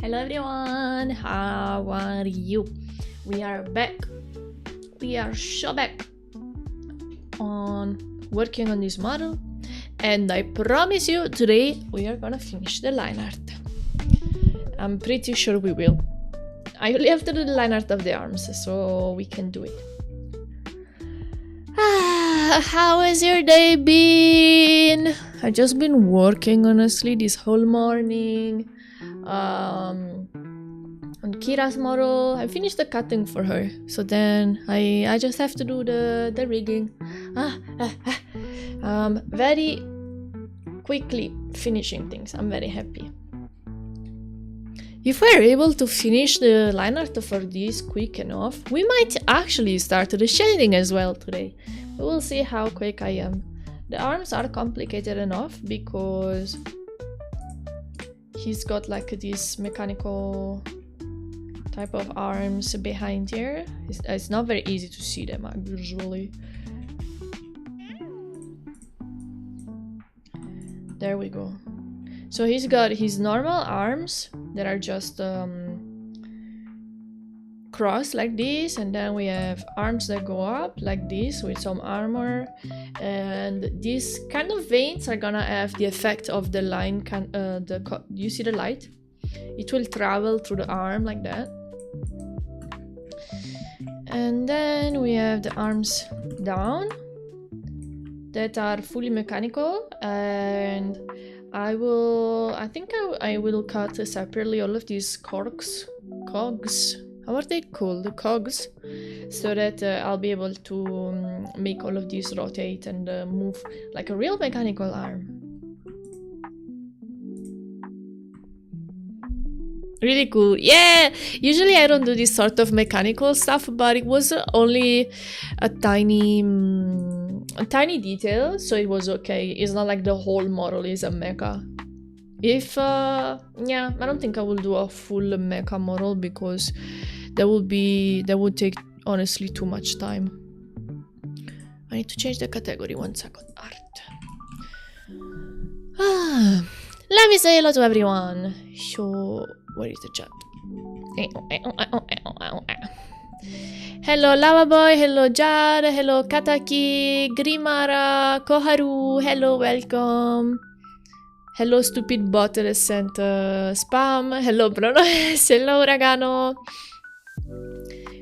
Hello everyone, how are you? We are back. We are so back on working on this model, and I promise you today we are gonna finish the line art. I'm pretty sure we will. I only have to do the line art of the arms, so we can do it. How has your day been? I've just been working honestly this whole morning on Kira's model. I finished the cutting for her, so then I just have to do the rigging. Very quickly finishing things. I'm very happy. If we're able to finish the line art for this quick enough, we might actually start the shading as well today. We will see how quick I am. The arms are complicated enough because he's got like this mechanical type of arms behind here. It's not very easy to see them usually. There we go. So he's got his normal arms that are just crossed like this, and then we have arms that go up like this with some armor, and these kind of veins are gonna have the effect of the line. You see the light? It will travel through the arm like that. And then we have the arms down that are fully mechanical, and I think I will cut separately all of these cogs. How are they called? The cogs, so that I'll be able to make all of these rotate and move like a real mechanical arm. Really cool. Yeah, usually I don't do this sort of mechanical stuff, but it was only a tiny detail, so it was okay. It's not like the whole model is a mecha. Yeah, I don't think I will do a full mecha model because that would take honestly too much time. I need to change the category. 1 second. Art. Let me say hello to everyone. So where is the chat? Hello Lava Boy, hello Jad, hello Kataki, Grimara, Koharu, hello, welcome. Hello stupid bot that sent spam. Hello Bruno, hello Ragano.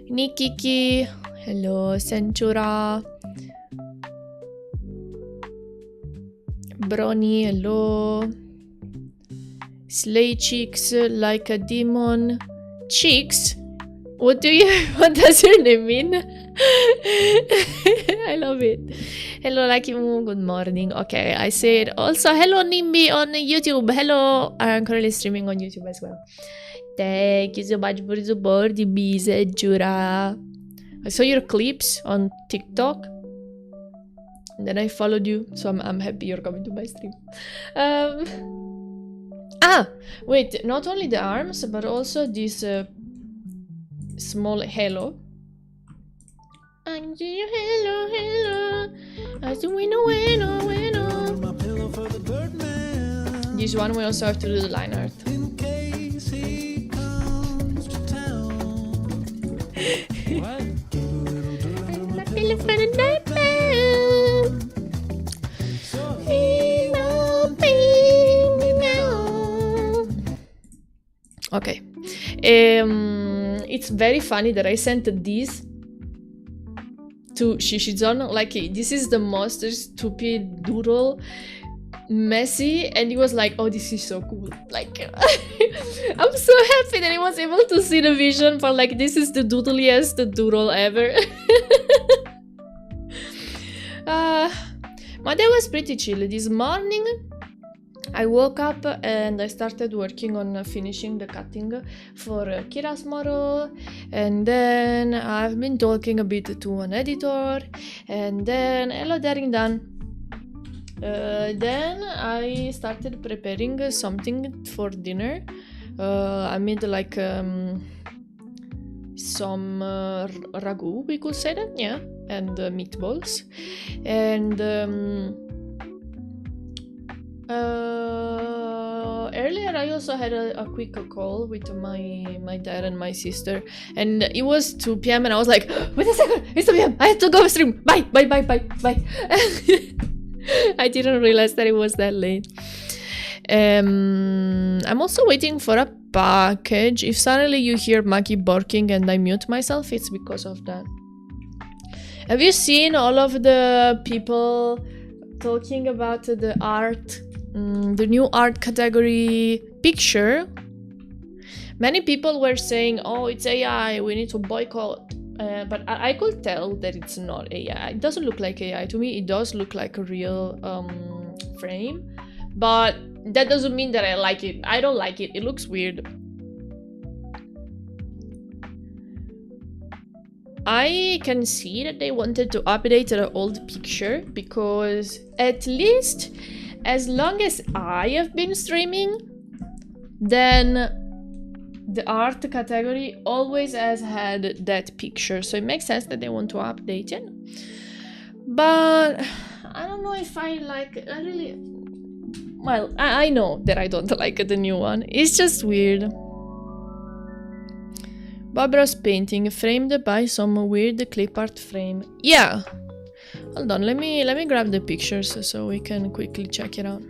Nikiki, hello Centura. Brony, hello. Slay Cheeks like a demon. Cheeks? What does your name mean? I love it. Hello Lucky Moon, good morning. Okay, I said also hello Nimbi on YouTube. Hello, I'm currently streaming on YouTube as well. Thank you so much for the support, Bees, Jura. I saw your clips on TikTok, and then I followed you, so I'm happy you're coming to my stream. Wait, not only the arms, but also this small halo. Hello, hello. I say bueno. This one we also have to do the line art. My pillow for the Okay. It's very funny that I sent this to Shishizon. Like, this is the most stupid doodle, messy, and he was like, oh, this is so cool. Like, I'm so happy that he was able to see the vision for like, this is the doodliest doodle ever. My day was pretty chill. This morning I woke up and I started working on finishing the cutting for Kira's model, and then I've been talking a bit to an editor, and then hello Daring done. Then I started preparing something for dinner. I made like some ragu, we could say that, yeah, and meatballs, and earlier I also had a quick call with my dad and my sister, and it was 2 p.m. and I was like, wait a second, it's 2 p.m. I have to go stream. Bye. I didn't realize that it was that late. I'm also waiting for a package. If suddenly you hear Maki barking and I mute myself, it's because of that. Have you seen all of the people talking about the art, the new art category picture? Many people were saying, oh, it's AI, we need to boycott. But I could tell that it's not AI. It doesn't look like AI. To me, it does look like a real frame. But that doesn't mean that I like it. I don't like it. It looks weird. I can see that they wanted to update the old picture because at least as long as I have been streaming, then the art category always has had that picture. So it makes sense that they want to update it. But I don't know if I like it. Well, I know that I don't like the new one. It's just weird. Barbara's painting framed by some weird clip art frame. Yeah. Hold on, let me grab the pictures so we can quickly check it out.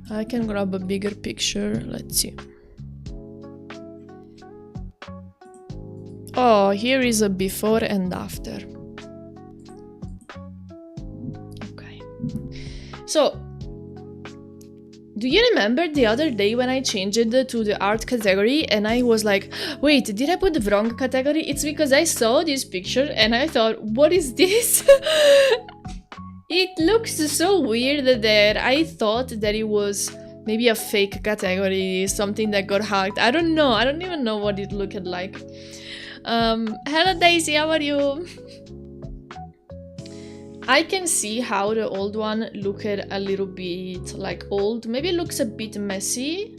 I can grab a bigger picture. Let's see. Oh, here is a before and after. Okay. So, do you remember the other day when I changed it to the art category and I was like, wait, did I put the wrong category? It's because I saw this picture and I thought, what is this? It looks so weird there. I thought that it was maybe a fake category, something that got hacked. I don't know. I don't even know what it looked like. Hello Daisy, how are you? I can see how the old one looked a little bit like old. Maybe it looks a bit messy.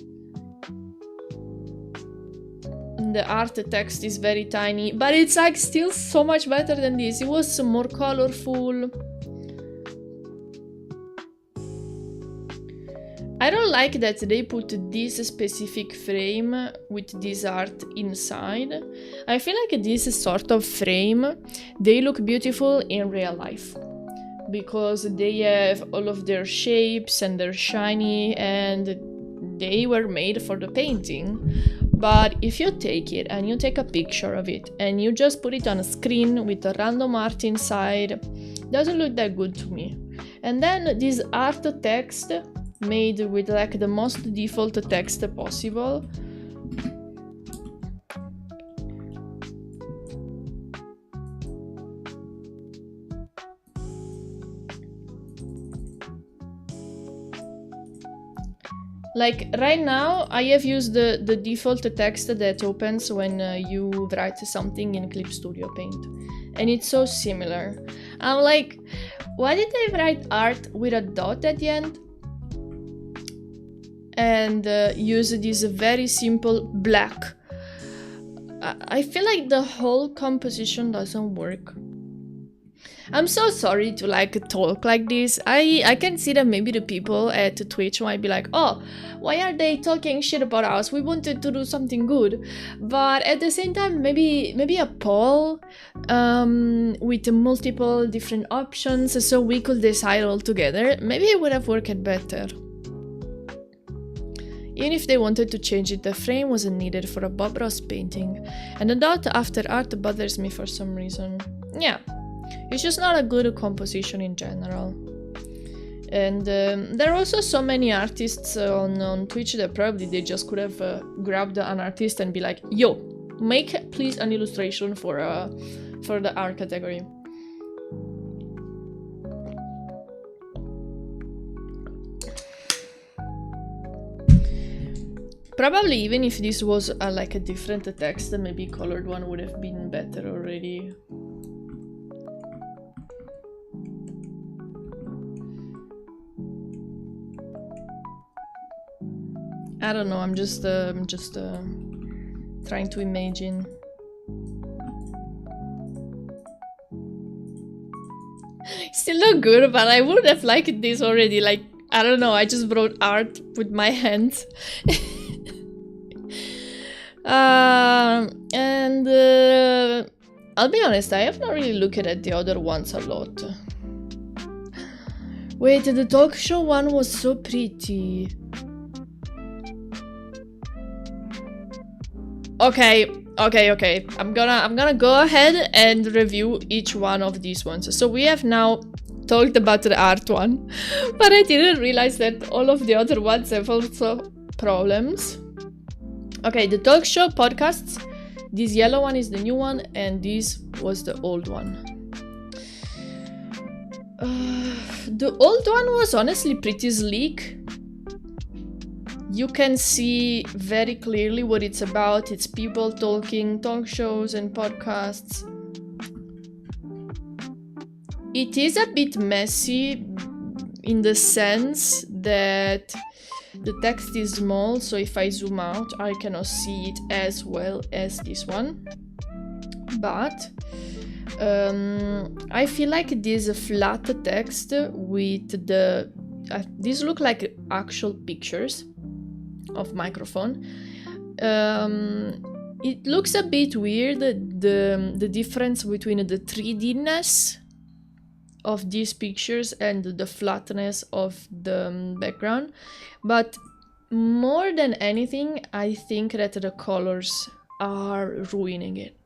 The art text is very tiny, but it's like still so much better than this. It was more colorful. I don't like that they put this specific frame with this art inside. I feel like this sort of frame, they look beautiful in real life. Because they have all of their shapes and they're shiny and they were made for the painting. But if you take it and you take a picture of it and you just put it on a screen with a random art inside, doesn't look that good to me. And then this art text made with like the most default text possible. Like right now, I have used the default text that opens when you write something in Clip Studio Paint. And it's so similar. I'm like, why did they write art with a dot at the end? And use this very simple black. I feel like the whole composition doesn't work. I'm so sorry to like talk like this. I can see that maybe the people at Twitch might be like, oh, why are they talking shit about us? We wanted to do something good. But at the same time, maybe a poll with multiple different options so we could decide all together. Maybe it would have worked better. Even if they wanted to change it, the frame wasn't needed for a Bob Ross painting. And the dot after art bothers me for some reason. Yeah. It's just not a good composition in general. And there are also so many artists on Twitch that probably they just could have grabbed an artist and be like, yo, make please an illustration for the art category. Probably even if this was like a different text, maybe colored one would have been better already. I don't know. I'm just trying to imagine. Still not good, but I would have liked this already. Like, I don't know. I just brought art with my hands. And I'll be honest, I have not really looked at the other ones a lot. Wait, the talk show one was so pretty. Okay. I'm gonna go ahead and review each one of these ones. So we have now talked about the art one, but I didn't realize that all of the other ones have also problems. Okay, the talk show podcasts. This yellow one is the new one, and this was the old one. The old one was honestly pretty sleek. You can see very clearly what it's about. It's people talking, talk shows and podcasts. It is a bit messy in the sense that the text is small, so if I zoom out, I cannot see it as well as this one. But I feel like this flat text with the... these look like actual pictures of microphone. It looks a bit weird, the difference between the 3D-ness of these pictures and the flatness of the background, but more than anything, I think that the colors are ruining it.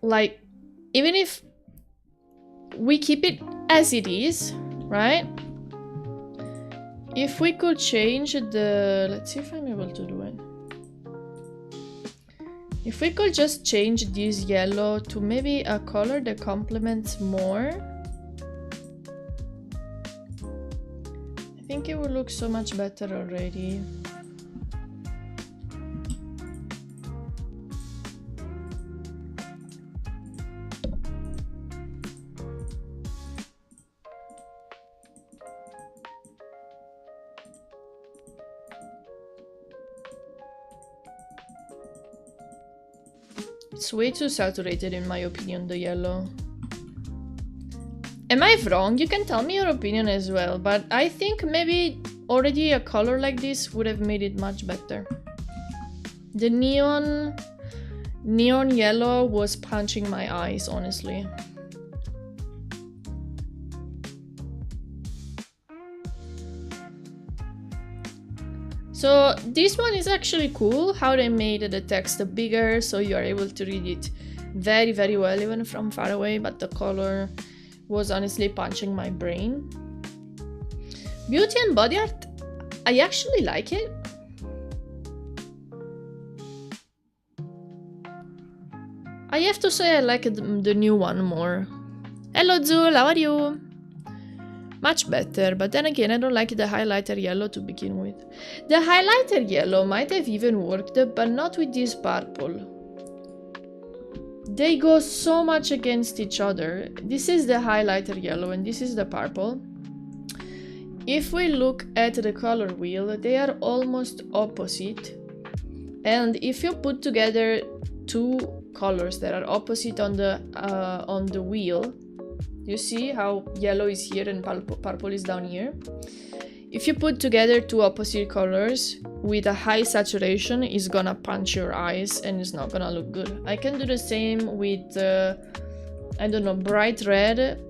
Like, even if we keep it as it is, right? If we could change the... let's see if I'm able to do it. If we could just change this yellow to maybe a color that complements more, I think it would look so much better already. It's way too saturated in my opinion, the yellow. Am I wrong? You can tell me your opinion as well, but I think maybe already a color like this would have made it much better. The neon yellow was punching my eyes, honestly. So this one is actually cool, how they made the text bigger, so you are able to read it very, very well even from far away, but the color was honestly punching my brain. Beauty and body art, I actually like it. I have to say I like the new one more. Hello Zul, how are you? Much better, but then again I don't like the highlighter yellow to begin with. The highlighter yellow might have even worked, but not with this purple. They go so much against each other. This is the highlighter yellow and this is the purple. If we look at the color wheel, they are almost opposite. And if you put together two colors that are opposite on the wheel, you see how yellow is here and purple is down here? If you put together two opposite colors with a high saturation, it's gonna punch your eyes and it's not gonna look good. I can do the same with, I don't know, bright red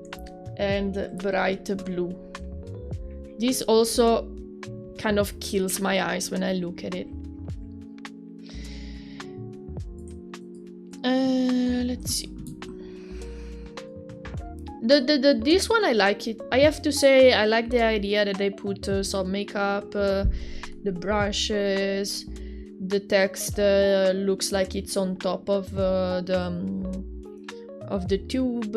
and bright blue. This also kind of kills my eyes when I look at it. Let's see. This one I like it. I have to say I like the idea that they put some makeup, the brushes, the text looks like it's on top of the tube.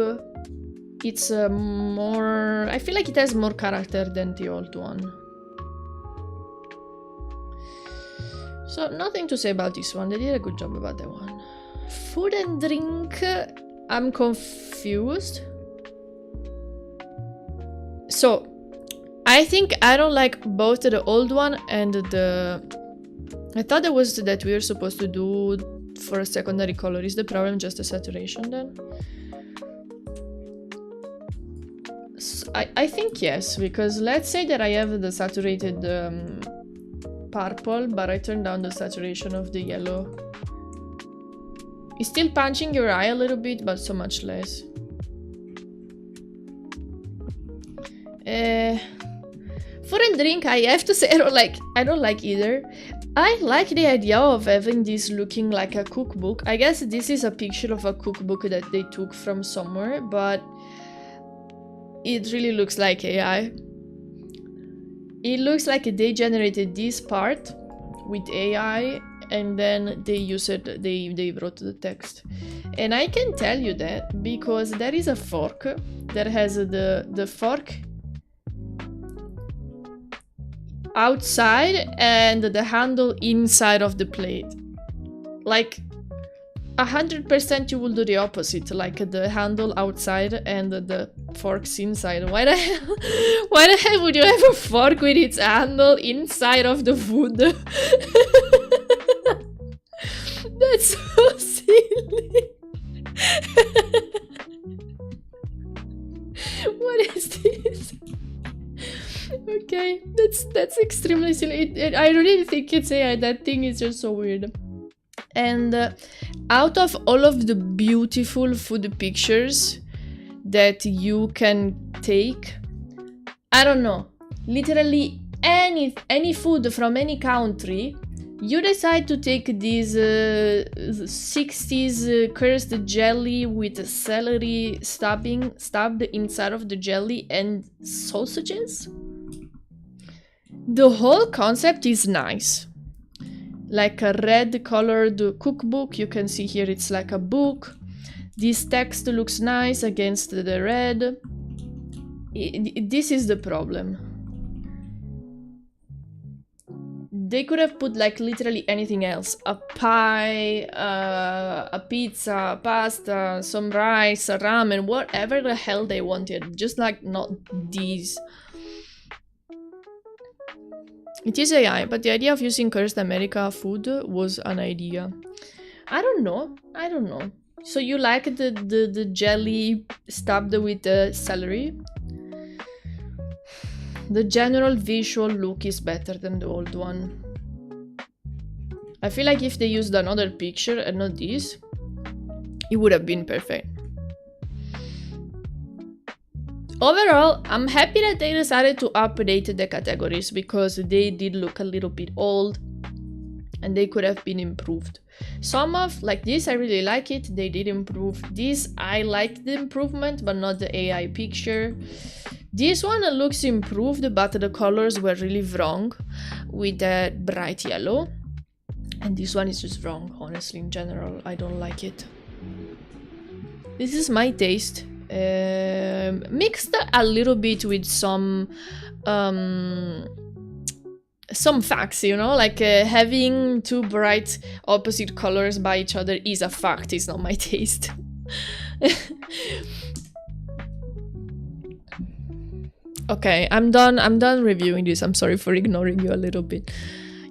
It's more... I feel like it has more character than the old one. So nothing to say about this one. They did a good job about that one. Food and drink, I'm confused. So, I think I don't like both the old one and the... I thought that was that we were supposed to do for a secondary color. Is the problem just the saturation then? I think yes, because let's say that I have the saturated purple, but I turn down the saturation of the yellow. It's still punching your eye a little bit, but so much less. Food and drink, I have to say, I don't like either. I like the idea of having this looking like a cookbook. I guess this is a picture of a cookbook that they took from somewhere, but it really looks like AI. It looks like they generated this part with AI and then they used it, they wrote the text. And I can tell you that because there is a fork that has the fork outside and the handle inside of the plate. Like 100% you will do the opposite, like the handle outside and the forks inside. Why the hell would you have a fork with its handle inside of the food? That's so silly. What is this? Okay, that's extremely silly. I really think it's AI. That thing is just so weird. And out of all of the beautiful food pictures that you can take, I don't know, literally any food from any country, you decide to take this 60s cursed jelly with celery stabbed inside of the jelly and sausages. The whole concept is nice. Like a red colored cookbook. You can see here it's like a book. This text looks nice against the red. This is the problem. They could have put like literally anything else. A pie, a pizza, pasta, some rice, a ramen, whatever the hell they wanted. Just like not these. It is AI, but the idea of using Cursed America food was an idea. I don't know. So you like the jelly stuffed with the celery? The general visual look is better than the old one. I feel like if they used another picture and not this, it would have been perfect. Overall, I'm happy that they decided to update the categories because they did look a little bit old and they could have been improved. Some of, like this, I really like it. They did improve. This, I liked the improvement, but not the AI picture. This one looks improved, but the colors were really wrong with that bright yellow. And this one is just wrong, honestly, in general. I don't like it. This is my taste. Mixed a little bit with some facts, you know, like having two bright opposite colors by each other is a fact. It's not my taste. Okay, I'm done reviewing this. I'm sorry for ignoring you a little bit.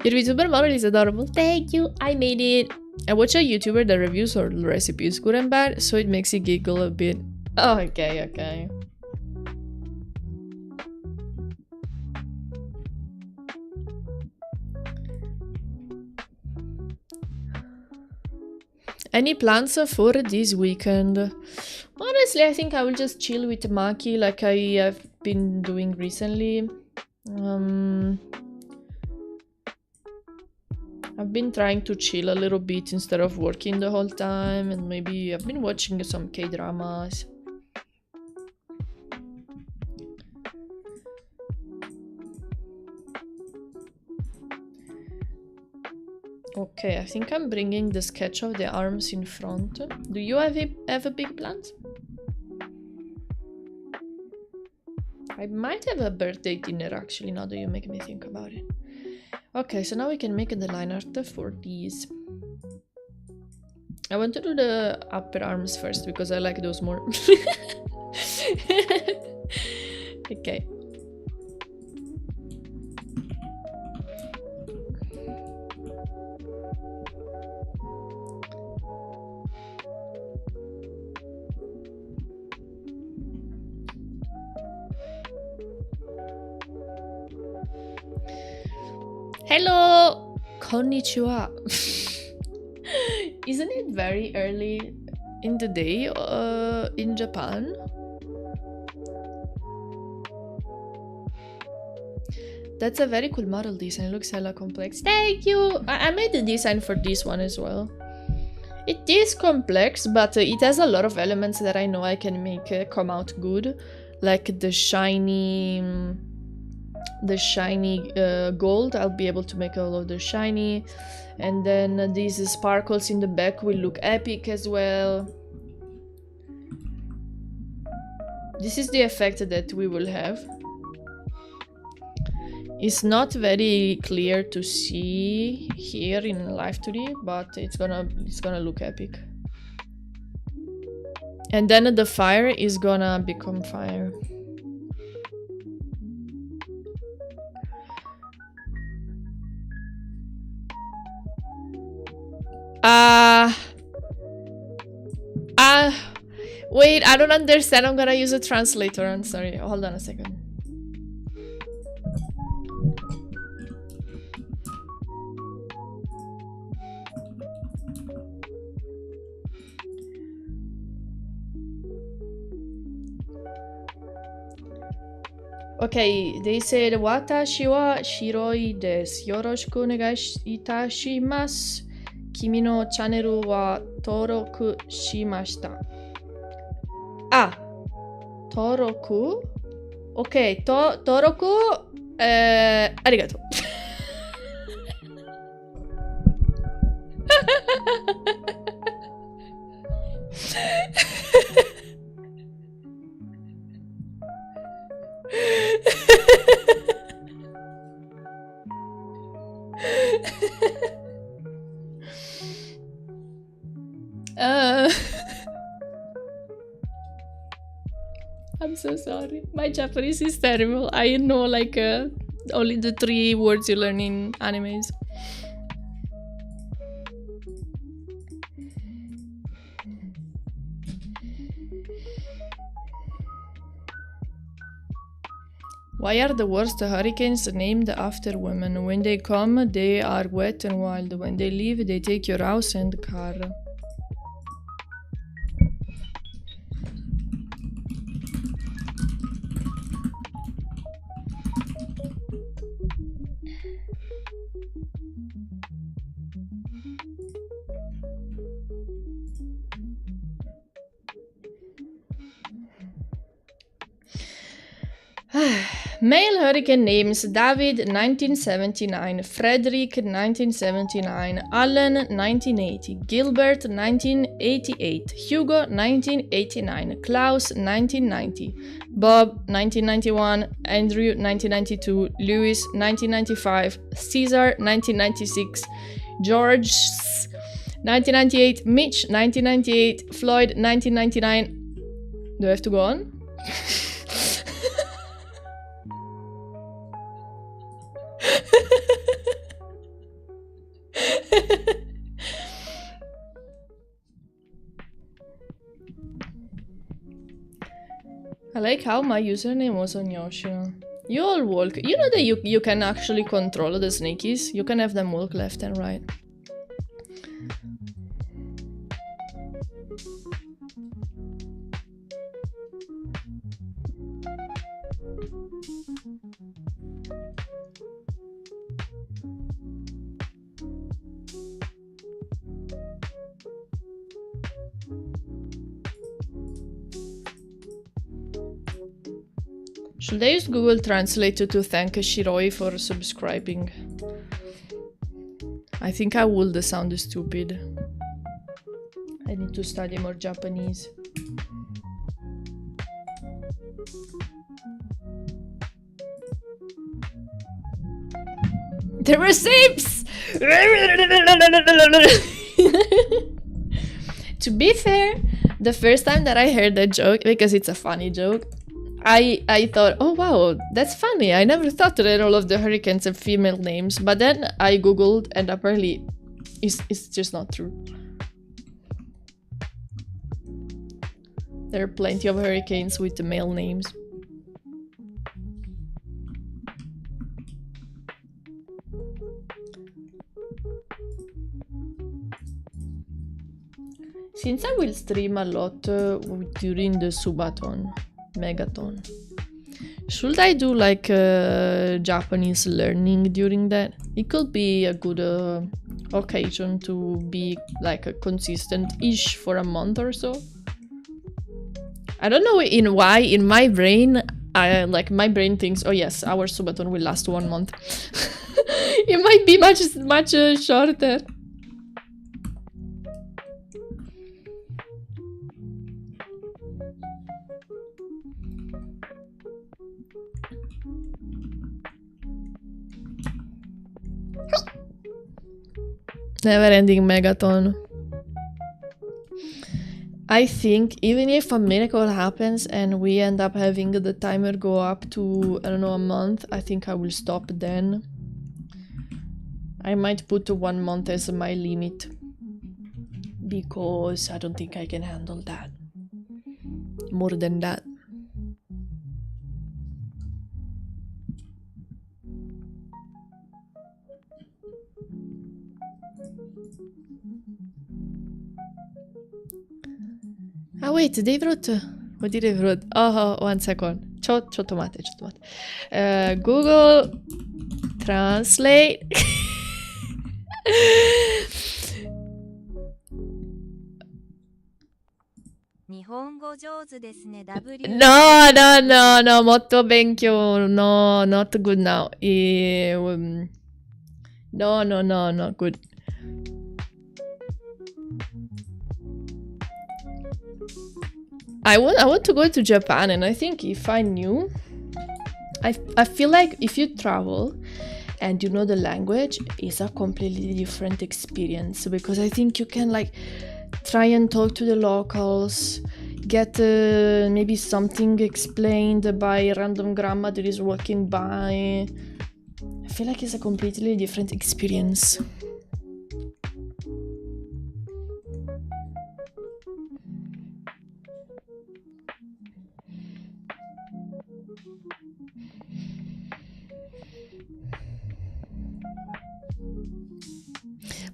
Your VTuber model is adorable. Thank you, I made it. I watch a YouTuber that reviews her recipes, good and bad, so it makes you giggle a bit. Oh, okay. Any plans for this weekend? Honestly, I think I will just chill with Maki like I have been doing recently. I've been trying to chill a little bit instead of working the whole time, and maybe I've been watching some K-dramas. Okay, I think I'm bringing the sketch of the arms in front. Do you have a big plant? I might have a birthday dinner actually, now that you make me think about it. Okay, so now we can make the line art for these. I want to do the upper arms first because I like those more. Okay. Hello! Konnichiwa. Isn't it very early in the day in Japan? That's a very cool model design. It looks hella complex. Thank you! I made the design for this one as well. It is complex, but it has a lot of elements that I know I can make come out good. Like the shiny gold. I'll be able to make all of the shiny. And then these sparkles in the back will look epic as well. This is the effect that we will have. It's not very clear to see here in Live 2D, but it's gonna look epic. And then the fire is gonna become fire. Wait, I don't understand. I'm gonna use a translator. I'm sorry. Hold on a second. Okay, they said watashi wa shiroi desu. Yoroshiku onegai itashimasu. Kimi no channel wa toroku shimashita. Ah, toroku? Okay, toroku. Arigato. I'm so sorry. My Japanese is terrible. I know like only the 3 words you learn in animes. Why are the worst hurricanes named after women? When they come, they are wet and wild. When they leave, they take your house and car. Male hurricane names: David 1979, Frederick 1979, Allen 1980, Gilbert 1988, Hugo 1989, Klaus 1990, Bob 1991, Andrew 1992, Lewis 1995, Caesar 1996, George 1998, Mitch 1998, Floyd 1999. Do I have to go on? I like how my username was on Yoshino. You all walk. You know that you can actually control the snakies? You can have them walk left and right. Should I use Google Translate to thank Shiroi for subscribing? I think I would sound stupid. I need to study more Japanese. The receipts! To be fair, the first time that I heard that joke, because it's a funny joke, I thought, oh wow, that's funny. I never thought that all of the hurricanes have female names. But then I googled and apparently it's just not true. There are plenty of hurricanes with the male names. Since I will stream a lot during the subathon, megathon, should I do like Japanese learning during that? It could be a good occasion to be like a consistent-ish for a month or so. I don't know why in my brain, my brain thinks, oh yes, our subathon will last 1 month. It might be much shorter. Never-ending megathon. I think even if a miracle happens and we end up having the timer go up to, I don't know, a month, I think I will stop then. I might put 1 month as my limit, because I don't think I can handle that. More than that. Ah wait, Dave wrote. What did Dave wrote? Oh, 1 second. C'ho tomate. Google Translate. No, molto benkyou. No, not good now. No, not good. I want to go to Japan, and I think if I knew, I feel like if you travel and you know the language, it's a completely different experience, because I think you can like try and talk to the locals, get maybe something explained by a random grandma that is walking by. I feel like it's a completely different experience.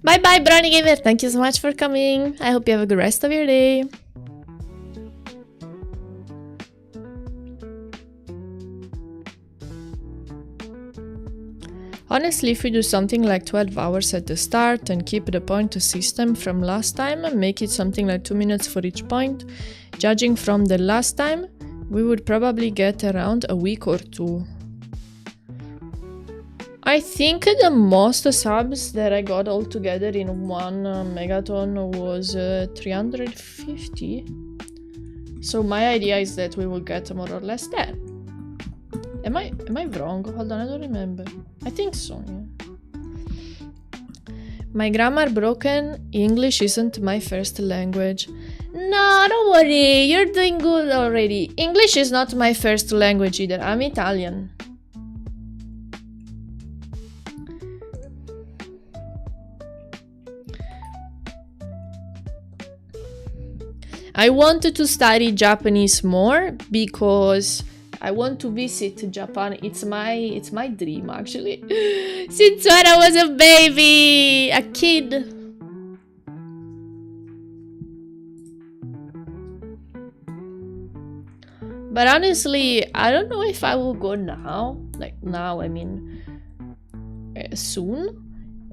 Bye bye, Brownie Gamer. Thank you so much for coming. I hope you have a good rest of your day. Honestly, if we do something like 12 hours at the start and keep the point system from last time and make it something like 2 minutes for each point, judging from the last time, we would probably get around a week or 2. I think the most subs that I got all together in one megathon was 350. So my idea is that we will get more or less that. Am I wrong? Hold on, I don't remember. I think so, yeah. My grammar broken. English isn't my first language. No, don't worry. You're doing good already. English is not my first language either. I'm Italian. I wanted to study Japanese more because I want to visit Japan. It's my dream, actually. Since when I was a baby, a kid. But honestly, I don't know if I will go now. Like now, I mean, soon.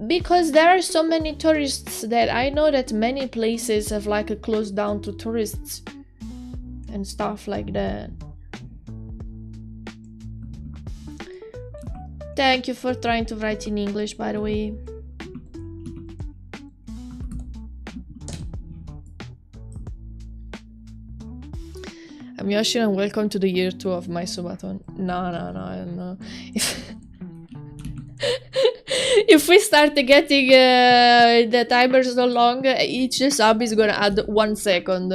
Because there are so many tourists that I know that many places have like closed down to tourists and stuff like that. Thank you for trying to write in English, by the way. I'm Yoshi and welcome to the year 2 of my subathon. No. If we start getting the timers so long, each sub is gonna add 1 second.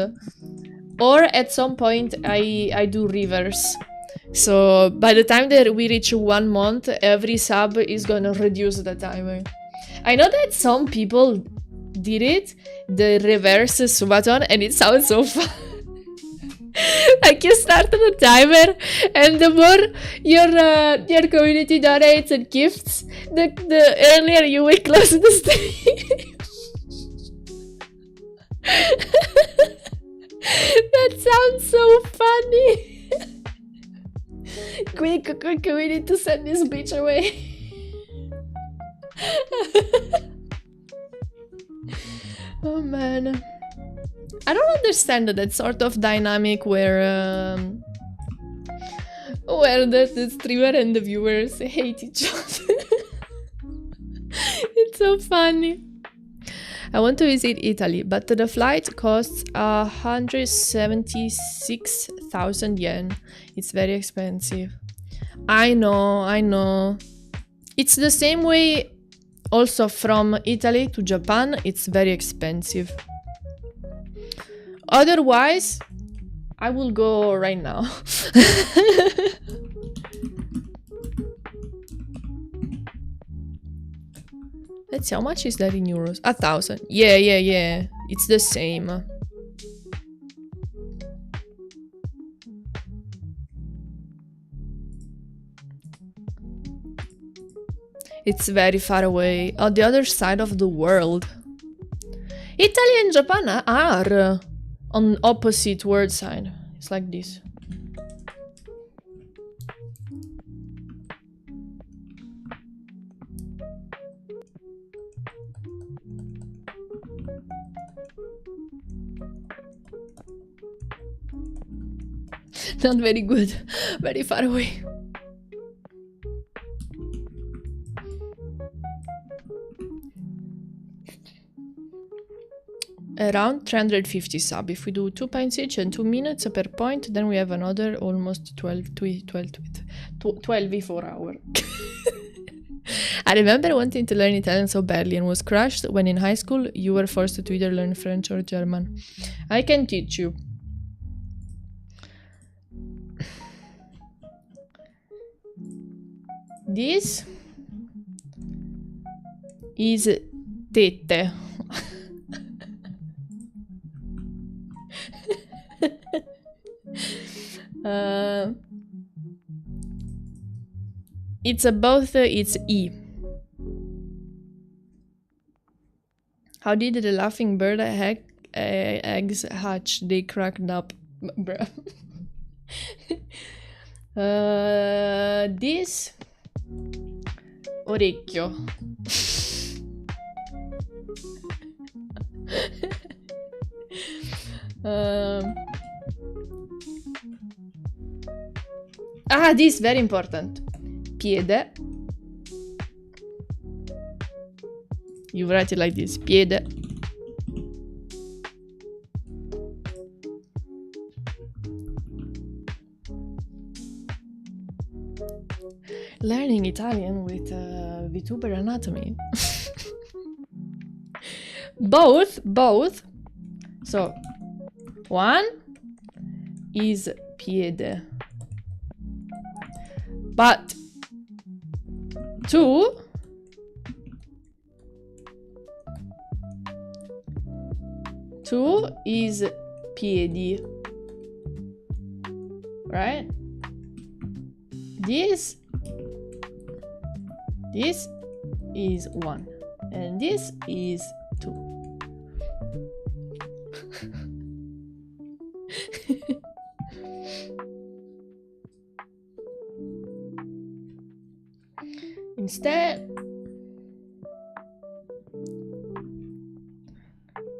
Or at some point I do reverse. So by the time that we reach 1 month, every sub is gonna reduce the timer. I know that some people did it, the reverse subathon, and it sounds so fun. Like you start the timer, and the more your community donates and gifts, the earlier you will close the stream. That sounds so funny. Quick, we need to send this bitch away. Oh man. I don't understand that sort of dynamic where the streamer and the viewers hate each other. It's so funny. I want to visit Italy, but the flight costs 176,000 yen. It's very expensive. I know. It's the same way also from Italy to Japan. It's very expensive. Otherwise, I will go right now. Let's see, how much is that in euros? 1,000. Yeah. It's the same. It's very far away, on the other side of the world. Italy and Japan are on opposite world side. It's like this. Not very good. Very far away. Around 350 sub. If we do 2 pints each and 2 minutes per point, then we have another almost 12 v4 hour. I remember wanting to learn Italian so badly and was crushed when in high school you were forced to either learn French or German. I can teach you. This is tette. It's both, it's E. How did the laughing bird eggs hatch? They cracked up. Bruh. This orecchio. This very important. Piede. You write it like this. Piede. Learning Italian with VTuber anatomy. Both. So, one is piede. But two is piedi. Right? This is 1 and this is 2. Instead,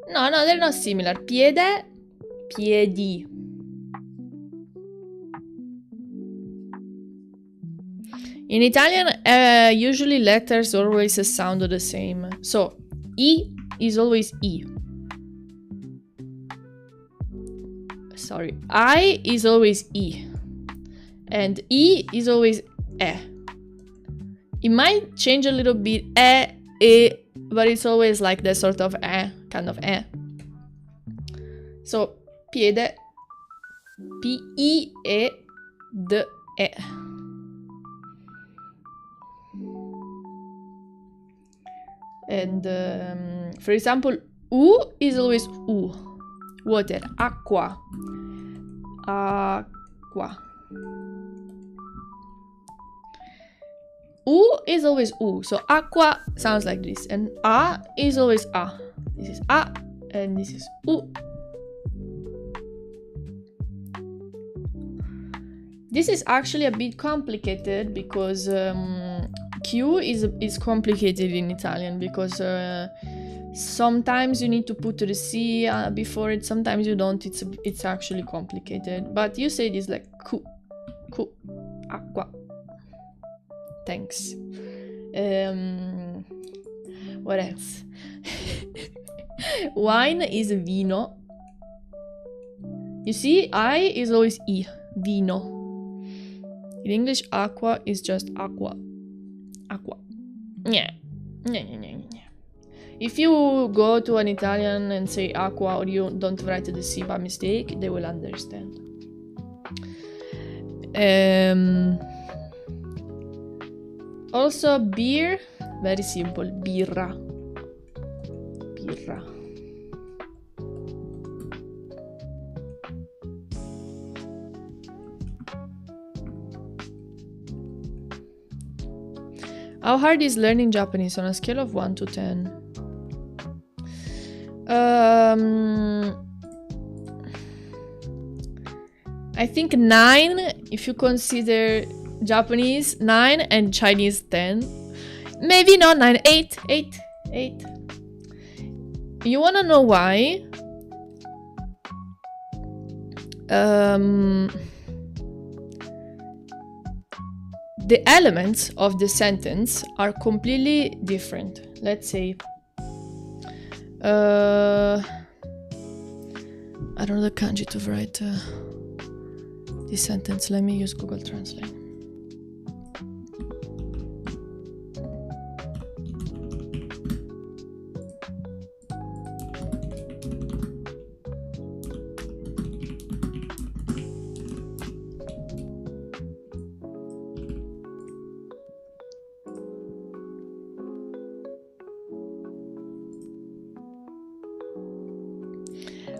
no, they're not similar. Piede, piedi. In Italian, usually letters always sound the same. So, E is always E. Sorry, I is always E. And E is always E. It might change a little bit, E, but it's always like that sort of kind of E. So, piede, P-I-E-D-E. And, for example, U is always U. Water, acqua. Acqua. U is always U. So, acqua sounds like this. And A is always A. This is A, and this is U. This is actually a bit complicated because Q is complicated in Italian because sometimes you need to put the C before it, sometimes you don't. It's actually complicated. But you say this like Q, acqua. Thanks. What else? Wine is vino. You see, I is always I, vino. In English, aqua is just aqua. Aqua. Yeah. If you go to an Italian and say aqua or you don't write the C by mistake, they will understand. Also, beer, very simple, birra. Birra. How hard is learning Japanese on a scale of 1 to 10? I think 9 if you consider Japanese, 9 and Chinese 10. Maybe not 9, 8. You wanna know why? The elements of the sentence are completely different. Let's say, I don't know the kanji to write this sentence. Let me use Google Translate.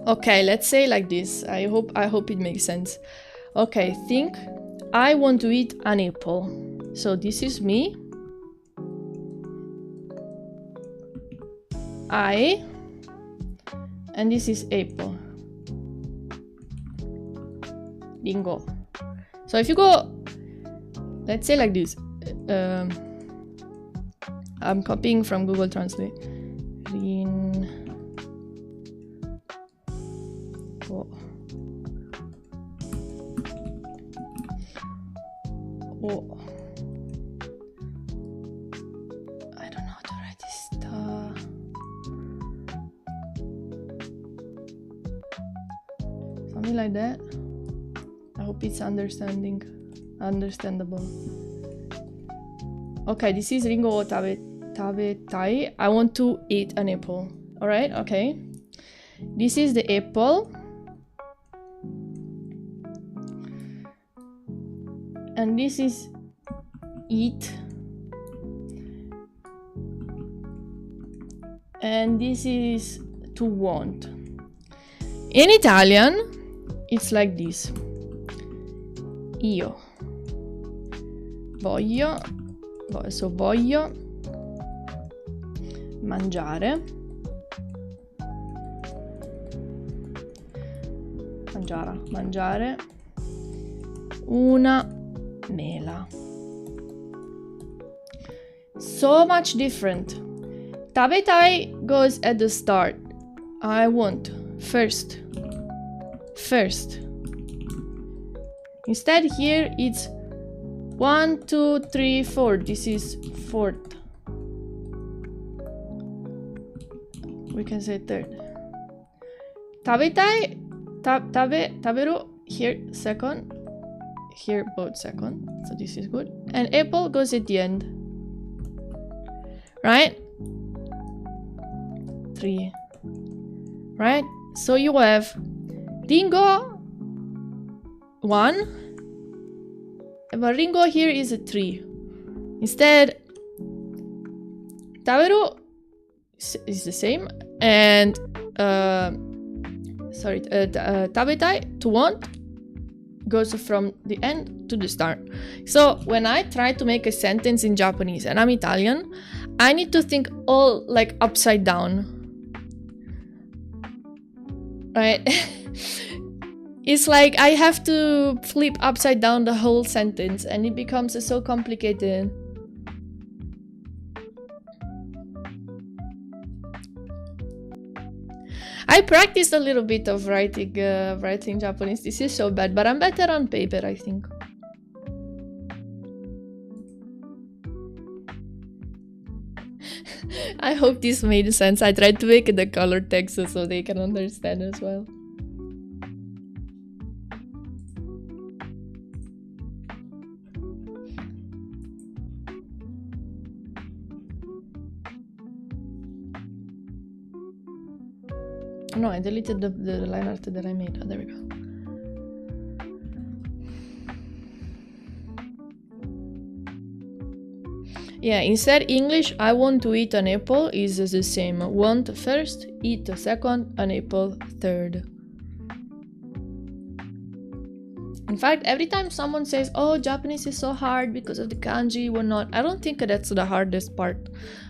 Okay, let's say like this. I hope it makes sense. Okay, think I want to eat an apple. So this is me. I, and this is apple. Bingo. So if you go, let's say like this. I'm copying from Google Translate. Oh. I don't know how to write this stuff. Something like that. I hope it's understandable. Okay, this is Ringo o tabetai. I want to eat an apple. Alright, okay. This is the apple. And this is eat. And this is to want. In Italian, it's like this. Io voglio, so voglio mangiare. Mangiare una mela. So much different. Tabetai goes at the start. I want first. Instead here it's 1, 2, 3, 4. This is fourth. We can say third. Tabetai, taberu here second. Here both second, so this is good. And apple goes at the end, right? 3, right? So you have Ringo 1, but Ringo here is a 3. Instead, Taberu is the same, and Tabetai to want goes from the end to the start. So when I try to make a sentence in Japanese and I'm Italian, I need to think all like upside down. right? It's like I have to flip upside down the whole sentence and it becomes so complicated. I practiced a little bit of writing Japanese. This is so bad, but I'm better on paper, I think. I hope this made sense. I tried to make the color text so they can understand as well. No, I deleted the line art that I made. Oh, there we go. Yeah, instead English, I want to eat an apple is the same. Want first, eat second, an apple third. In fact, every time someone says, oh, Japanese is so hard because of the kanji, we're not. I don't think that's the hardest part.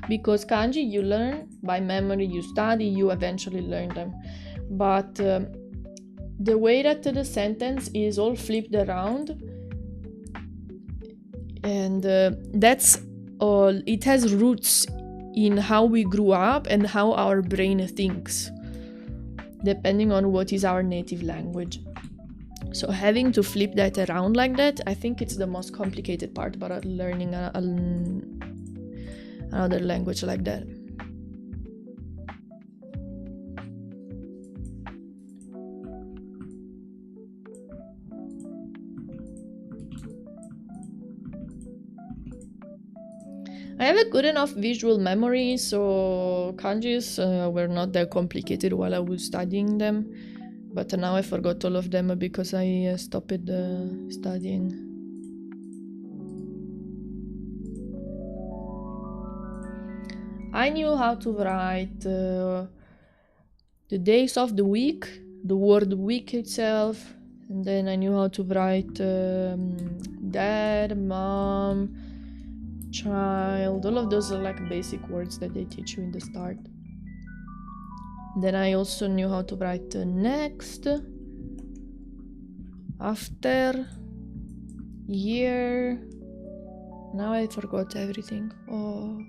Because kanji you learn by memory, you study, you eventually learn them. But the way that the sentence is all flipped around, and that's all, it has roots in how we grew up and how our brain thinks, depending on what is our native language. So having to flip that around like that, I think it's the most complicated part about learning another language like that. I have a good enough visual memory, so kanjis were not that complicated while I was studying them. But now I forgot all of them because I stopped studying. I knew how to write the days of the week, the word week itself, and then I knew how to write dad, mom, child. All of those are like basic words that they teach you in the start. Then I also knew how to write next, after, year. Now I forgot everything. Oh.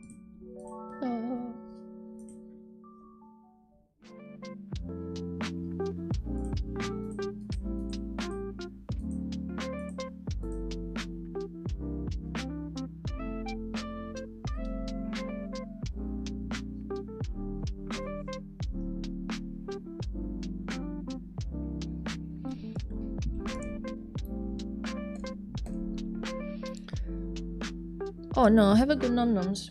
Oh no, have a good num-nums.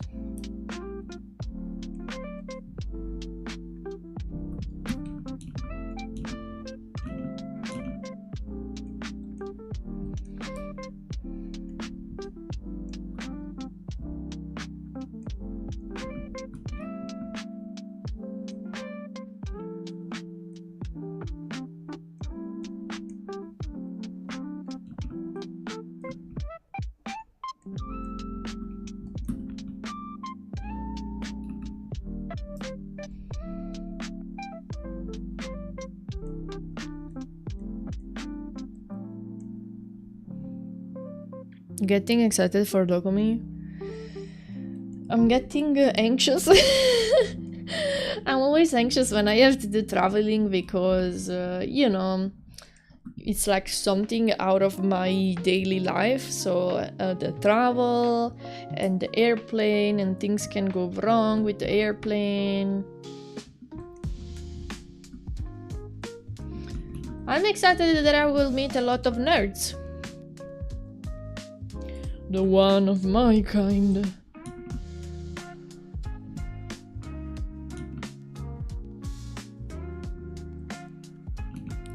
Getting excited for Dokumi. I'm getting anxious. I'm always anxious when I have to do traveling because, you know, it's like something out of my daily life. So the travel and the airplane, and things can go wrong with the airplane. I'm excited that I will meet a lot of nerds. The one of my kind.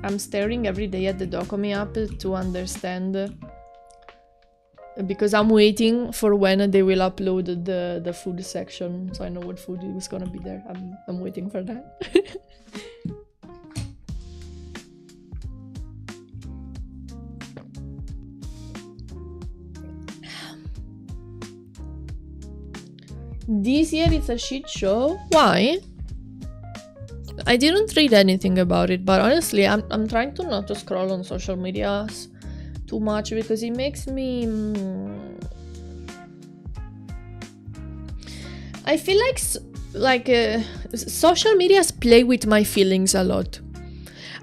I'm staring every day at the Dokumi app to understand, because I'm waiting for when they will upload the food section, so I know what food is gonna be there. I'm waiting for that. This year it's a shit show. Why? I didn't read anything about it, but honestly, I'm trying to not to scroll on social media too much because it makes me. I feel like social medias play with my feelings a lot.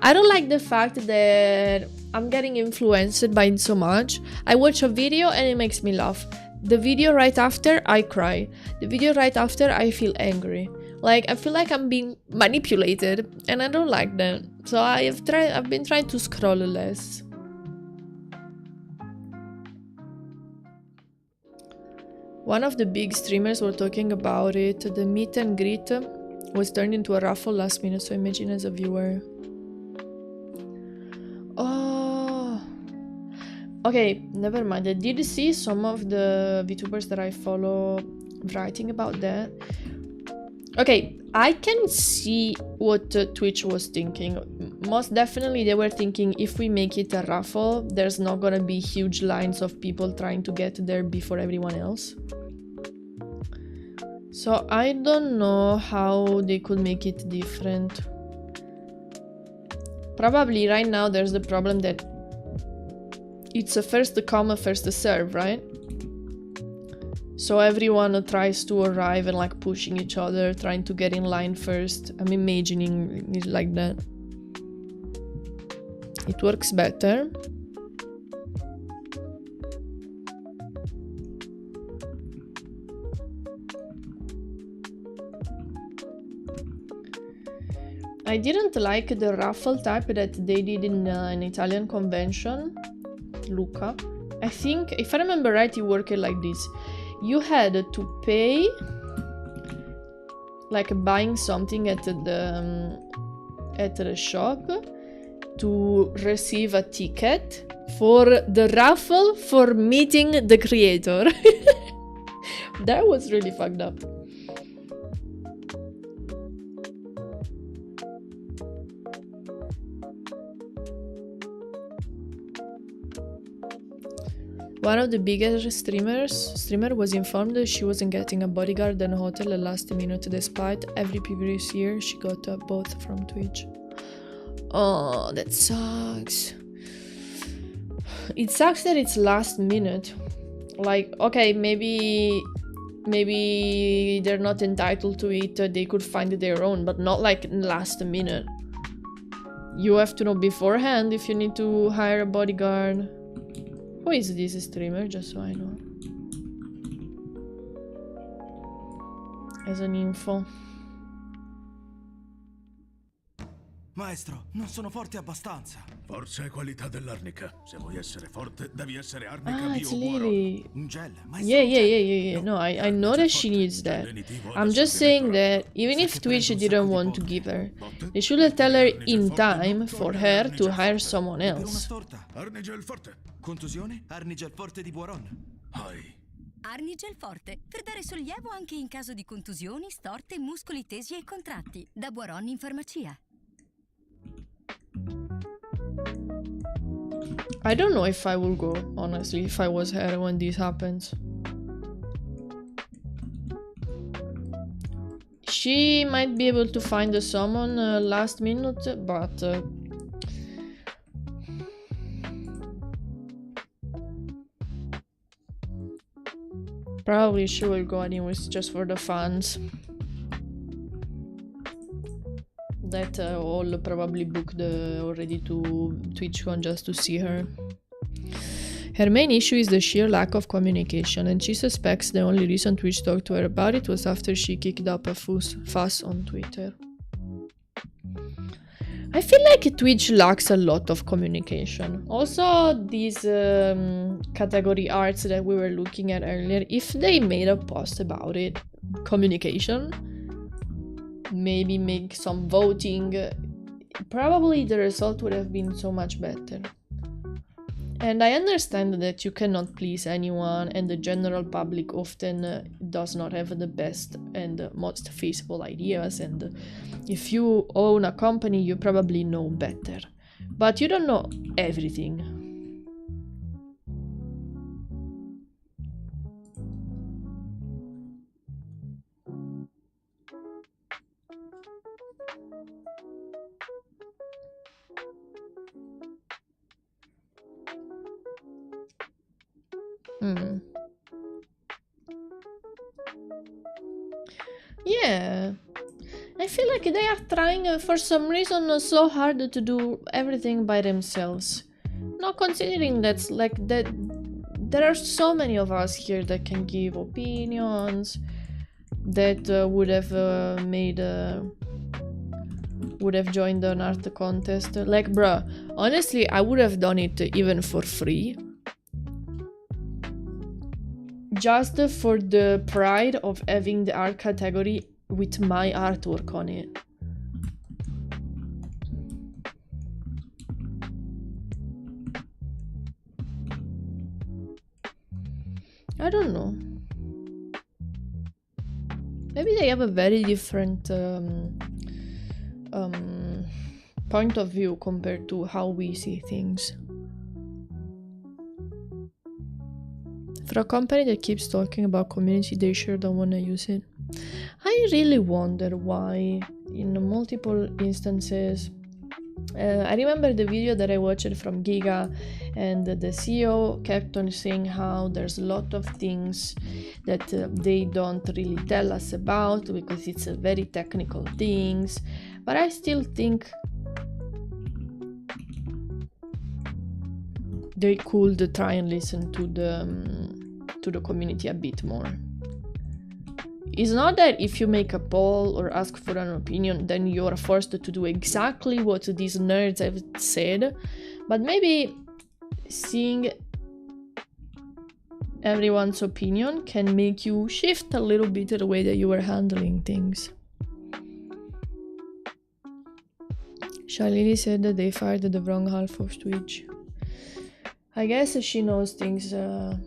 I don't like the fact that I'm getting influenced by it so much. I watch a video and it makes me laugh. The video right after, I cry. The video right after, I feel angry. Like, I feel like I'm being manipulated, and I don't like that. So I've been trying to scroll less. One of the big streamers were talking about it. The meet and greet was turned into a raffle last minute, so imagine as a viewer. Oh. Okay, never mind. I did see some of the VTubers that I follow writing about that. Okay, I can see what Twitch was thinking. Most definitely they were thinking if we make it a raffle, there's not gonna be huge lines of people trying to get there before everyone else. So I don't know how they could make it different. Probably right now there's the problem that it's a first come, first serve, right? So everyone tries to arrive and like pushing each other, trying to get in line first. I'm imagining it like that. It works better. I didn't like the raffle type that they did in an Italian convention, Luca. I think, if I remember right, it worked like this. You had to pay, like buying something at the shop, to receive a ticket for the raffle for meeting the creator. That was really fucked up. One of the biggest streamer was informed that she wasn't getting a bodyguard and a hotel at last minute despite every previous year she got both from Twitch. Oh, that sucks. It sucks that it's last minute. Like, okay, maybe they're not entitled to it, they could find their own, but not like last minute. You have to know beforehand if you need to hire a bodyguard. Who is this streamer, just so I know? As an info. Maestro, non sono forte abbastanza. Forza è qualità dell'arnica. Se vuoi essere forte, devi essere arnica It's bio Lily. Un gel, Yeah. No, I know that she needs that. I'm just saying that even if Twitch didn't want to give her, they should tell her in time for her to hire someone Per una else. storta. Arnigel forte. Contusione? Arnigel forte di Buaron. Hai. Arnigel forte, per dare sollievo anche in caso di contusioni, storte, muscoli tesi e contratti. Da Buaron in farmacia. I don't know if I will go, honestly, if I was her when this happens. She might be able to find someone last minute, but probably she will go anyways, just for the fans. That all probably booked already to TwitchCon just to see her. Her main issue is the sheer lack of communication, and she suspects the only reason Twitch talked to her about it was after she kicked up a fuss on Twitter. I feel like Twitch lacks a lot of communication. Also, these category arts that we were looking at earlier, if they made a post about it, communication, maybe make some voting, probably the result would have been so much better. And I understand that you cannot please anyone, and the general public often does not have the best and most feasible ideas, and if you own a company you probably know better, but you don't know everything. Hmm. Yeah. I feel like they are trying for some reason so hard to do everything by themselves. Not considering that's like that there are so many of us here that can give opinions that would have joined an art contest. Like, bruh, honestly, I would have done it even for free. Just for the pride of having the art category with my artwork on it. I don't know. Maybe they have a very different point of view compared to how we see things. For a company that keeps talking about community, they sure don't want to use it. I really wonder why, in multiple instances. I remember the video that I watched from Giga, and the CEO kept on saying how there's a lot of things that they don't really tell us about because it's a very technical things, but I still think they could try and listen to the community a bit more. It's not that if you make a poll or ask for an opinion, then you're forced to do exactly what these nerds have said, but maybe seeing everyone's opinion can make you shift a little bit the way that you are handling things. Shalili said that they fired the wrong half of Twitch. I guess she knows things that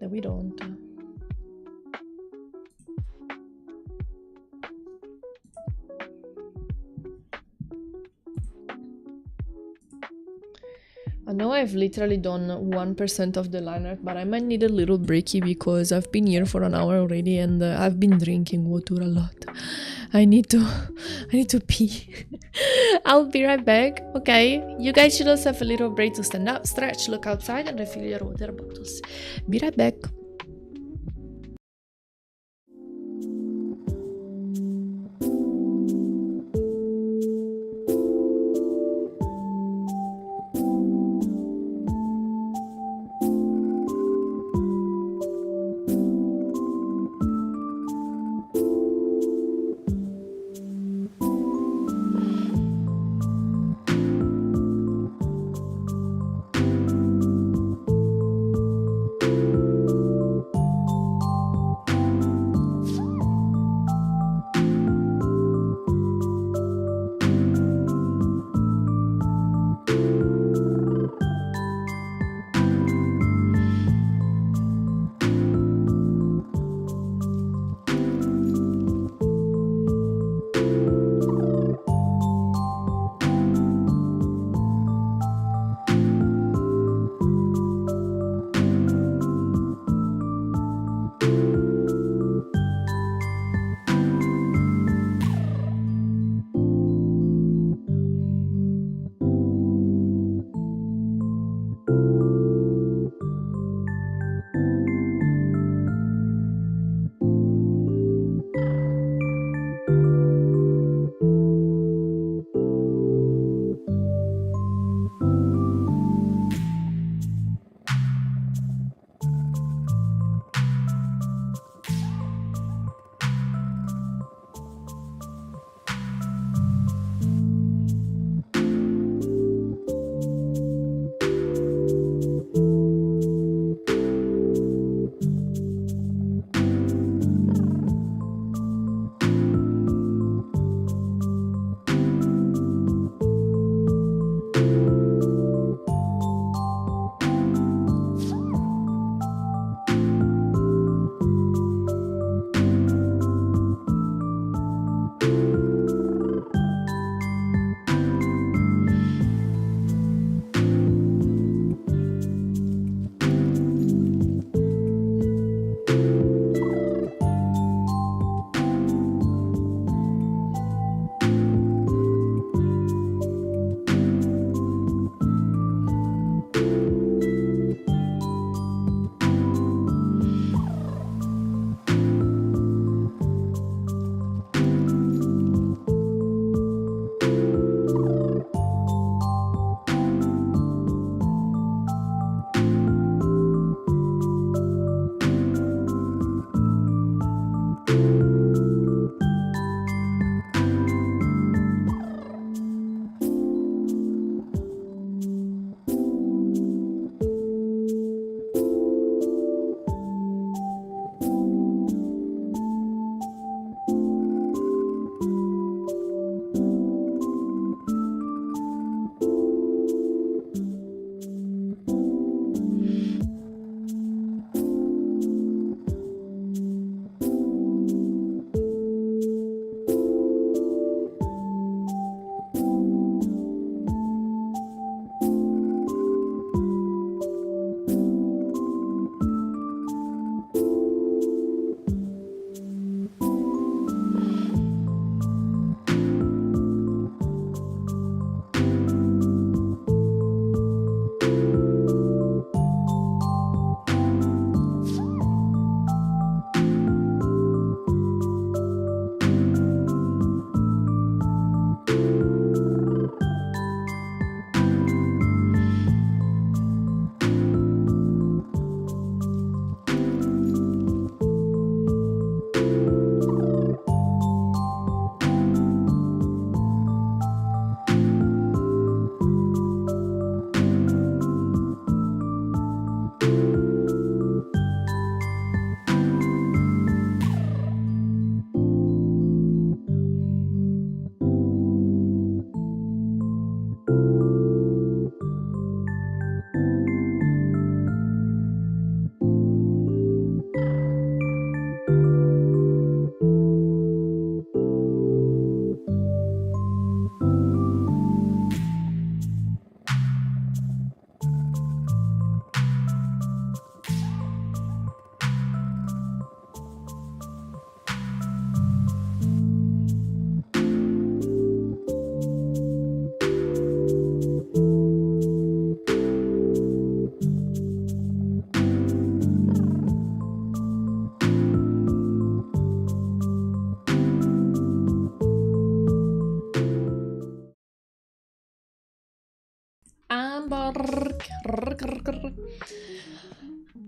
we don't. I know I've literally done 1% of the lineart, but I might need a little breaky because I've been here for an hour already and I've been drinking water a lot. I need to pee. I'll be right back, okay? You guys should also have a little break to stand up, stretch, look outside and refill your water bottles. Be right back.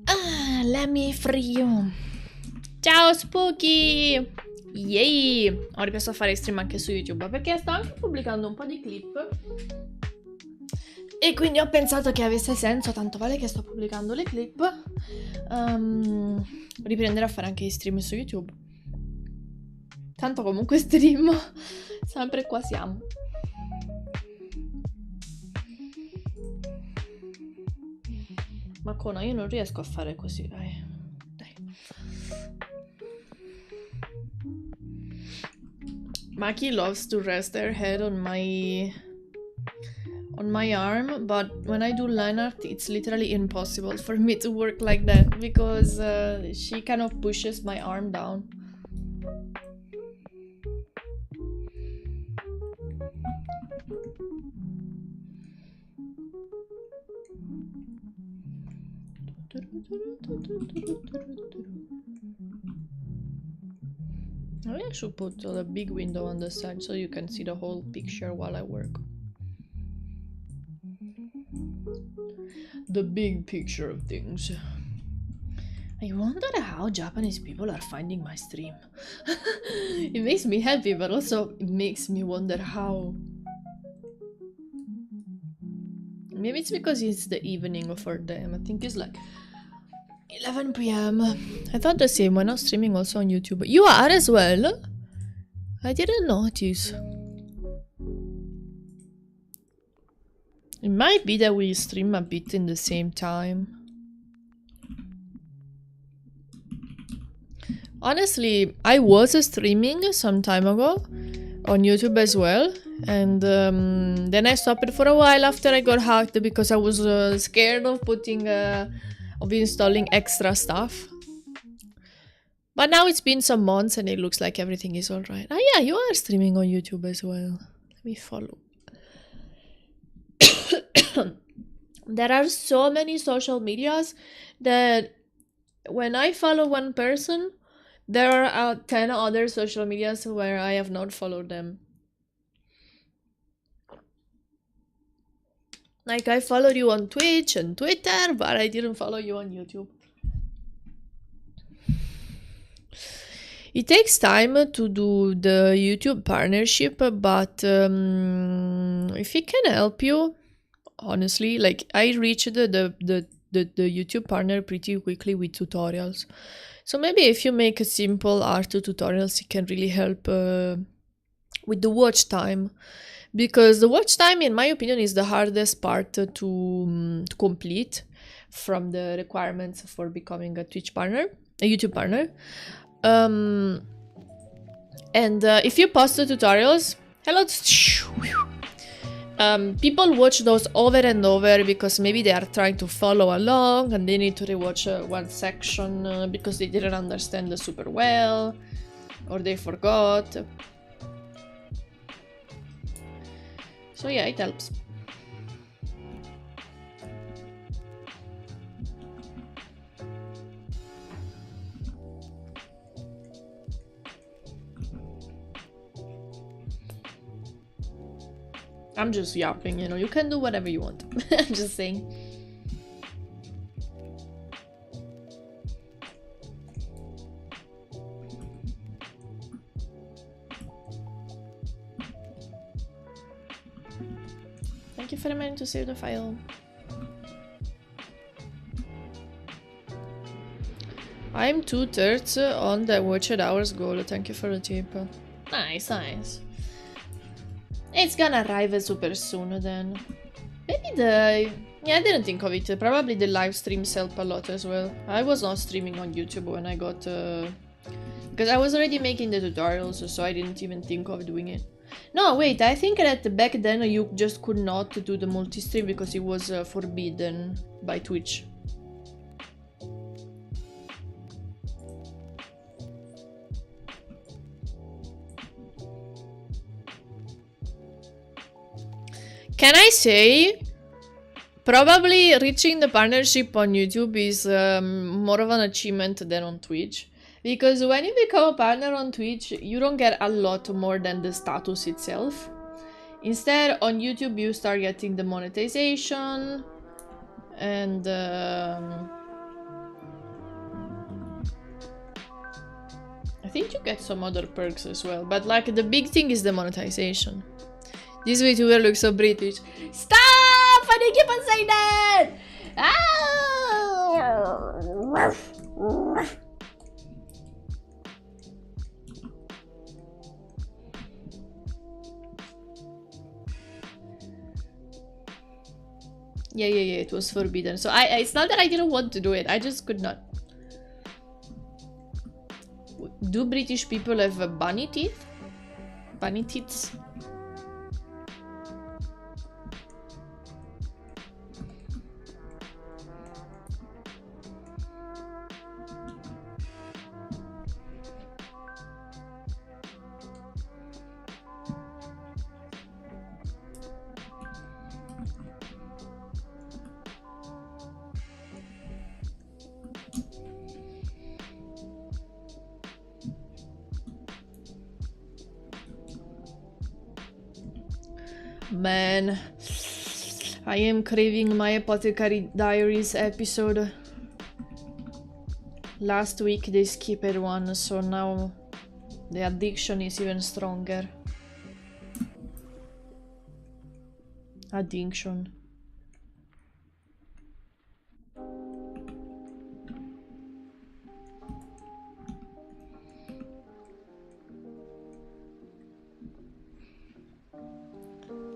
Ah, let me free you. Ciao Spooky! Yay! Ho ripreso a fare stream anche su YouTube perché sto anche pubblicando un po' di clip e quindi ho pensato che avesse senso, tanto vale che sto pubblicando le clip, riprendere a fare anche i stream su YouTube. Tanto comunque stream, sempre qua siamo. Ma Kona, io non riesco a fare così, dai. Maki loves to rest their head on my arm, but when I do lineart, it's literally impossible for me to work like that because she kind of pushes my arm down. Maybe I should put the big window on the side so you can see the whole picture while I work. The big picture of things. I wonder how Japanese people are finding my stream. It makes me happy, but also it makes me wonder how. Maybe it's because it's the evening for them. I think it's like 11 p.m. I thought the same when I was streaming also on YouTube. You are as well? I didn't notice. It might be that we stream a bit in the same time. Honestly, I was streaming some time ago on YouTube as well. And then I stopped for a while after I got hacked because I was scared of of installing extra stuff. But now it's been some months and it looks like everything is alright. Ah yeah, you are streaming on YouTube as well. Let me follow. There are so many social medias that when I follow one person, there are 10 other social medias where I have not followed them. Like, I followed you on Twitch and Twitter, but I didn't follow you on YouTube. It takes time to do the YouTube partnership, but if it can help you, honestly, like, I reached the YouTube partner pretty quickly with tutorials. So maybe if you make a simple art tutorials, it can really help with the watch time. Because the watch time, in my opinion, is the hardest part to complete from the requirements for becoming a Twitch partner, a YouTube partner. And if you post the tutorials, hello, people watch those over and over because maybe they are trying to follow along and they need to rewatch one section because they didn't understand it super well or they forgot. So yeah, it helps. I'm just yapping, you know, you can do whatever you want. I'm just saying. Thank you for the man to save the file. I'm 2/3 on the watched hours goal. Thank you for the tip. Nice, nice. It's gonna arrive super soon then. Maybe yeah, I didn't think of it. Probably the live streams help a lot as well. I was not streaming on YouTube when I got... because I was already making the tutorials, so I didn't even think of doing it. No, wait, I think that back then you just could not do the multi-stream because it was forbidden by Twitch. Can I say, probably reaching the partnership on YouTube is more of an achievement than on Twitch. Because when you become a partner on Twitch, you don't get a lot more than the status itself. Instead, on YouTube, you start getting the monetization, And I think you get some other perks as well, but like the big thing is the monetization. This VTuber looks so British. Stop! I didn't keep on saying that! Ah! Yeah, it was forbidden. So it's not that I didn't want to do it, I just could not. Do British people have bunny teeth? Bunny teeth? Man, I am craving my Apothecary Diaries episode. Last week they skipped one, so now the addiction is even stronger. Addiction.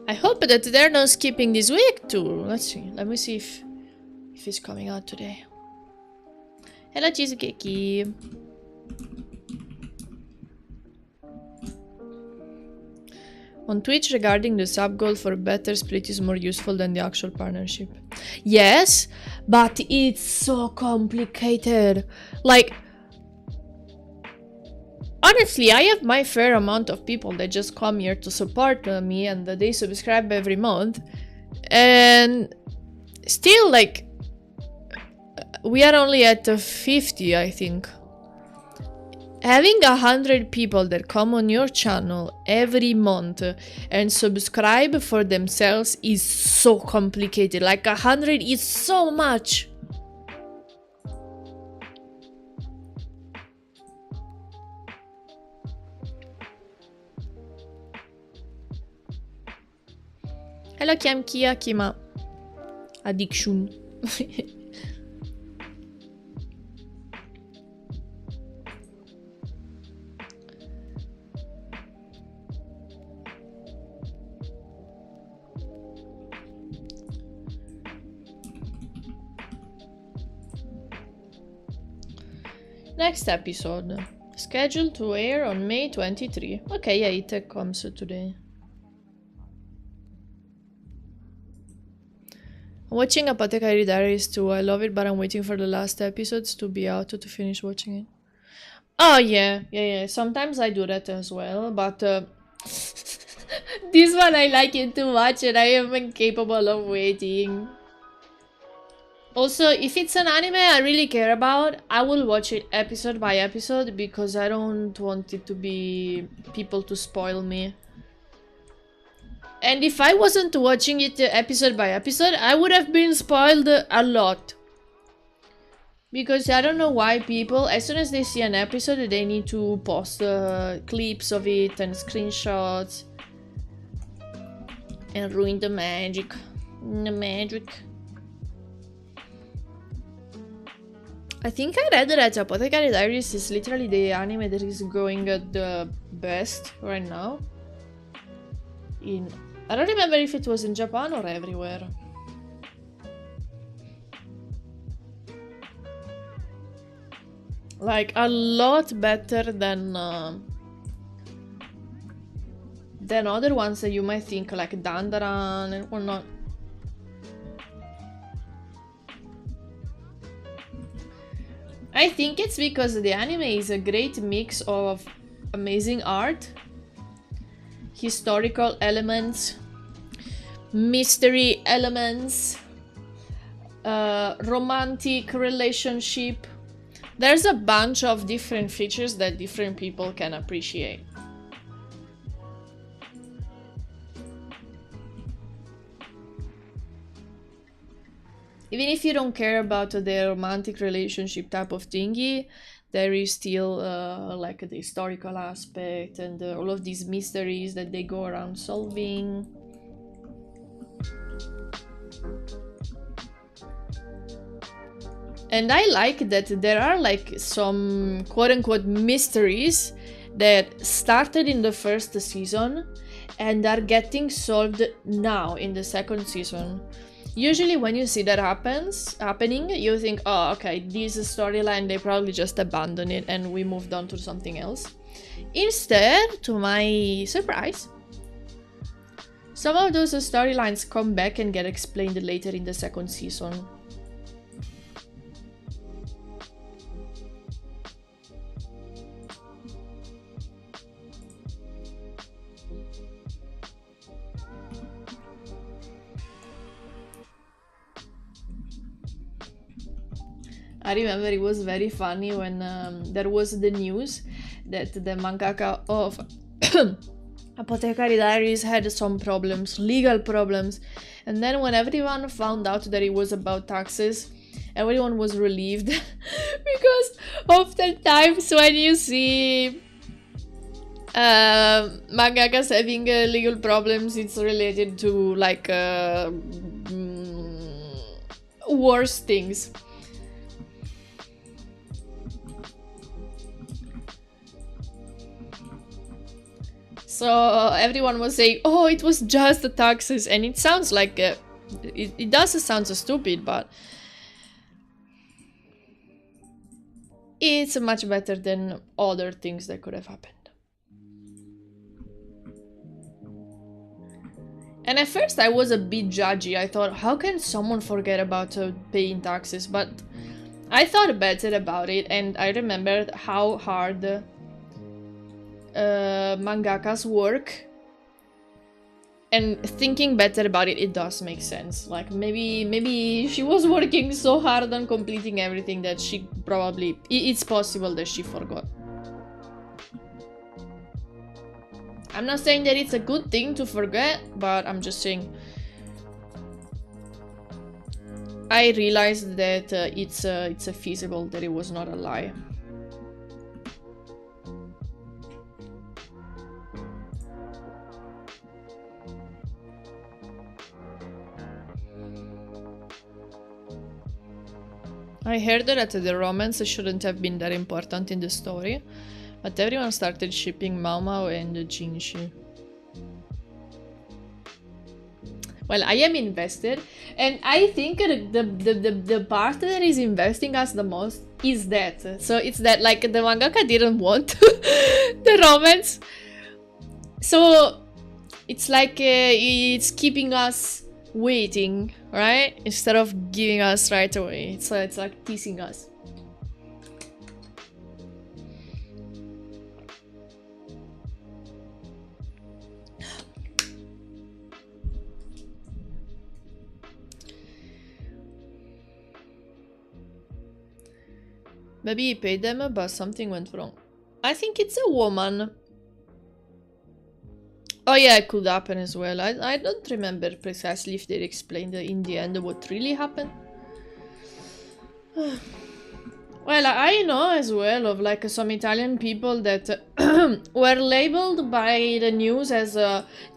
I hope that they're not skipping this week too. Let's see. Let me see if it's coming out today. Hello, Cheesecakey. On Twitch, regarding the sub goal for better split is more useful than the actual partnership. Yes, but it's so complicated. Like, honestly, I have my fair amount of people that just come here to support me and they subscribe every month. And still, like, we are only at 50, I think. Having 100 people that come on your channel every month and subscribe for themselves is so complicated. Like, 100 is so much. Hello, Kia Kima. Addiction. Next episode. Scheduled to air on May 23. Okay, yeah, it comes today. I'm watching Apothecary Diaries too. I love it, but I'm waiting for the last episodes to be out to finish watching it. Oh, yeah. Sometimes I do that as well, but this one I like it too much and I am incapable of waiting. Also, if it's an anime I really care about, I will watch it episode by episode because I don't want it to be people to spoil me. And if I wasn't watching it episode by episode, I would have been spoiled a lot. Because I don't know why people, as soon as they see an episode, they need to post clips of it and screenshots. And ruin the magic. I think I read that Apothecary Diaries is literally the anime that is going the best right now. I don't remember if it was in Japan or everywhere. Like, a lot better than other ones that you might think, like Dandaran and whatnot. I think it's because the anime is a great mix of amazing art, historical elements, mystery elements, romantic relationship. There's a bunch of different features that different people can appreciate. even if you don't care about the romantic relationship type of thingy, there is still like the historical aspect and all of these mysteries that they go around solving. And I like that there are like some quote-unquote mysteries that started in the first season and are getting solved now in the second season. Usually when you see that happening, you think, oh, okay, this storyline, they probably just abandoned it and we moved on to something else. Instead, to my surprise, some of those storylines come back and get explained later in the second season. I remember it was very funny when there was the news that the mangaka of Apothecary Diaries had some problems, legal problems, and then when everyone found out that it was about taxes, everyone was relieved because oftentimes when you see mangakas having legal problems, it's related to like worse things. So everyone was saying, oh, it was just the taxes, and it sounds like it does sound so stupid, but it's much better than other things that could have happened. And at first I was a bit judgy. I thought, how can someone forget about paying taxes? But I thought better about it, and I remembered how hard mangakas work, and thinking better about it, it does make sense. Like maybe she was working so hard on completing everything that she probably, it's possible that she forgot. I'm not saying that it's a good thing to forget, but I'm just saying I realized that it's feasible that it was not a lie. I heard that the romance shouldn't have been that important in the story, but everyone started shipping Mao Mao and Jinshi. Well, I am invested, and I think the part that is investing us the most is that. So it's that, like, the mangaka didn't want the romance, so it's like it's keeping us waiting, right? Instead of giving us right away. So it's like teasing us. Maybe he paid them, but something went wrong. I think it's a woman. Oh yeah, it could happen as well. I don't remember precisely if they explained in the end what really happened. Well, I know as well of like some Italian people that were labeled by the news as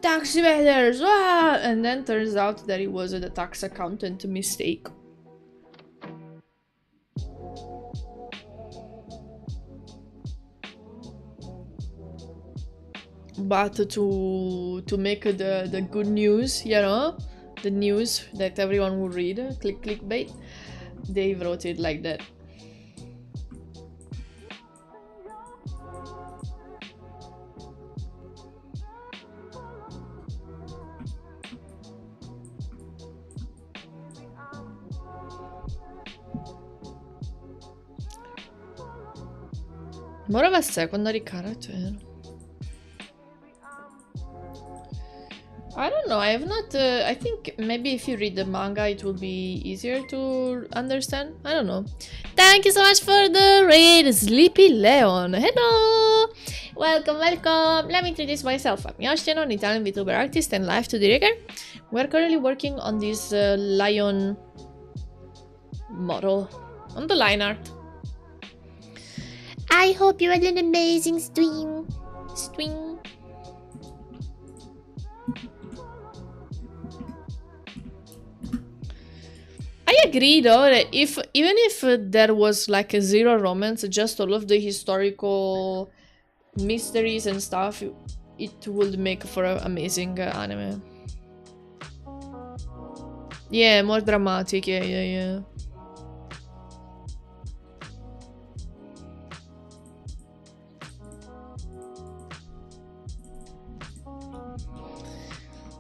tax evaders, and then turns out that it was the tax accountant mistake. But to make the good news, you know, the news that everyone will read, clickbait, they wrote it like that. More of a secondary character. I don't know, I have not, I think maybe if you read the manga it will be easier to understand, I don't know. Thank you so much for the raid, Sleepy Leon, hello! Welcome, welcome! Let me introduce myself, I'm Yoshino, an Italian VTuber artist and live 2D rigger. We're currently working on this lion model on the line art. I hope you had an amazing stream. I agree though that even if there was like a zero romance, just all of the historical mysteries and stuff, it would make for an amazing anime. Yeah, more dramatic, yeah.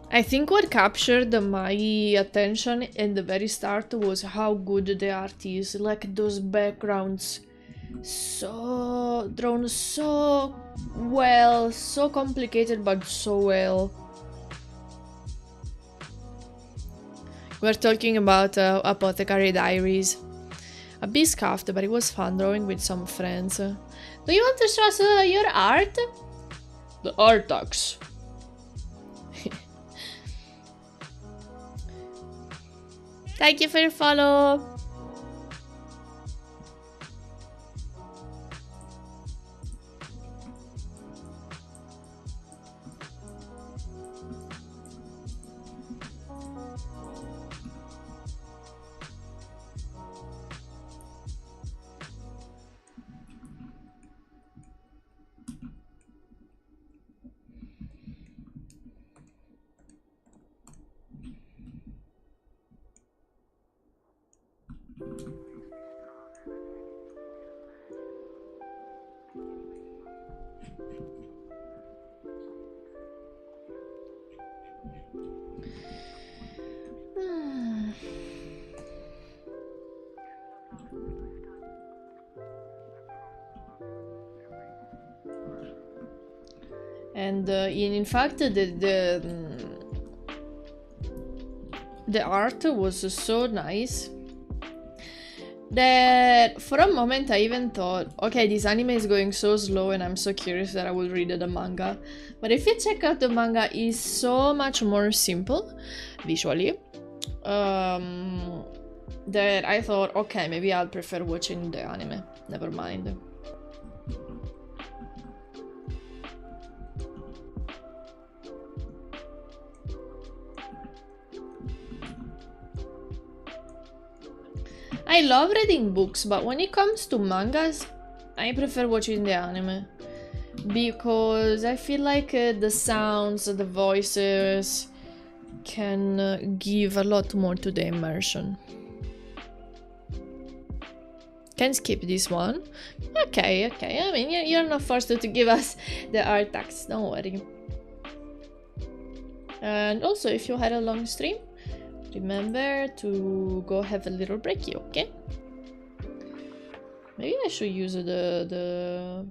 I think what captured my attention in the very start was how good the art is. Like those backgrounds, so drawn so well, so complicated but so well. We're talking about Apothecary Diaries. A bit scuffed, but it was fun drawing with some friends. Do you want to show us your art? The Artax. Thank you for your follow. And in fact, the art was so nice that for a moment I even thought, okay, this anime is going so slow and I'm so curious that I will read the manga. But if you check out the manga, it's so much more simple visually that I thought, okay, maybe I'll prefer watching the anime. Never mind. I love reading books, but when it comes to mangas, I prefer watching the anime. Because I feel like the sounds, the voices can give a lot more to the immersion. Can skip this one. Okay. I mean, you're not forced to give us the art text, don't worry. And also, if you had a long stream, remember to go have a little breaky, okay? Maybe I should use the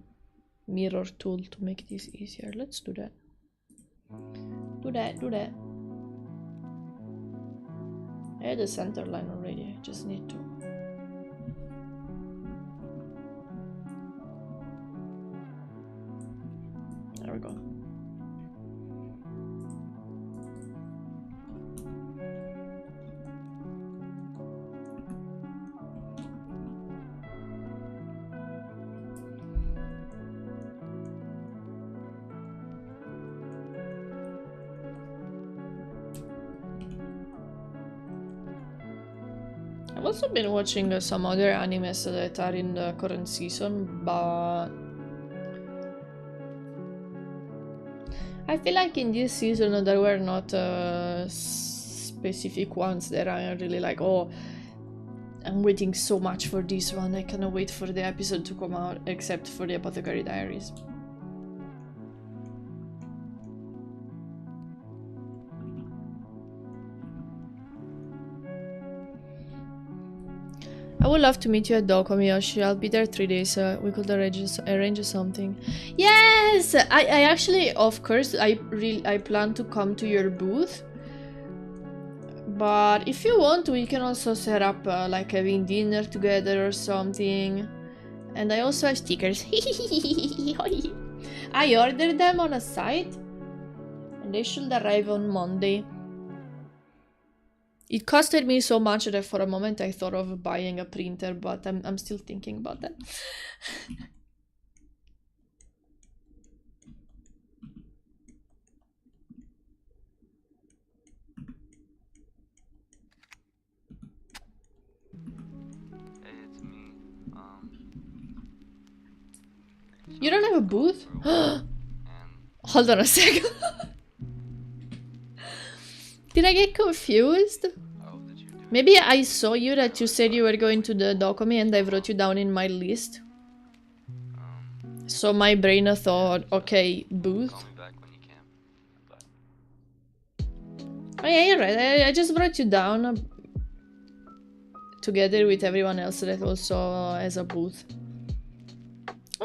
mirror tool to make this easier. Let's do that. Do that. I had a center line already, I just need to. There we go. I've also been watching some other animes that are in the current season, but I feel like in this season there were not specific ones that I really like, oh, I'm waiting so much for this one, I cannot wait for the episode to come out, except for the Apothecary Diaries. I would love to meet you at Doko, Miyoshi. I'll be there 3 days. We could arrange something. Yes! I actually, of course, I plan to come to your booth. But if you want, we can also set up like having dinner together or something. And I also have stickers. I ordered them on a site. And they should arrive on Monday. It costed me so much that for a moment I thought of buying a printer, but I'm still thinking about that. It's me. You don't have a booth? And Hold on a second. Did I get confused? hope that you're doing Maybe I saw you that you said you were going to the Dokumi and I wrote you down in my list. So my brain thought, okay, booth. call me back when you can. Bye. Oh yeah, you're right. I just brought you down together with everyone else that also has a booth.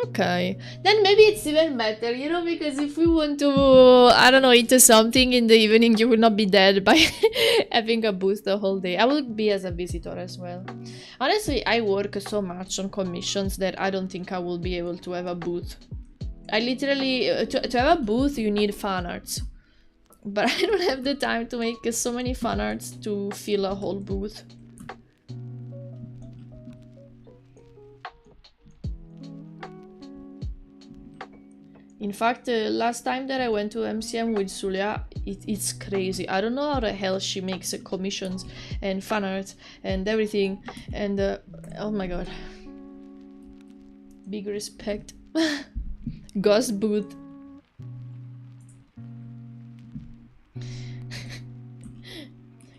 Okay, then maybe it's even better, you know, because if we want to, I don't know, eat something in the evening, you will not be dead by having a booth the whole day. I will be as a visitor as well. Honestly, I work so much on commissions that I don't think I will be able to have a booth. I literally, to have a booth, you need fan arts. But I don't have the time to make so many fan arts to fill a whole booth. In fact, last time that I went to MCM with Sulia, it's crazy. I don't know how the hell she makes commissions and fan art and everything. And oh my god. Big respect. Ghost booth.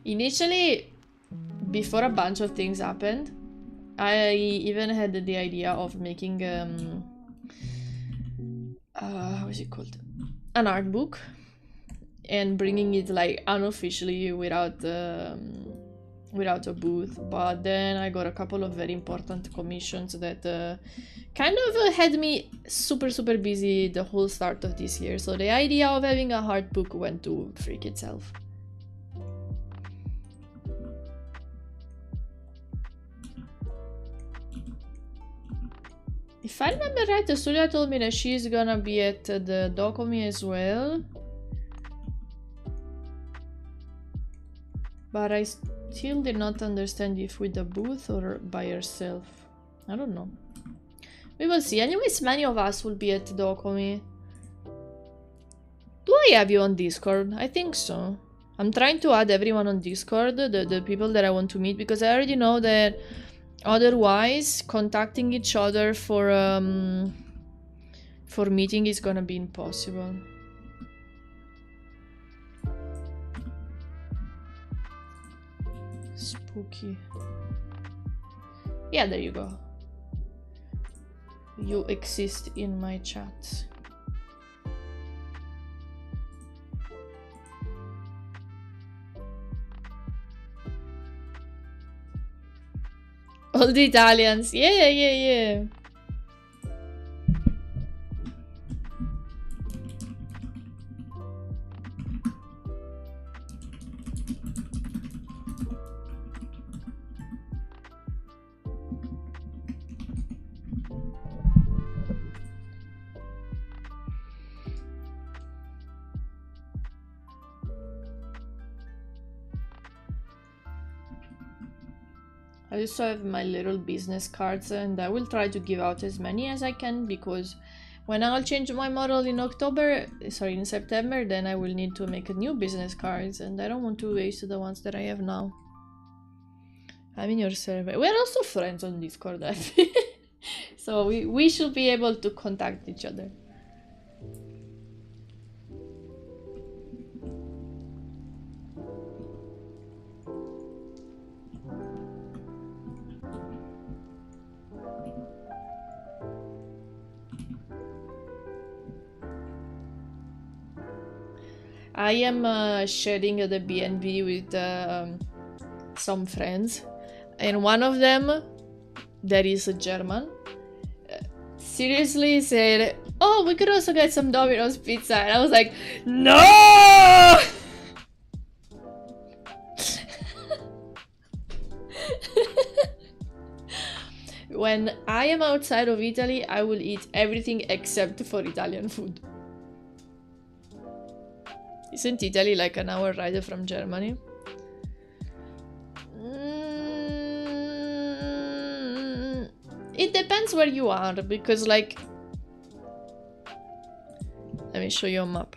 Initially, before a bunch of things happened, I even had the idea of making how is it called? An art book, and bringing it like unofficially without a booth. But then I got a couple of very important commissions that kind of had me super busy the whole start of this year. So the idea of having a art book went to freak itself. If I remember right, Sulia told me that she's gonna be at the Dokumi as well. But I still did not understand if with the booth or by herself. I don't know. We will see. Anyways, many of us will be at Dokumi. Do I have you on Discord? I think so. I'm trying to add everyone on Discord, the people that I want to meet, because I already know that otherwise, contacting each other for meeting is gonna be impossible. Spooky. Yeah, there you go. You exist in my chat. All the Italians. Yeah. I also have my little business cards, and I will try to give out as many as I can, because when I'll change my model in in September, then I will need to make a new business cards, and I don't want to waste the ones that I have now. I'm in your server. We're also friends on Discord, I think. So we should be able to contact each other. I am sharing the BNB with some friends, and one of them, that is a German, seriously said, "Oh, we could also get some Domino's pizza," and I was like, "No!" When I am outside of Italy, I will eat everything except for Italian food. Isn't Italy like an hour ride from Germany? it depends where you are, because like, let me show you a map.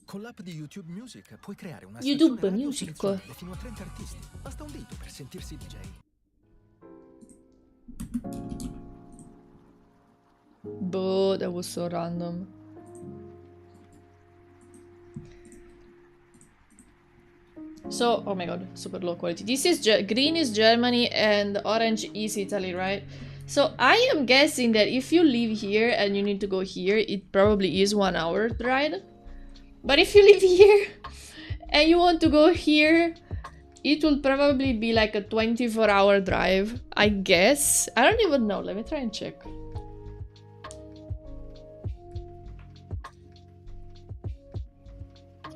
Con l'app di YouTube Music puoi creare una YouTube sezione radio Music. selezionabile fino a 30 artisti. Basta un dito per sentirsi DJ. Boh, that was so random. So, oh my god, super low quality. This is green is Germany and orange is Italy, right? So I am guessing that if you live here and you need to go here, it probably is 1 hour ride. But if you live here and you want to go here, it will probably be like a 24-hour drive, I guess. I don't even know. Let me try and check.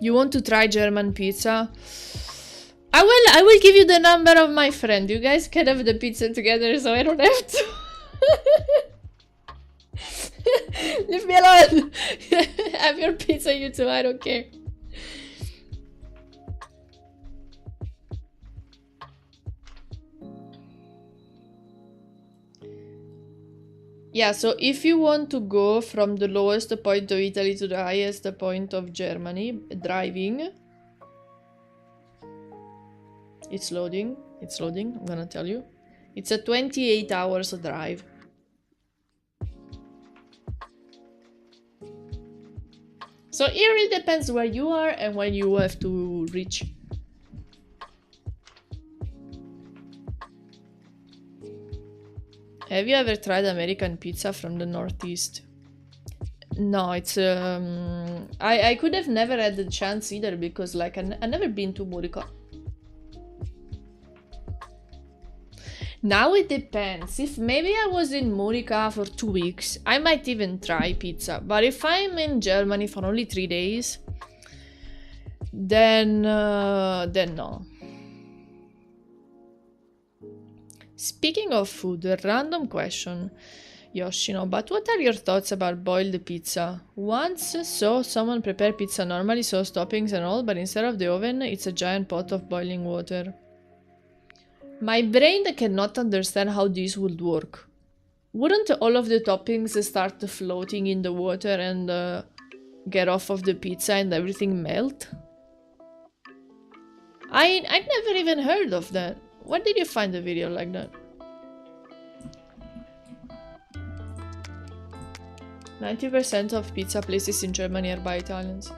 You want to try German pizza? I will give you the number of my friend. You guys can have the pizza together, so I don't have to. Leave me alone. Have your pizza, you two. I don't care. Yeah, so if you want to go from the lowest point of Italy to the highest point of Germany, driving. It's loading. It's loading. I'm gonna tell you. It's a 28 hours drive. So it really depends where you are and when you have to reach. Have you ever tried American pizza from the Northeast? No, it's I could have never had the chance either, because like I never been to Murica. Now it depends. If maybe I was in Murica for 2 weeks, I might even try pizza. But if I'm in Germany for only 3 days, then no. Speaking of food, a random question, Yoshino, but what are your thoughts about boiled pizza? Once saw someone prepare pizza normally, sauce, toppings and all, but instead of the oven, it's a giant pot of boiling water. My brain cannot understand how this would work. Wouldn't all of the toppings start floating in the water and get off of the pizza and everything melt? I never even heard of that. Where did you find a video like that? 90% of pizza places in Germany are by Italians.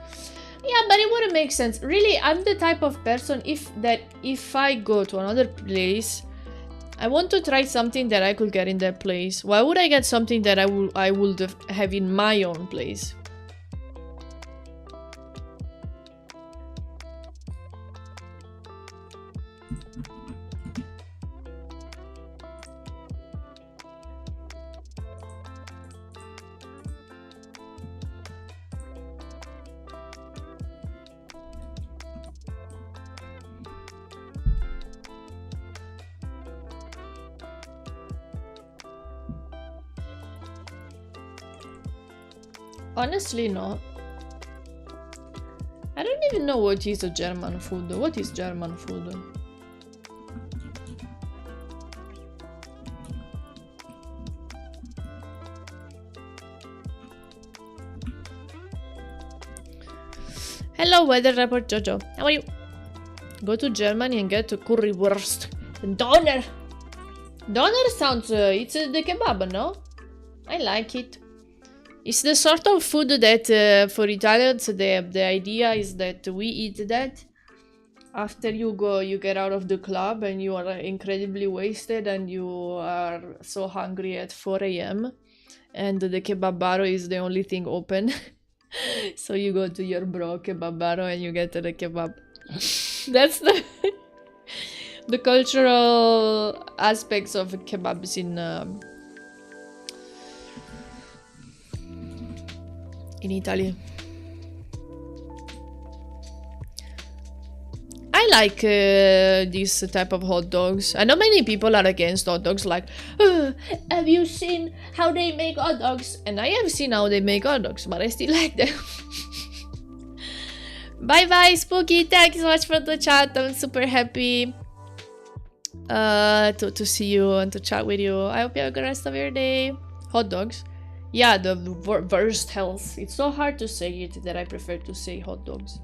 Yeah, but it wouldn't make sense. Really, I'm the type of person if I go to another place, I want to try something that I could get in that place. Why would I get something that I would have in my own place? Honestly, no. I don't even know what is a German food. What is German food? Hello, weather report Jojo. How are you? Go to Germany and get a currywurst. Doner! Doner sounds... it's the kebab, no? I like it. It's the sort of food that for Italians the idea is that we eat that after you get out of the club and you are incredibly wasted and you are so hungry at 4 AM and the kebabaro is the only thing open. So you go to your bro kebabaro and you get the kebab. That's the cultural aspects of kebabs in Italy. I like this type of hot dogs. I know many people are against hot dogs, like, have you seen how they make hot dogs? And I have seen how they make hot dogs, but I still like them. Bye bye, Spooky. Thanks so much for the chat. I'm super happy to see you and to chat with you. I hope you have a good rest of your day. Hot dogs. Yeah, the worst health. It's so hard to say it that I prefer to say hot dogs.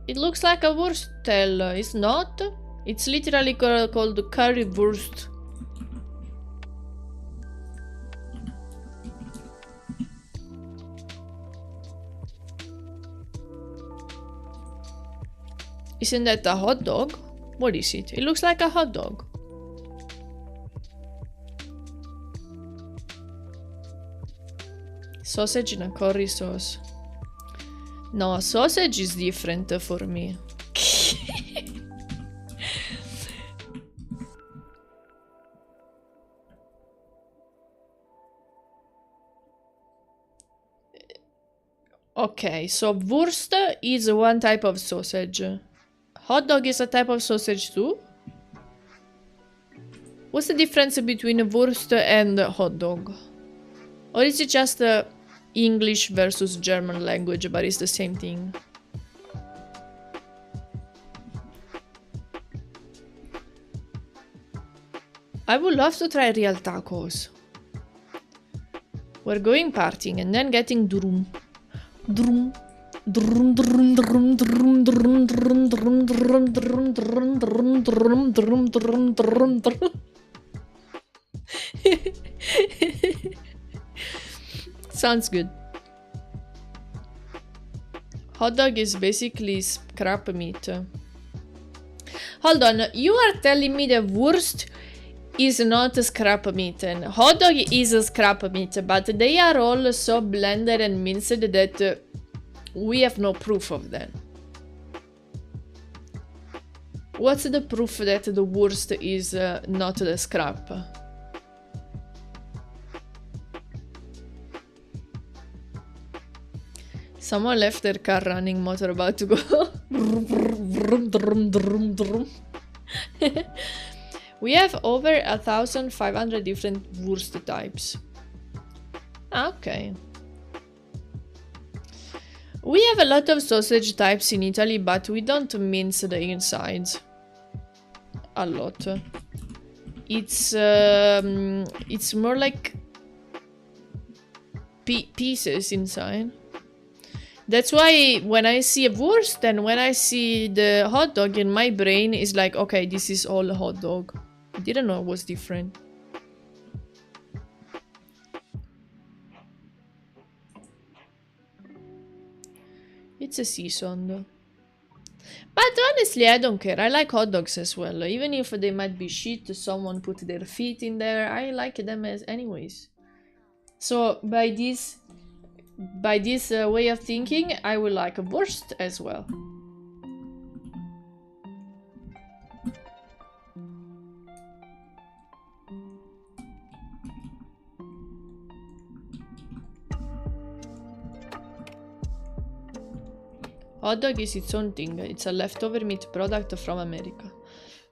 It looks like a wurstel. It's not. It's literally called currywurst. Isn't that a hot dog? What is it? It looks like a hot dog. Sausage in a curry sauce. No, sausage is different for me. Okay, so wurst is one type of sausage. Hot dog is a type of sausage too? What's the difference between a wurst and a hot dog? Or is it just English versus German language, but it's the same thing? I would love to try real tacos. We're going partying and then getting drum. Drum. Drum drum drum drum drum drum drum drum drum drum drum drum drum drum drum drum. Sounds good. Hot dog is basically scrap meat. Hold on, you are telling me that wurst is not a scrap meat and hot dog is a scrap meat, but they are all so blended and minced that we have no proof of that. What's the proof that the wurst is not the scrap? Someone left their car running, motor about to go. We have over 1,500 different wurst types. Okay. We have a lot of sausage types in Italy, but we don't mince the insides. A lot. It's more like pieces inside. That's why when I see a wurst and when I see the hot dog in my brain is like, okay, this is all a hot dog. I didn't know it was different. It's a seasoned. But honestly, I don't care. I like hot dogs as well. Even if they might be shit, someone put their feet in there. I like them as anyways. So by this way of thinking, I will like a wurst as well. Hot dog is its own thing. It's a leftover meat product from America.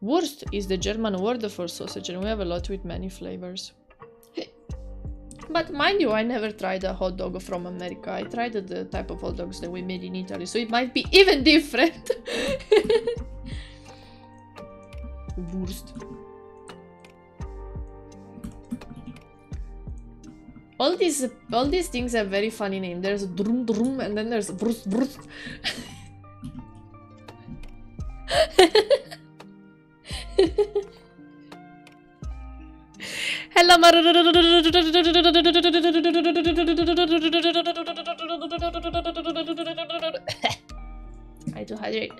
Wurst is the German word for sausage, and we have a lot with many flavors. But mind you, I never tried a hot dog from America. I tried the type of hot dogs that we made in Italy, so it might be even different. Wurst. All these things have very funny names. There's drum drum and then there's brust brust. Hello, I do hydrate.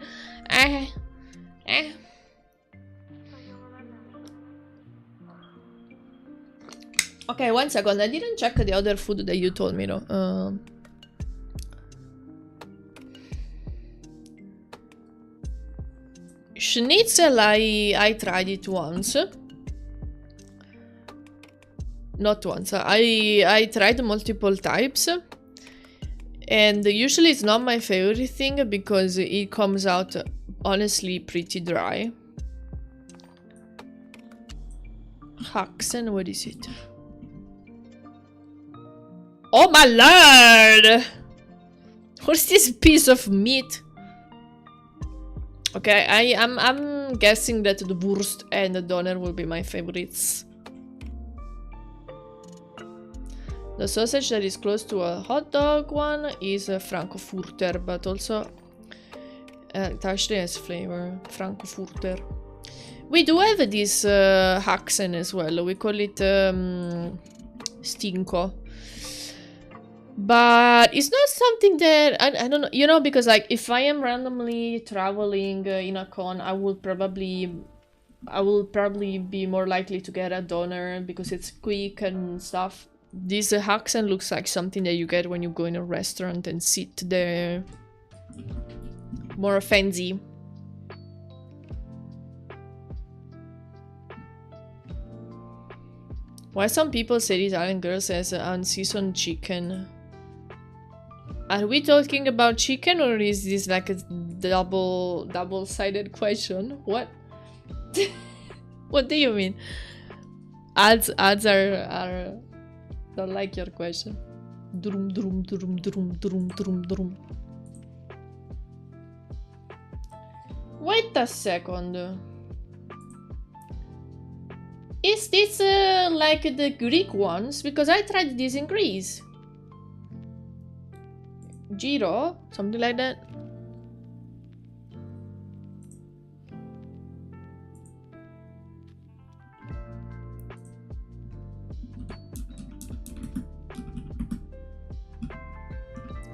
Okay, 1 second. I didn't check the other food that you told me, no. Schnitzel, I tried it once. Not once. I tried multiple types. And usually it's not my favorite thing because it comes out honestly pretty dry. Haxen, what is it? Oh my lord! What's this piece of meat? Okay, I'm guessing that the Wurst and the Doner will be my favorites. The sausage that is close to a hot dog one is a Frankfurter, but also it actually has flavor. Frankfurter. We do have this Haxen as well. We call it Stinko. But it's not something that I don't know, you know, because like if I am randomly traveling in a con, I will probably be more likely to get a Doner because it's quick and stuff. This Haxen looks like something that you get when you go in a restaurant and sit there. More fancy. Why some people say Italian girls has unseasoned chicken? Are we talking about chicken or is this like a double-sided question? What? What do you mean? Ads are don't like your question. Drum drum drum drum drum drum drum. Wait a second. Is this like the Greek ones? Because I tried this in Greece. Giro? Something like that.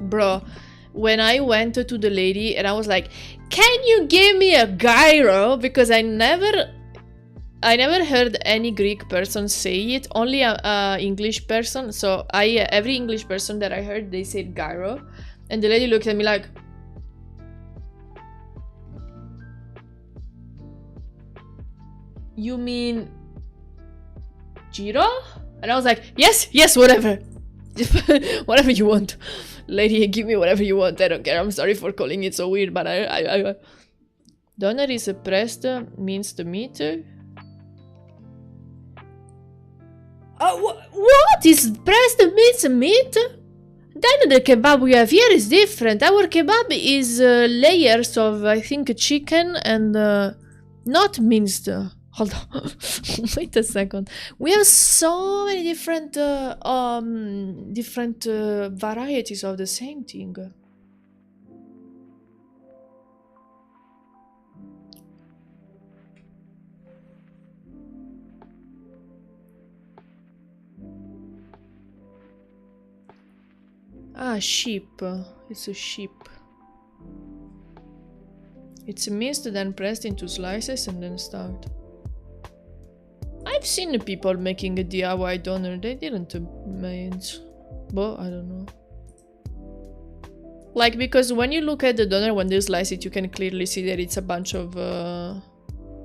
Bro, when I went to the lady and I was like, can you give me a gyro? Because I never heard any Greek person say it, only a English person. So every English person that I heard, they said gyro. And the lady looked at me like, you mean gyro? And I was like, yes, whatever. Whatever you want. Lady, give me whatever you want, I don't care. I'm sorry for calling it so weird, but I Doner is a pressed minced meat. What is pressed minced meat? Then the kebab we have here is different. Our kebab is layers of, I think, chicken and not minced. Hold on. Wait a second. We have so many different varieties of the same thing. Ah, sheep. It's a sheep. It's minced, then pressed into slices and then stuffed. I've seen people making a DIY doner. They didn't manage. But I don't know. Like, because when you look at the doner, when they slice it, you can clearly see that it's a bunch of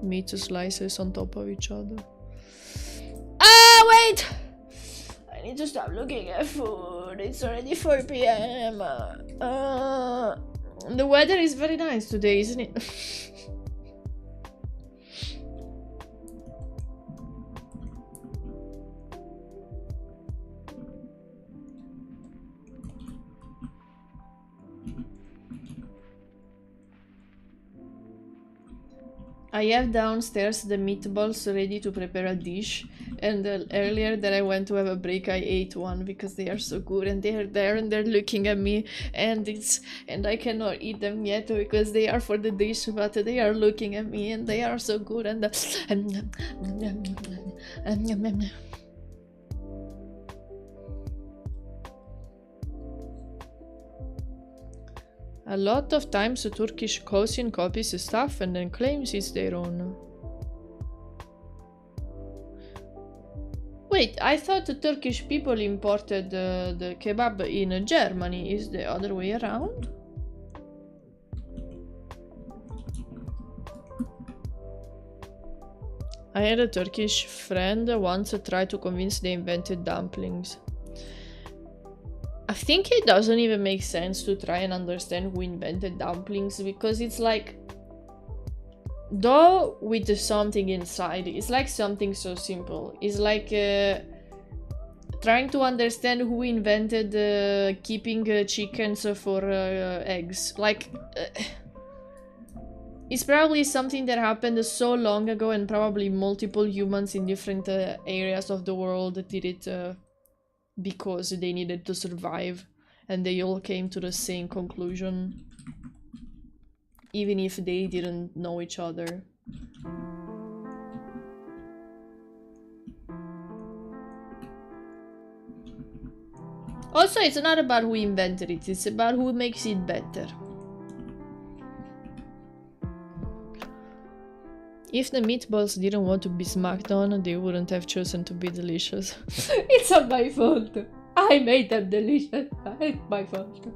meat slices on top of each other. Ah, wait! I need to stop looking at food. It's already 4 p.m. The weather is very nice today, isn't it? I have downstairs the meatballs ready to prepare a dish, and earlier that I went to have a break I ate one because they are so good and they are there and they're looking at me and I cannot eat them yet because they are for the dish, but they are looking at me and they are so good and a lot of times a Turkish cuisine copies stuff and then claims it's their own. Wait, I thought the Turkish people imported the kebab in Germany. Is the other way around? I had a Turkish friend once tried to convince they invented dumplings. I think it doesn't even make sense to try and understand who invented dumplings, because it's like dough with something inside. It's like something so simple. It's like trying to understand who invented keeping chickens for eggs. Like it's probably something that happened so long ago, and probably multiple humans in different areas of the world did it because they needed to survive, and they all came to the same conclusion, even if they didn't know each other. Also, it's not about who invented it, it's about who makes it better. If the meatballs didn't want to be smacked on, they wouldn't have chosen to be delicious. It's not my fault. I made them delicious. It's my fault.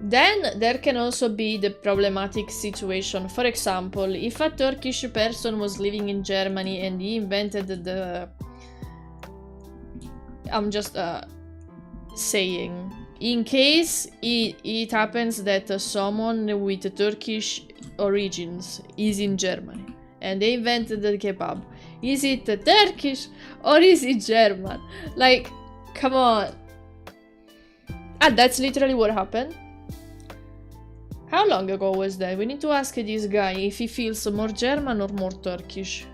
Then there can also be the problematic situation. For example, if a Turkish person was living in Germany and he invented the... I'm just saying, in case it happens that someone with Turkish origins is in Germany and they invented the kebab, is it Turkish or is it German? Like, come on. And that's literally what happened. How long ago was that? We need to ask this guy if he feels more German or more Turkish.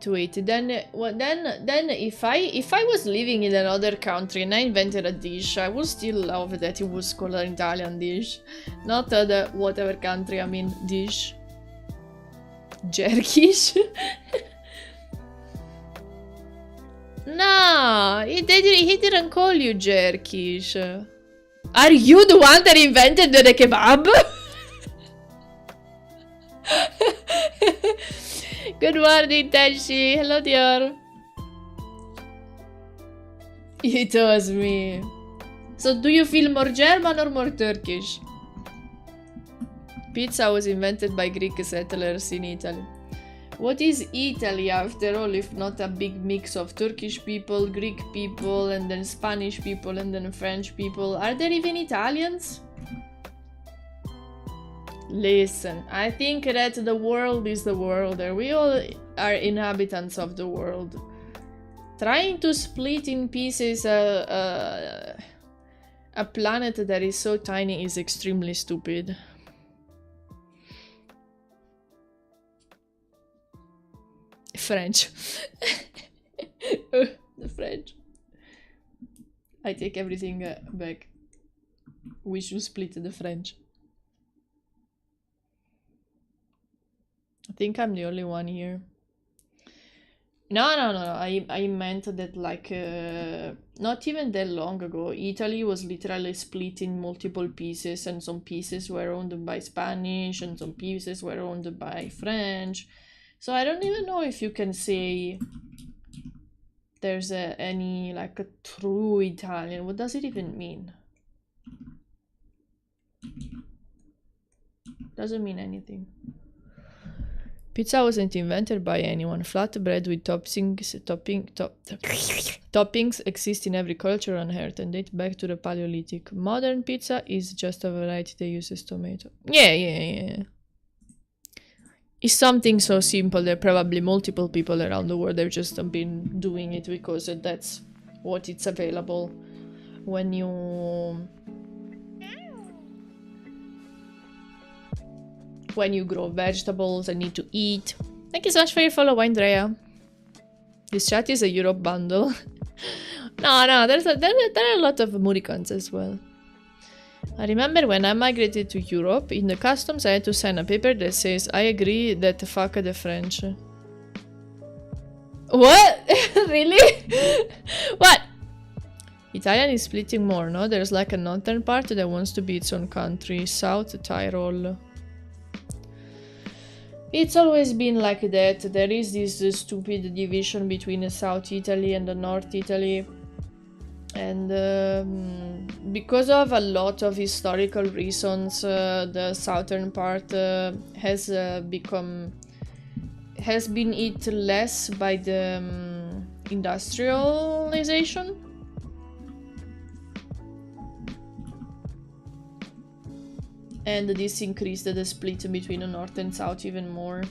Wait. Then if I was living in another country and I invented a dish, I would still love that it was called an Italian dish, not the whatever country I'm in dish. Jerkish. No, he didn't call you Jerkish. Are you the one that invented the kebab? Good morning, Tenshi. Hello, dear. It was me. So, do you feel more German or more Turkish? Pizza was invented by Greek settlers in Italy. What is Italy, after all, if not a big mix of Turkish people, Greek people, and then Spanish people, and then French people? Are there even Italians? Listen, I think that the world is the world, and we all are inhabitants of the world. Trying to split in pieces a planet that is so tiny is extremely stupid. French. The French. I take everything back. We should split the French. I think I'm the only one here. No. I meant that, like, not even that long ago, Italy was literally split in multiple pieces, and some pieces were owned by Spanish, and some pieces were owned by French. So I don't even know if you can say there's any, like, a true Italian. What does it even mean? Doesn't mean anything. Pizza wasn't invented by anyone. Flatbread with toppings exist in every culture on Earth and date back to the Paleolithic. Modern pizza is just a variety that uses tomato. Yeah. It's something so simple that probably multiple people around the world have just been doing it because that's what it's available when you grow vegetables and need to eat. Thank you so much for your follow, Andrea. This chat is a Europe bundle. No, there are a lot of Americans as well. I remember when I migrated to Europe, in the customs I had to sign a paper that says I agree that fuck the French. What? Really? What? Italian is splitting more, no? There's like a northern part that wants to be its own country. South Tyrol. It's always been like that. There is this stupid division between the South Italy and the North Italy. And because of a lot of historical reasons, the southern part has been hit less by the industrialization. And this increased the split between the north and south even more.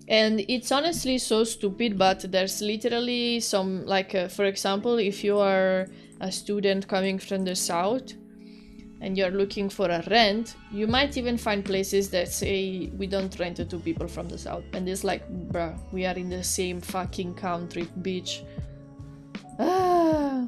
And it's honestly so stupid, but there's literally some, like, for example, if you are a student coming from the south and you're looking for a rent, you might even find places that say, we don't rent it to people from the south. And it's like, bruh, we are in the same fucking country, bitch. Ah.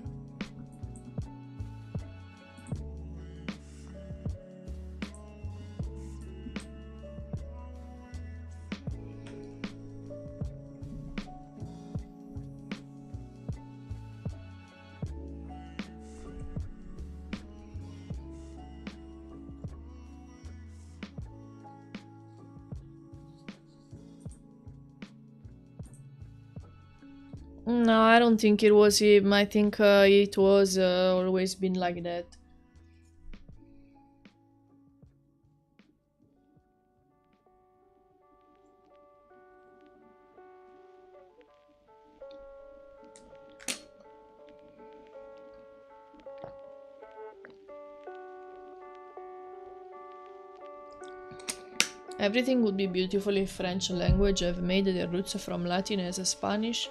No, I don't think it was him. I think it was always been like that. Everything would be beautiful if French language have made their roots from Latin as Spanish,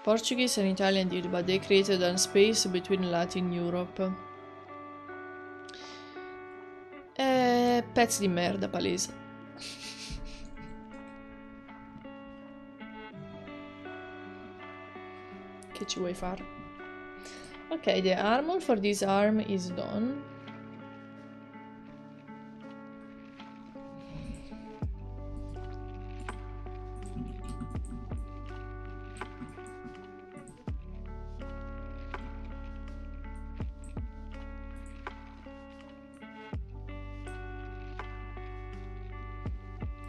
Portuguese and Italian did, but they created a space between Latin Europe. Pezzi di merda, palese. Che ci vuoi fare? Ok, the armor for this arm is done.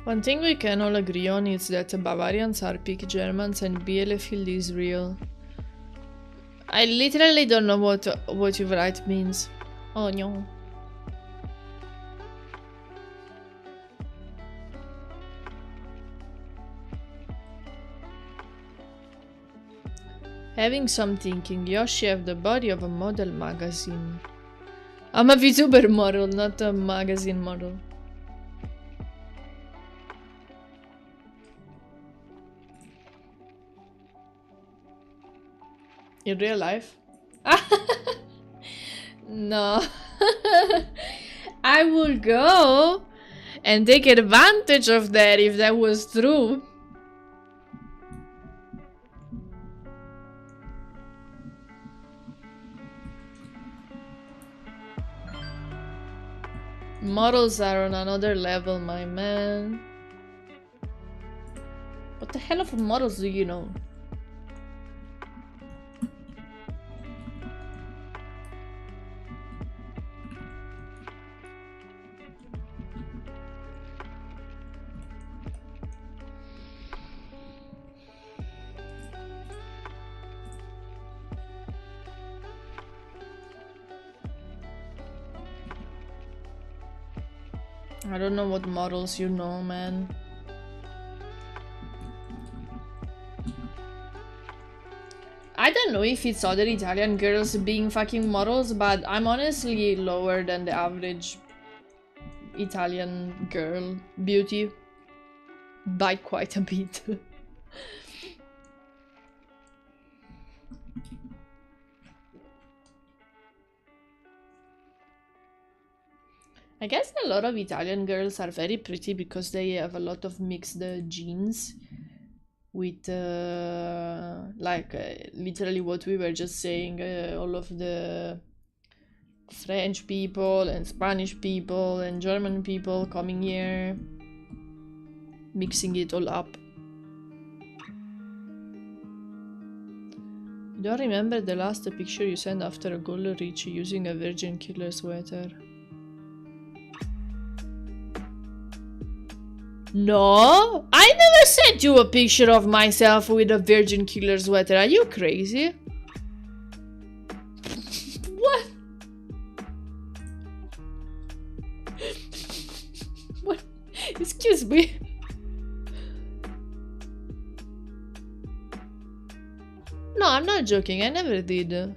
One thing we can all agree on is that Bavarians are peak Germans and Bielefeld is real. I literally don't know what you write means. Oh no. Having some thinking, Yoshi have the body of a model magazine. I'm a VTuber model, not a magazine model. In real life? No. I would go and take advantage of that if that was true. Models are on another level, my man. What the hell of models do you know? I don't know what models you know, man. I don't know if it's other Italian girls being fucking models, but I'm honestly lower than the average Italian girl beauty by quite a bit. I guess a lot of Italian girls are very pretty because they have a lot of mixed genes. with like literally what we were just saying, all of the French people and Spanish people and German people coming here, mixing it all up. Don't remember the last picture you sent after a goal reach using a virgin killer sweater. No, I never sent you a picture of myself with a virgin killer sweater. Are you crazy? What? What? Excuse me. No, I'm not joking. I never did.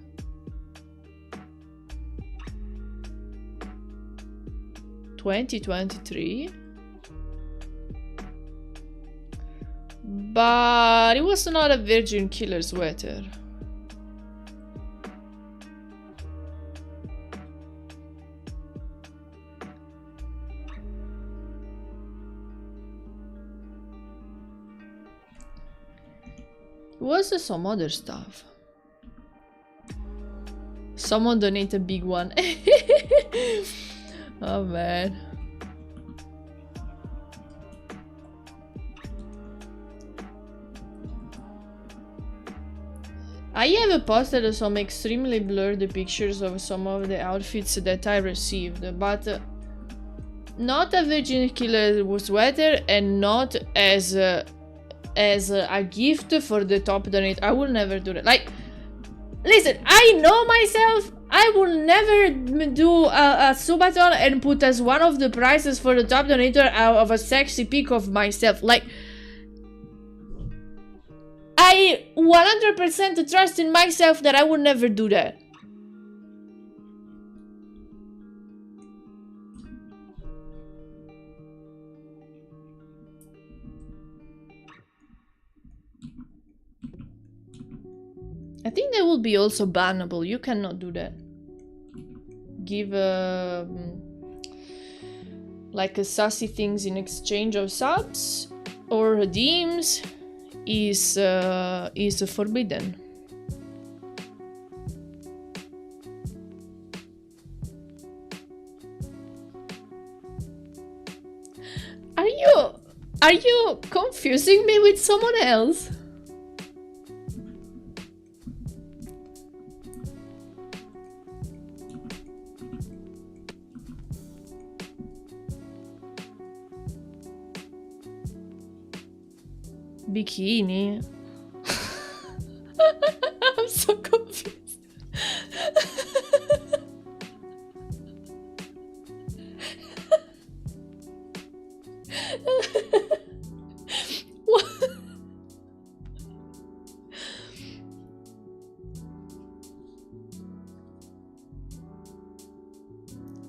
$2023. But it was not a virgin killer sweater. It was some other stuff. Someone donate a big one. Oh man. I have posted some extremely blurred pictures of some of the outfits that I received, but not a virgin killer sweater and not as a gift for the top donate. I will never do that. Like, listen, I know myself. I will never do a subathon and put as one of the prizes for the top donator of a sexy pic of myself. Like, I 100% trust in myself that I would never do that. I think that will be also bannable. You cannot do that. Give like a sassy things in exchange of subs or redeems is forbidden. Are you confusing me with someone else? Bikini. I'm so confused. What?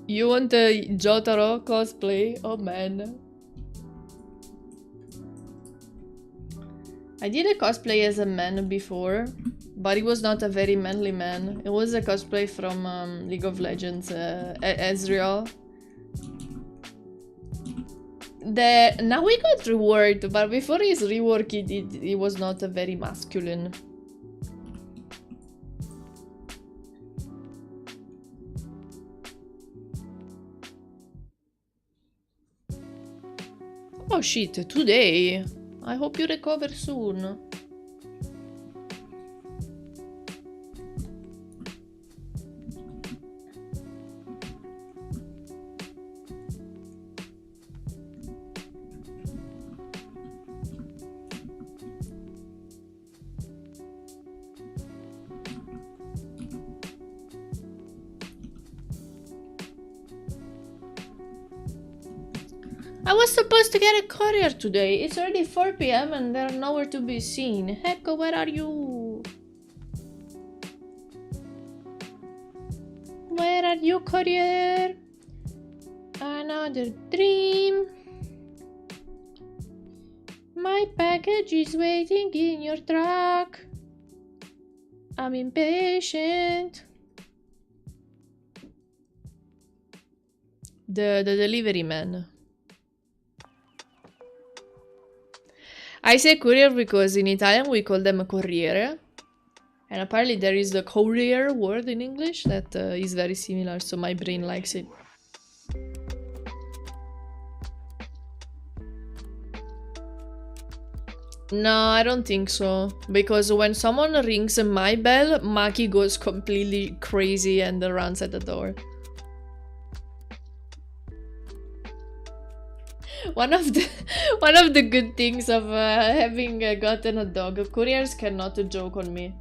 You want a Jotaro cosplay? Oh man. I did a cosplay as a man before, but it was not a very manly man. It was a cosplay from League of Legends, Ezreal. Now he got reworked, but before his rework it was not a very masculine. Oh shit, today! I hope you recover soon. I was supposed to get a courier today. It's already 4 PM and they're nowhere to be seen. Hecko, where are you? Where are you, courier? Another dream. My package is waiting in your truck. I'm impatient. The delivery man. I say courier because in Italian we call them corriere. And apparently there is the courier word in English that is very similar, so my brain likes it. No, I don't think so. Because when someone rings my bell, Maki goes completely crazy and runs at the door. One of the good things of having gotten a dog, couriers cannot joke on me.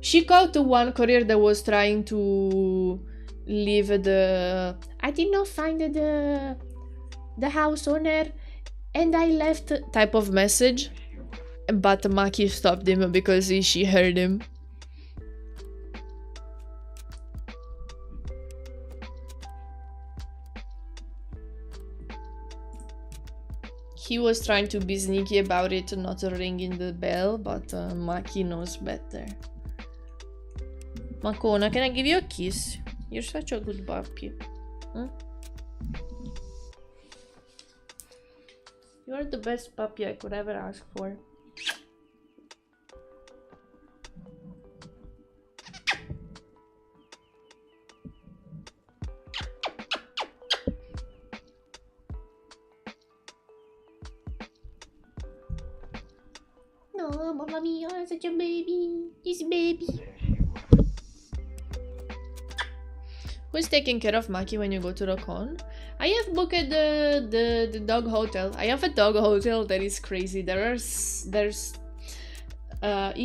She caught one courier that was trying to leave the... I did not find the house owner and I left type of message. But Maki stopped him because she heard him. He was trying to be sneaky about it, not ringing the bell, but Maki knows better. Makona, can I give you a kiss? You're such a good puppy. Huh? You're the best puppy I could ever ask for. No, mamma mia, such a baby. He's a baby. Who's taking care of Maki when you go to the con? I have booked the dog hotel. I have a dog hotel that is crazy. It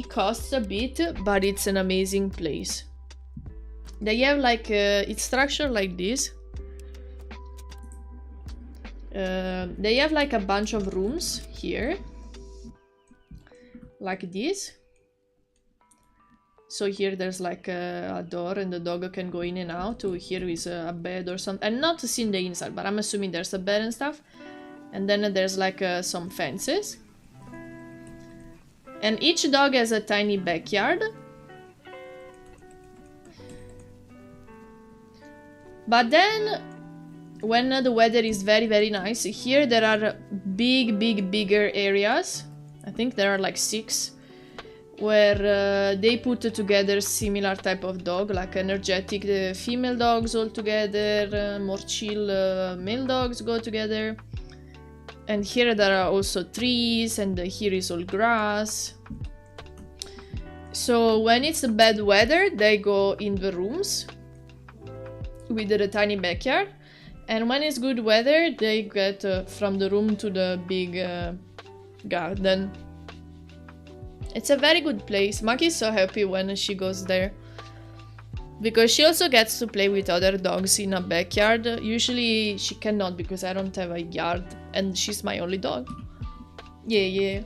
costs a bit, but it's an amazing place. They have like it's structured like this. They have like a bunch of rooms here, like this. So here there's like a door and the dog can go in and out. Here is a bed or something. I'm not seeing the inside, but I'm assuming there's a bed and stuff. And then there's like some fences. And each dog has a tiny backyard. But then, when the weather is very, very nice, here there are bigger areas. I think there are like 6. Where they put together similar type of dog, like energetic female dogs all together, more chill male dogs go together. And here there are also trees, and here is all grass. So when it's bad weather, they go in the rooms with the tiny backyard. And when it's good weather, they get from the room to the big garden. It's a very good place. Maki is so happy when she goes there. Because she also gets to play with other dogs in a backyard. Usually she cannot because I don't have a yard and she's my only dog. Yeah.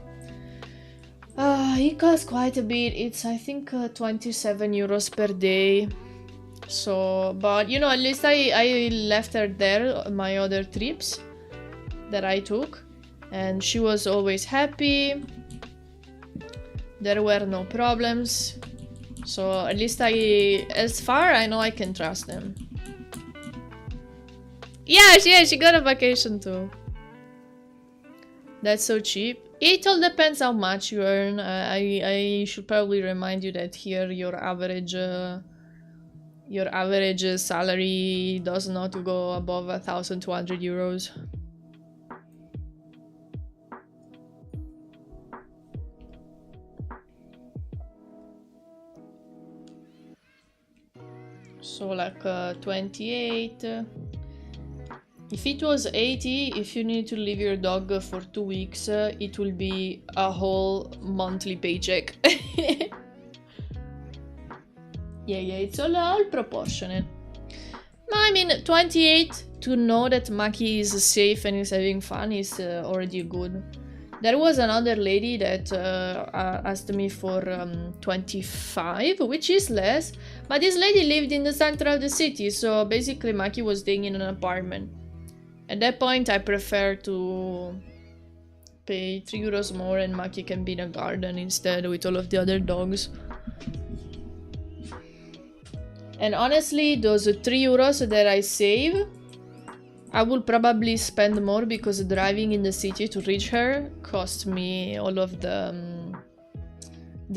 It costs quite a bit. It's I think 27 euros per day. So, but you know, at least I left her there my other trips that I took. And she was always happy. There were no problems, so at least as far I know I can trust them. Yeah, she got a vacation too. That's so cheap. It all depends how much you earn. I should probably remind you that here your average salary does not go above 1,200 euros. So like 28. If it was 80, if you need to leave your dog for 2 weeks, it will be a whole monthly paycheck. Yeah, it's all proportionate. No, I mean, 28 to know that Maki is safe and is having fun is already good. There was another lady that asked me for 25, which is less, but this lady lived in the center of the city, so basically Maki was staying in an apartment. At that point I prefer to pay 3 euros more and Maki can be in a garden instead with all of the other dogs. And honestly, those 3 euros that I save I will probably spend more because driving in the city to reach her cost me all of the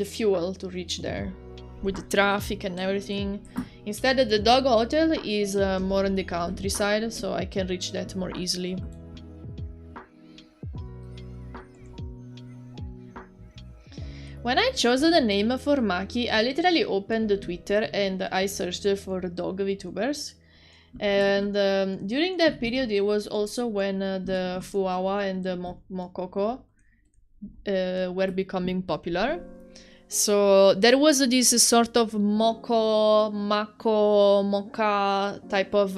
fuel to reach there, with the traffic and everything. Instead, the dog hotel is more in the countryside, so I can reach that more easily. When I chose the name for Maki, I literally opened the Twitter and I searched for dog VTubers. And during that period, it was also when the Fuawa and the Mokoko were becoming popular. So there was this sort of Moko, Mako, Moka type of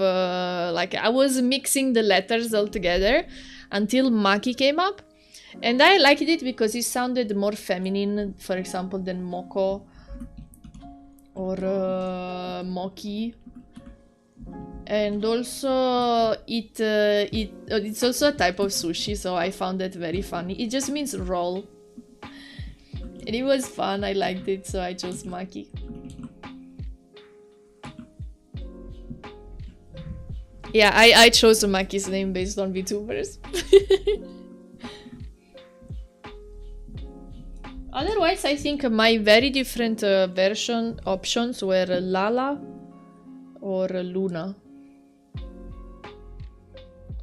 like I was mixing the letters all together until Maki came up. And I liked it because it sounded more feminine, for example, than Moko or Moki. And also it's also a type of sushi, so I found that very funny. It just means roll. And it was fun, I liked it, so I chose Maki. Yeah, I chose Maki's name based on VTubers. Otherwise, I think my very different version options were Lala or Luna.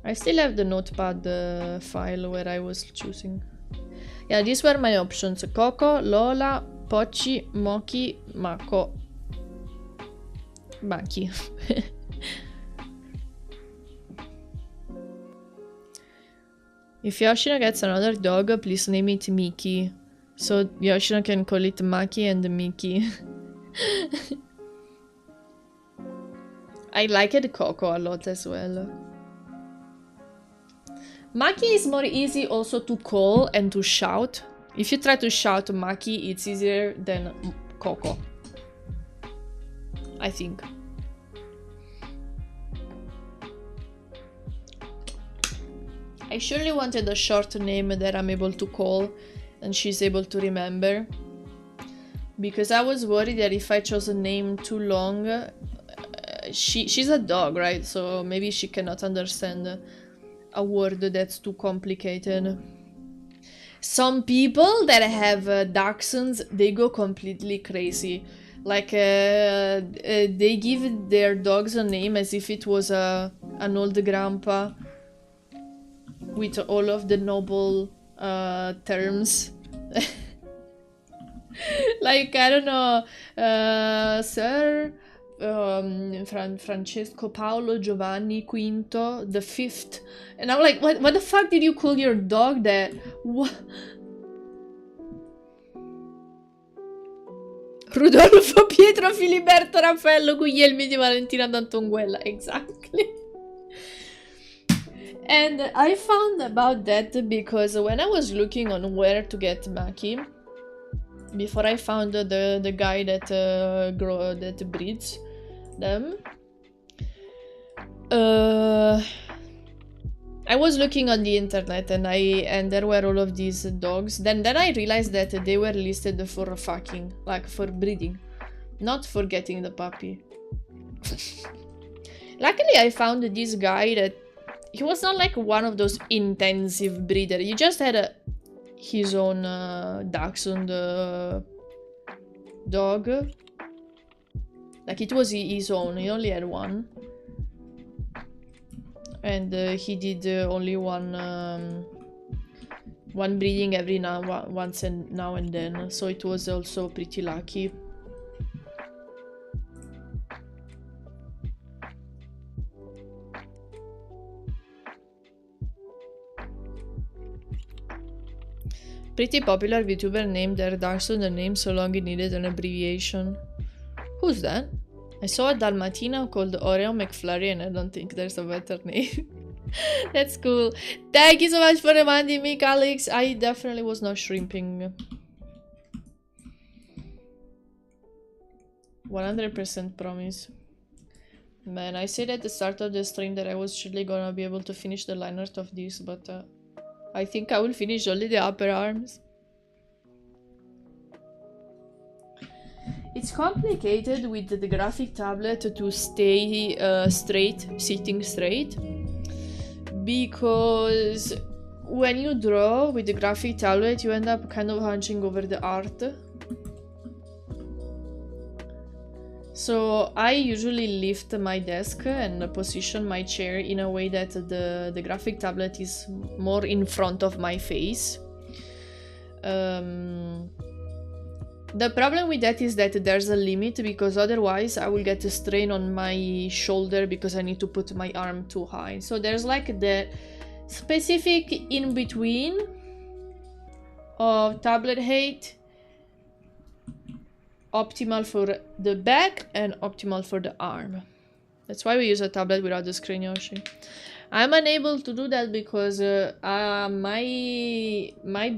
I still have the notepad file where I was choosing. Yeah, these were my options. Coco, Lola, Pochi, Moki, Mako, Maki. If Yoshino gets another dog, please name it Miki. So Yoshino can call it Maki and Miki. I liked Coco a lot as well. Maki is more easy also to call and to shout. If you try to shout Maki, it's easier than Coco, I think. I surely wanted a short name that I'm able to call and she's able to remember. Because I was worried that if I chose a name too long, she's a dog, right? So maybe she cannot understand a word that's too complicated. Some people that have dachshunds, they go completely crazy. Like they give their dogs a name as if it was an old grandpa with all of the noble terms. Like, I don't know, Sir Francesco Paolo Giovanni Quinto the Fifth, and I'm like, what the fuck did you call your dog that? What? Rudolfo Pietro Filiberto Raffaello Guglielmi di Valentina d'Antonguella, exactly. And I found about that because when I was looking on where to get Maki, before I found the guy that breeds them, I was looking on the internet and there were all of these dogs. Then I realized that they were listed for fucking, like for breeding, not for getting the puppy. Luckily, I found this guy that he was not like one of those intensive breeder. He just had his own dachshund dog. Like it was his own. He only had one. And he did only one breeding every once and now and then, so it was also pretty lucky. Pretty popular VTuber named their dachshund the name so long it needed an abbreviation. Who's that? I saw a Dalmatino called Oreo McFlurry and I don't think there's a better name. That's cool. Thank you so much for reminding me, Alex. I definitely was not shrimping. 100% promise. Man, I said at the start of the stream that I was surely gonna be able to finish the lineart of this, but I think I will finish only the upper arms. It's complicated with the graphic tablet to stay straight, sitting straight. because when you draw with the graphic tablet, you end up kind of hunching over the art. So I usually lift my desk and position my chair in a way that the graphic tablet is more in front of my face. The problem with that is that there's a limit, because otherwise I will get a strain on my shoulder because I need to put my arm too high. So there's like the specific in between of tablet height, optimal for the back and optimal for the arm. That's why we use a tablet without the screen, Yoshi. I'm unable to do that because my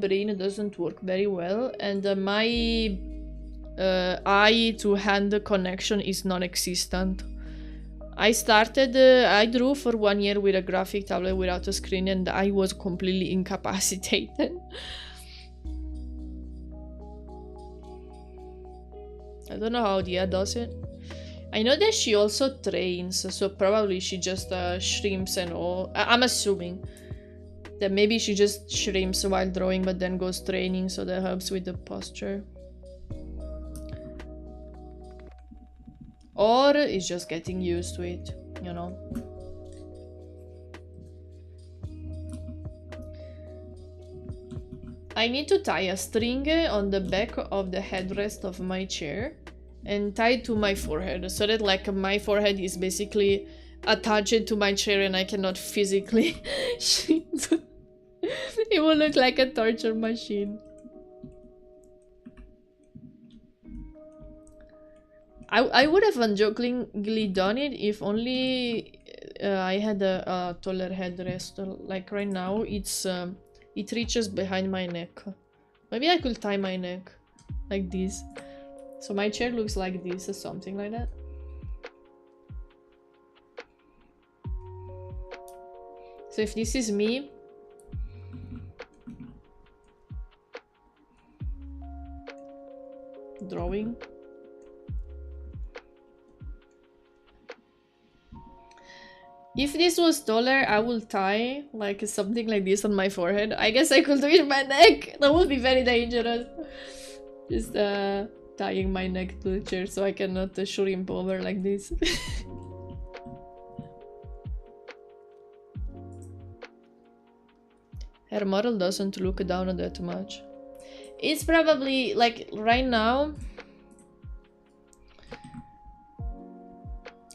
brain doesn't work very well, and my eye to hand connection is non-existent. I drew for 1 year with a graphic tablet without a screen, and I was completely incapacitated. I don't know how Dia does it. I know that she also trains, so probably she just shrimps and all. I'm assuming that maybe she just shrimps while drawing but then goes training, so that helps with the posture. Or is just getting used to it, you know. I need to tie a string on the back of the headrest of my chair and tie it to my forehead, so that like my forehead is basically attached to my chair and I cannot physically shift. It will look like a torture machine. I would have unjokingly done it if only I had a taller headrest. Like right now, it reaches behind my neck. Maybe I could tie my neck like this, so my chair looks like this or something like that. So if this is me, drawing. If this was taller, I would tie like something like this on my forehead. I guess I could do it in my neck. That would be very dangerous. Just tying my neck to the chair so I cannot shrimp over like this. Her model doesn't look down that much. It's probably like right now.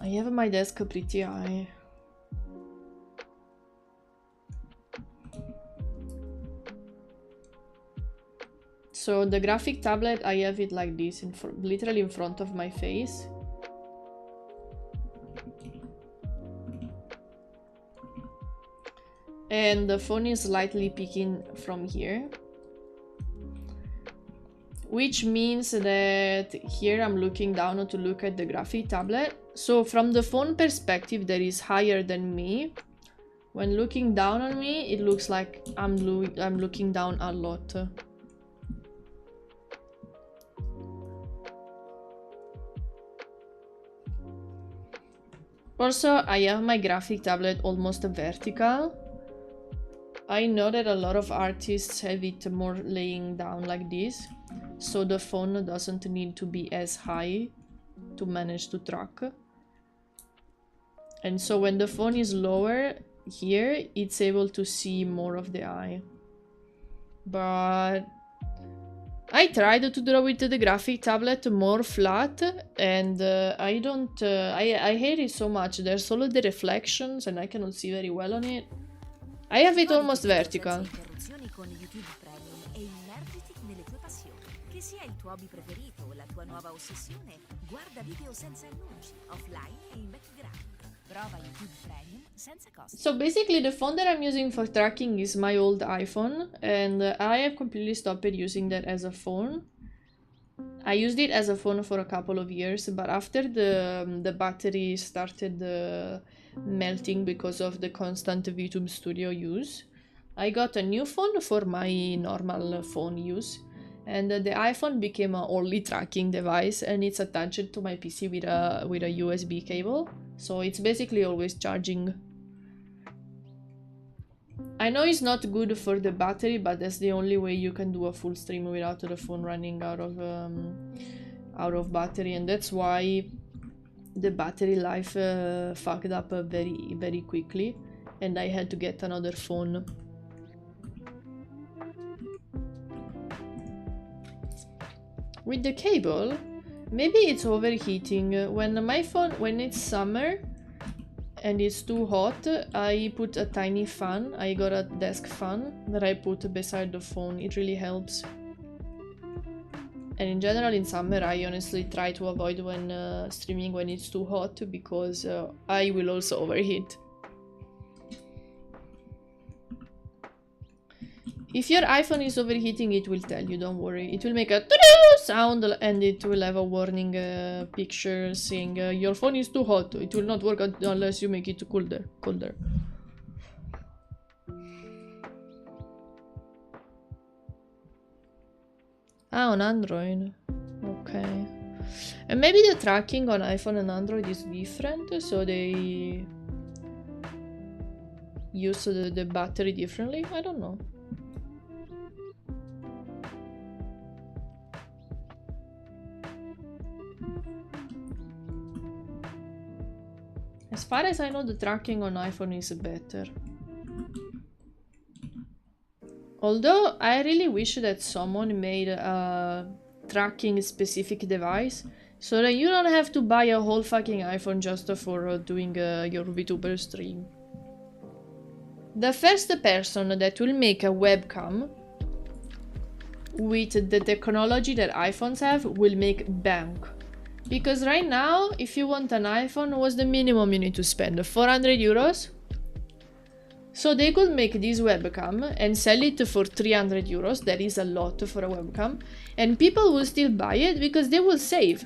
I have my desk pretty high. So the graphic tablet, I have it like this, literally in front of my face. And the phone is slightly peeking from here. Which means that here I'm looking down to look at the graphic tablet. So from the phone perspective, that is higher than me. When looking down on me, it looks like I'm looking down a lot. Also, I have my graphic tablet almost vertical. I know that a lot of artists have it more laying down like this, so the phone doesn't need to be as high to manage to track. And so when the phone is lower here, it's able to see more of the eye. But I tried to draw with the graphic tablet more flat, and I hate it so much. There's all the reflections and I cannot see very well on it. I have it almost vertical. So basically the phone that I'm using for tracking is my old iPhone, and I have completely stopped using that as a phone. I used it as a phone for a couple of years, but after the battery started melting because of the constant VTube Studio use, I got a new phone for my normal phone use, and the iPhone became an only tracking device, and it's attached to my PC with a USB cable, so it's basically always charging. I know it's not good for the battery, but that's the only way you can do a full stream without the phone running out of battery, and that's why the battery life fucked up very, very quickly, and I had to get another phone. With the cable, maybe it's overheating. When my phone, when it's summer and it's too hot, I put a tiny fan. I got a desk fan that I put beside the phone. It really helps. And in general, in summer, I honestly try to avoid when streaming when it's too hot, because I will also overheat. If your iPhone is overheating, it will tell you, don't worry. It will make a sound and it will have a warning picture saying your phone is too hot. It will not work unless you make it colder. Ah, on Android. Okay. And maybe the tracking on iPhone and Android is different, so they use the battery differently? I don't know. As far as I know, the tracking on iPhone is better. Although, I really wish that someone made a tracking specific device, so that you don't have to buy a whole fucking iPhone just for doing your VTuber stream. The first person that will make a webcam with the technology that iPhones have will make bank. Because right now, if you want an iPhone, what's the minimum you need to spend? 400 euros? So they could make this webcam and sell it for 300 euros. That is a lot for a webcam. And people will still buy it because they will save.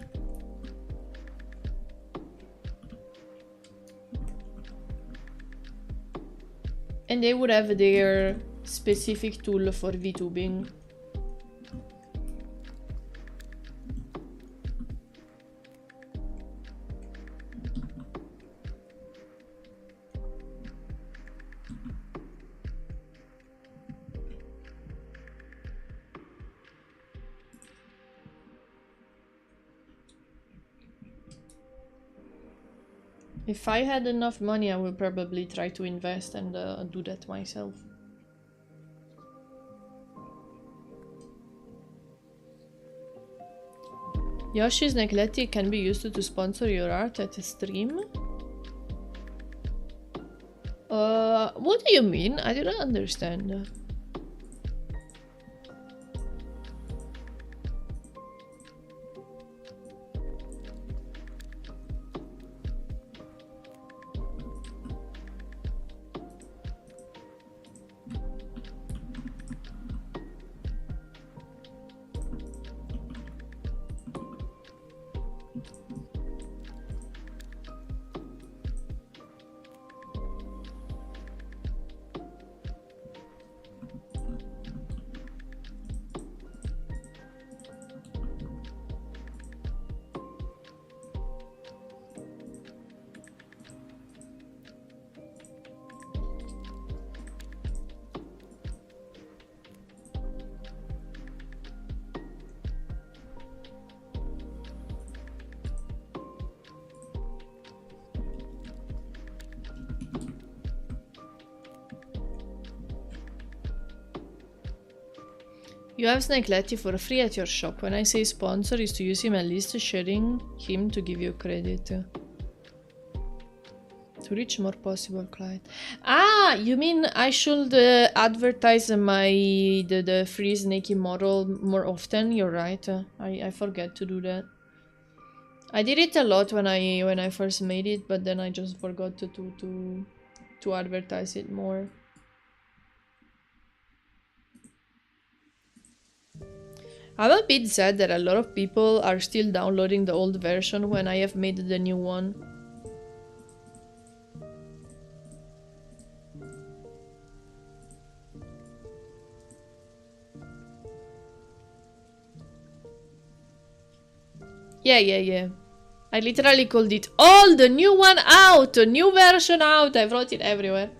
And they would have their specific tool for VTubing. If I had enough money, I would probably try to invest and do that myself. Yoshi's Necletti can be used to sponsor your art at a stream? What do you mean? I didn't understand. You have Snakeletti for free at your shop. When I say sponsor, is to use him at least sharing him to give you credit. To reach more possible client. Ah, you mean I should advertise the free Snakey model more often? You're right. I forget to do that. I did it a lot when I first made it, but then I just forgot to advertise it more. I'm a bit sad that a lot of people are still downloading the old version when I have made the new one. Yeah. I literally called it all the new one out! New version out! I wrote it everywhere.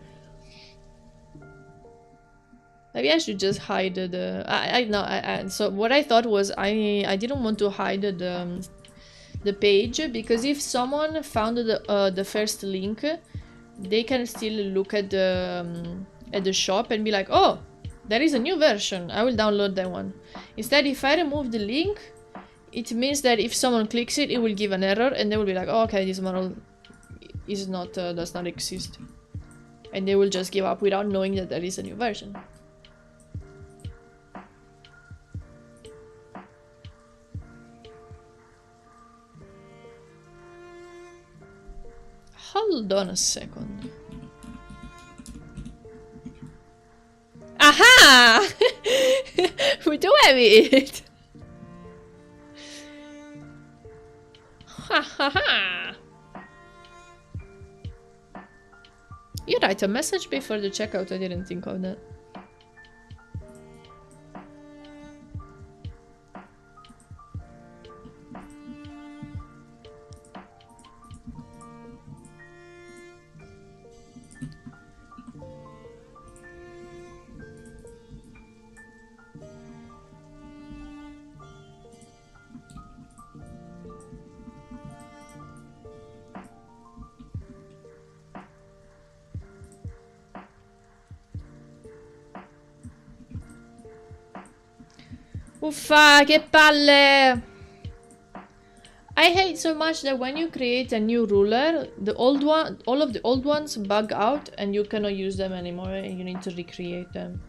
Maybe I should just hide the. So what I thought was I didn't want to hide the page, because if someone found the first link, they can still look at the shop and be like, oh, there is a new version, I will download that one. Instead, if I remove the link, it means that if someone clicks it, it will give an error, and they will be like, oh, okay, this model is not does not exist, and they will just give up without knowing that there is a new version. Hold on a second. Aha! We do have it! Ha ha ha! You're right, a message before the checkout, I didn't think of that. Uffa, che palle! I hate so much that when you create a new ruler, all of the old ones bug out and you cannot use them anymore and you need to recreate them.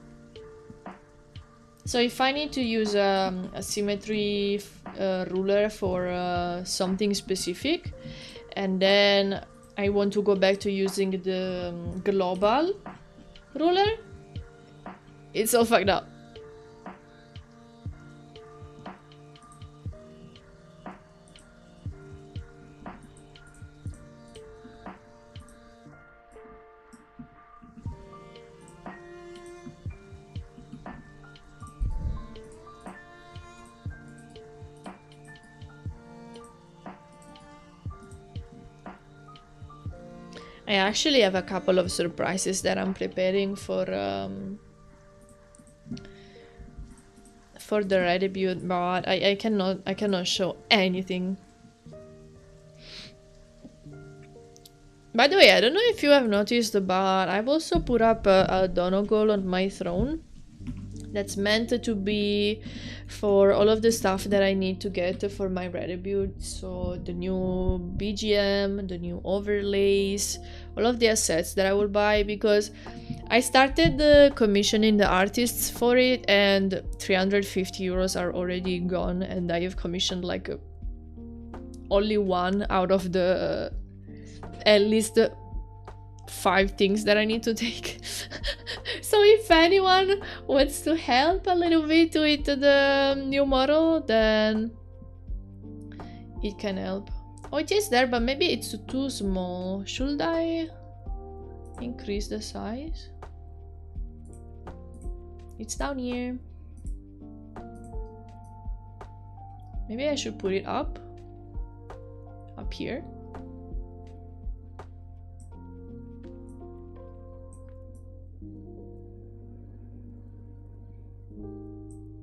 So if I need to use a symmetry ruler for something specific, and then I want to go back to using the global ruler, it's all fucked up. I actually have a couple of surprises that I'm preparing for the Red debut, but I cannot show anything. By the way, I don't know if you have noticed, but I've also put up a Donegal on my throne. That's meant to be for all of the stuff that I need to get for my Red debut. So the new BGM, the new overlays, all of the assets that I will buy, because I started commissioning the artists for it and 350 euros are already gone, and I have commissioned like only one out of the at least 5 things that I need to take. So if anyone wants to help a little bit with the new model, then it can help. Oh, it is there, but maybe it's too small. Should I increase the size? It's down here. Maybe I should put it up here.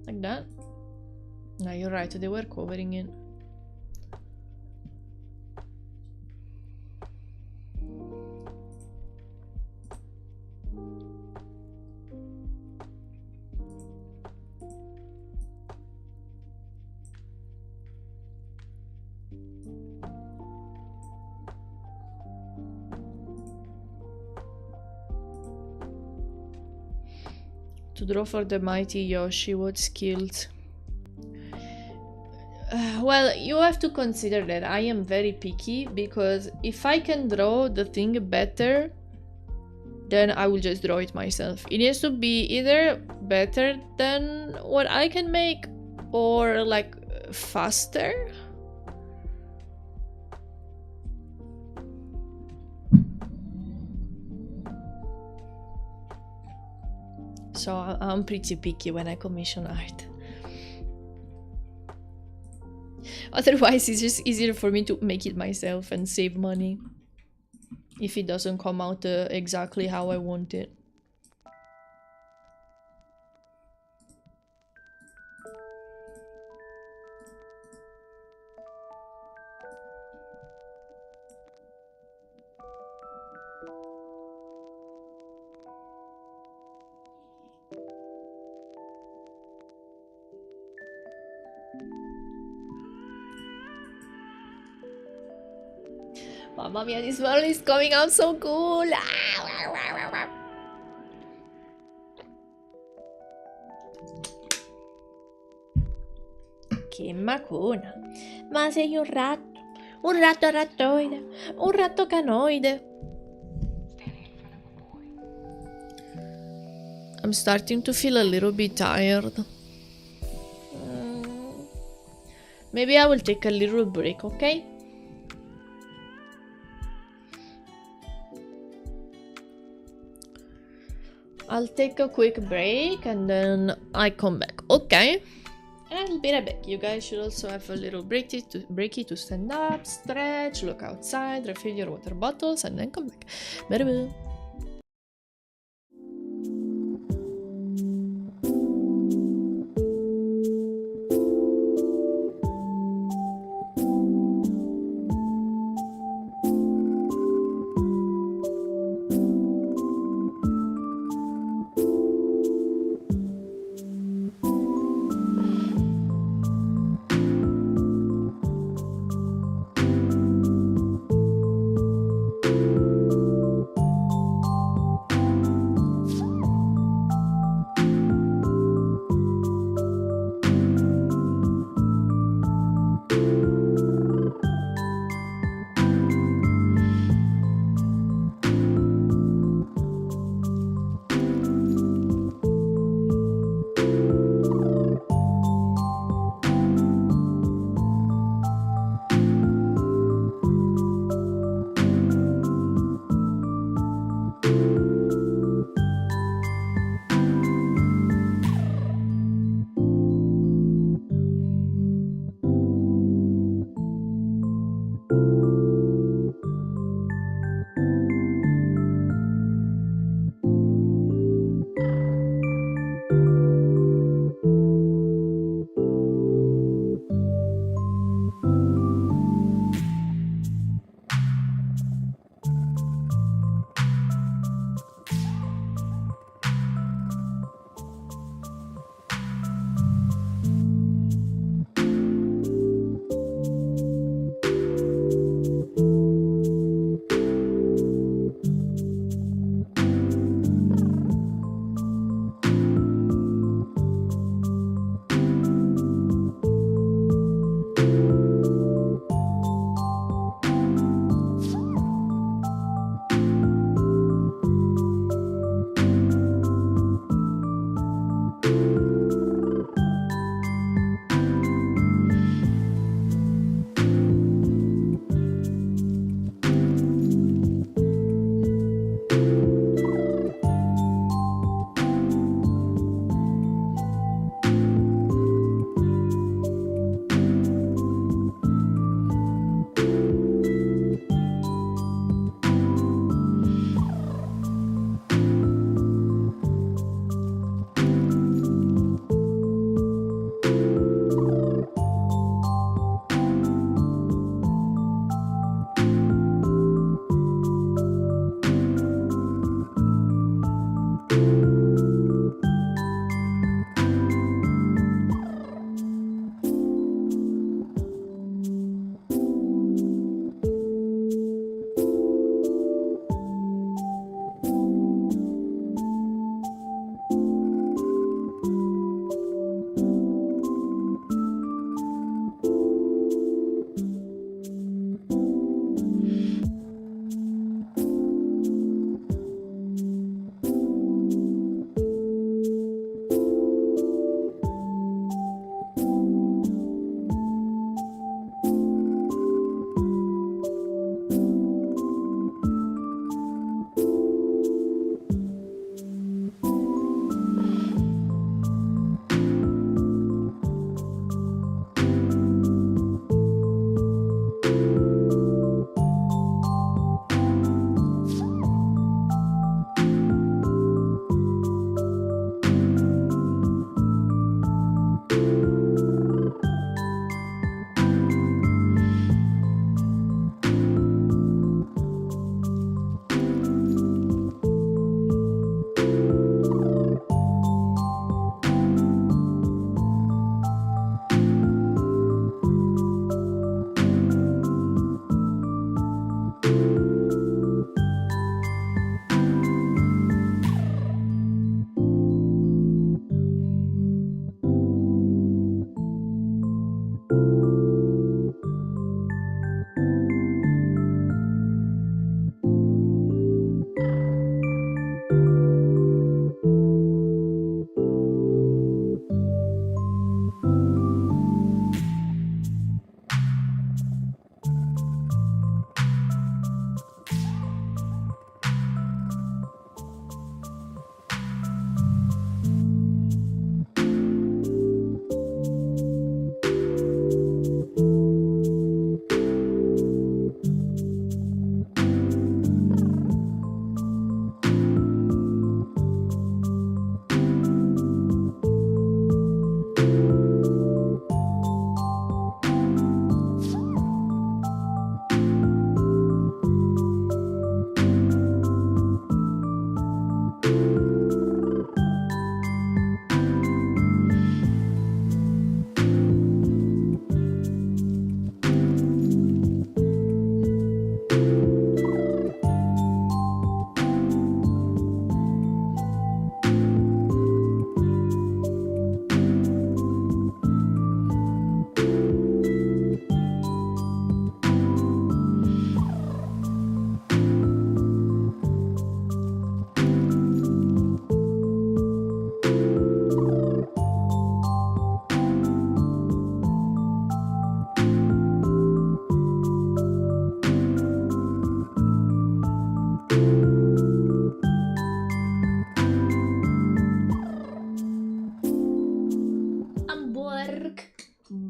Like that? No, you're right, they were covering it. To draw for the mighty Yoshi, what skills? Well, you have to consider that I am very picky, because if I can draw the thing better, then I will just draw it myself. It needs to be either better than what I can make or like faster. So I'm pretty picky when I commission art. Otherwise, it's just easier for me to make it myself and save money if it doesn't come out exactly how I want it. Mamma mia, this world is coming out so cool! Che macona! Ma sei un ratto! Un ratto rattoide! Un ratto canoide! I'm starting to feel a little bit tired. Maybe I will take a little break, okay? I'll take a quick break and then I come back, okay? I'll be right back. You guys should also have a little breaky to stand up, stretch, look outside, refill your water bottles, and then come back. Bye-bye.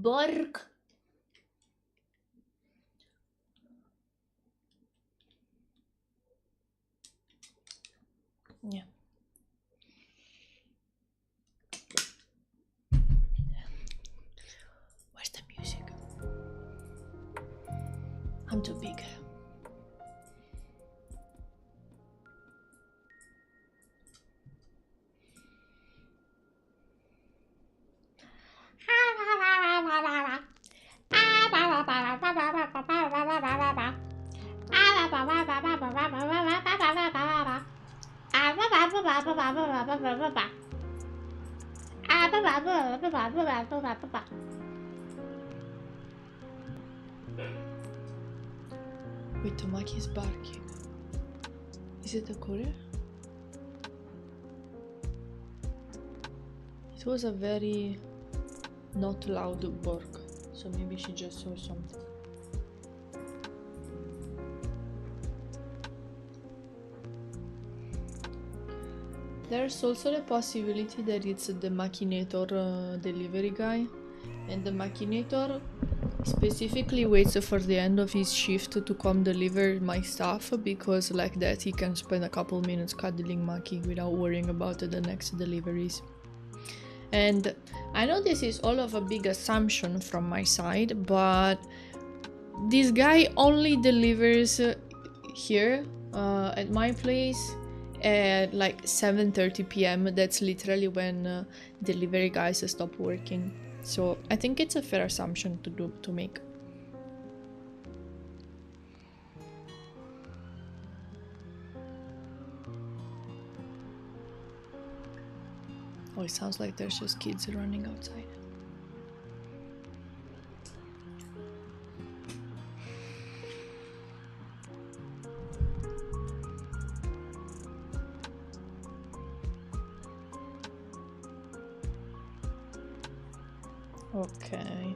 Borg. Yeah. Where's the music? I'm too big. Wait, Tamaki is barking. Is it a courier? It was a very not loud bark, so maybe she just saw something. There's also the possibility that it's the Machinator delivery guy, and the Machinator specifically waits for the end of his shift to come deliver my stuff, because like that he can spend a couple minutes cuddling Maki without worrying about the next deliveries. And I know this is all of a big assumption from my side, but this guy only delivers here at my place at like 7:30 p.m. That's literally when delivery guys stop working. So I think it's a fair assumption to make. Oh, it sounds like there's just kids running outside. Okay.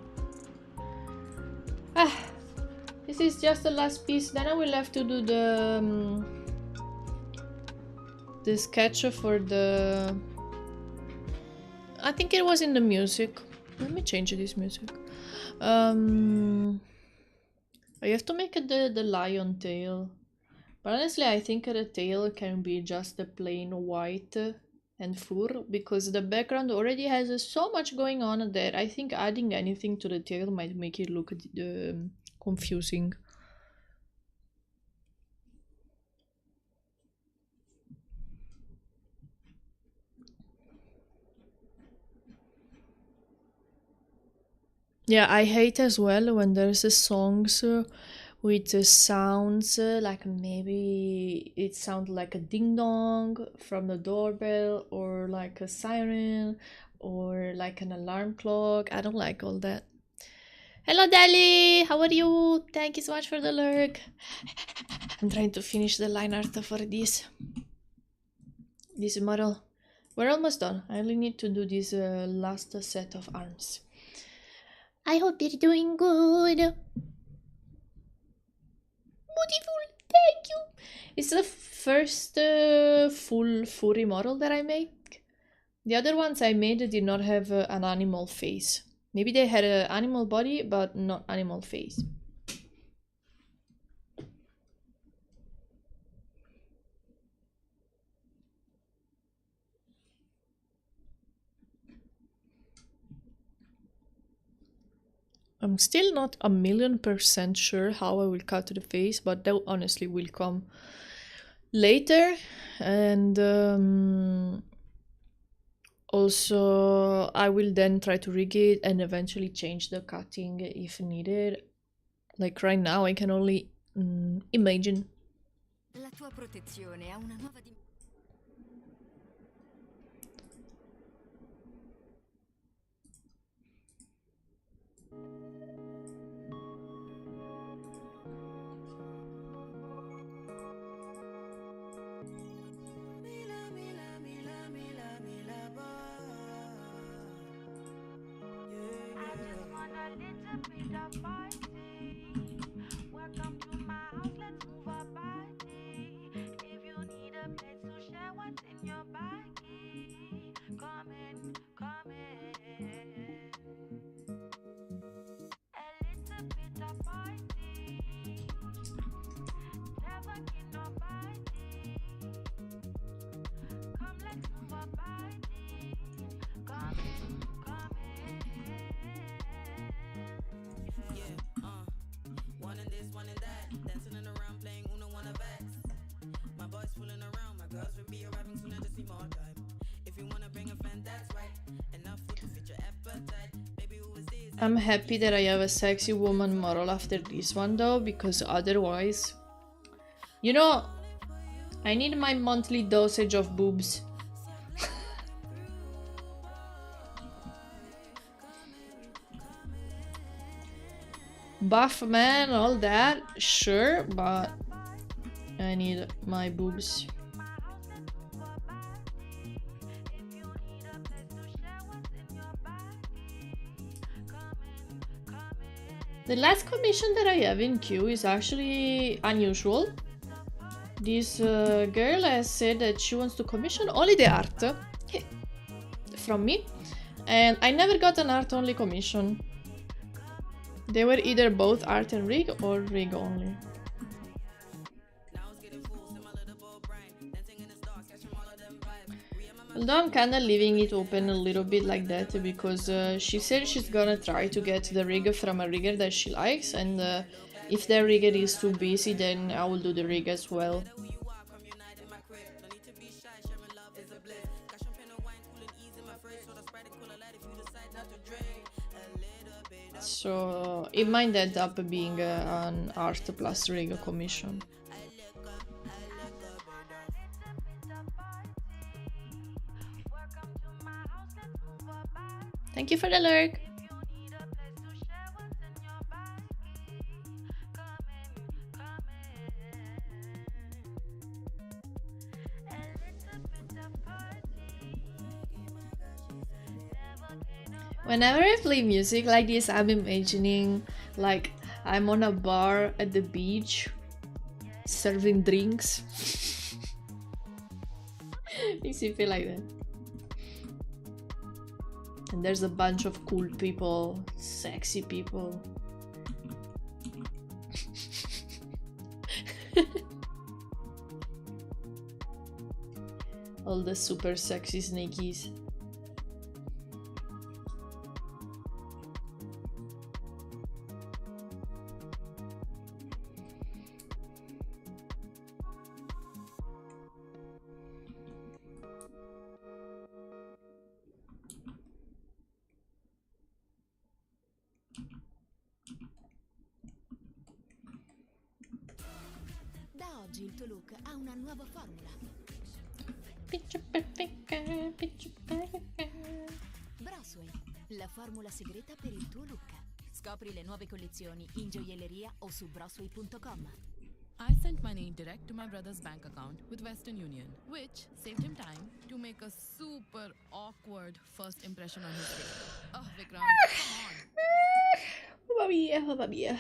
This is just the last piece. Then I will have to do the sketch for the... I think it was in the music. Let me change this music. I have to make it the lion tail. But honestly, I think the tail can be just the plain white and fur, because the background already has so much going on that I think adding anything to the tail might make it look confusing. Yeah, I hate as well when there's songs with sounds like maybe it sounds like a ding dong from the doorbell, or like a siren, or like an alarm clock. I don't like all that. Hello Dali, how are you? Thank you so much for the lurk. I'm trying to finish the line art for this model. We're almost done. I only need to do this last set of arms. I hope you're doing good. Beautiful, thank you. It's the first full furry model that I make. The other ones I made did not have an animal face. Maybe they had an animal body, but not animal face. I'm still not 1,000,000% sure how I will cut the face, but that honestly will come later. And also I will then try to rig it and eventually change the cutting if needed. Like right now I can only imagine. La tua protezione ha una nuova I'm happy that I have a sexy woman moral after this one though, because otherwise, you know, I need my monthly dosage of boobs. Buff man, all that, sure, but I need my boobs. The last commission that I have in queue is actually unusual. This girl has said that she wants to commission only the art from me, and I never got an art only commission. They were either both art and rig or rig only. Although I'm kinda leaving it open a little bit like that because she said she's gonna try to get the rig from a rigger that she likes, and if the rigger is too busy then I will do the rig as well. So it might end up being an art plus rig commission. Thank you for the lurk. Whenever I play music like this, I'm imagining like I'm on a bar at the beach serving drinks. Makes you feel like that. And there's a bunch of cool people, sexy people. All the super sexy snakies. Da oggi il tuo look ha una nuova formula. Broswell, la formula segreta per il tuo look. Scopri le nuove collezioni in gioielleria o su broswell.com. I sent money direct to my brother's bank account with Western Union, which saved him time to make a super awkward first impression on his face. Oh, Vikram, come on. Mamma mia, mamma mia.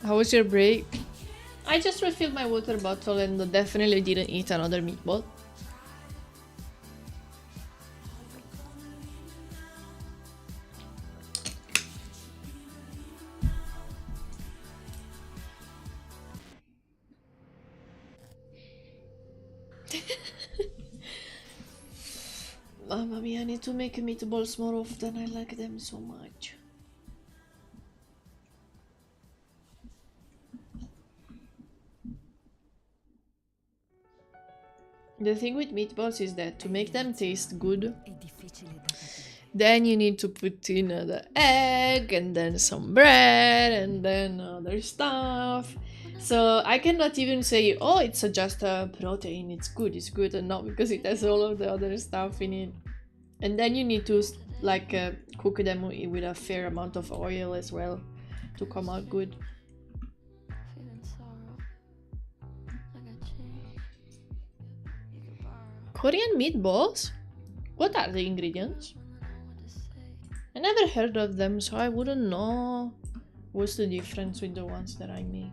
How was your break? I just refilled my water bottle and definitely didn't eat another meatball. Mamma mia, I need to make meatballs more often. I like them so much. The thing with meatballs is that to make them taste good, then you need to put in the egg and then some bread and then other stuff. So I cannot even say, oh, it's just a protein, it's good, and not because it has all of the other stuff in it. And then you need to like cook them with a fair amount of oil as well to come out good. Korean meatballs? What are the ingredients? I never heard of them, so I wouldn't know what's the difference with the ones that I make.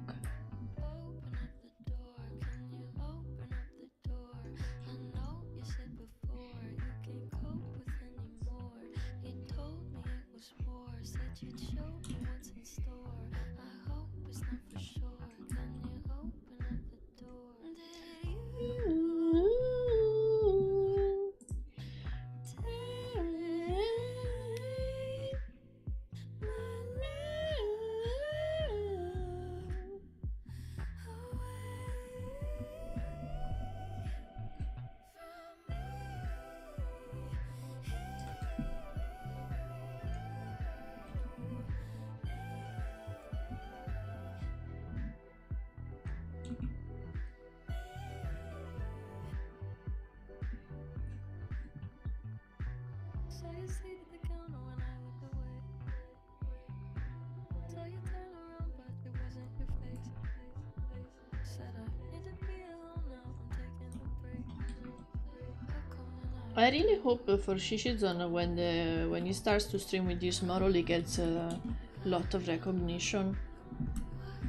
I really hope for Shishizon when he starts to stream with this model he gets a lot of recognition.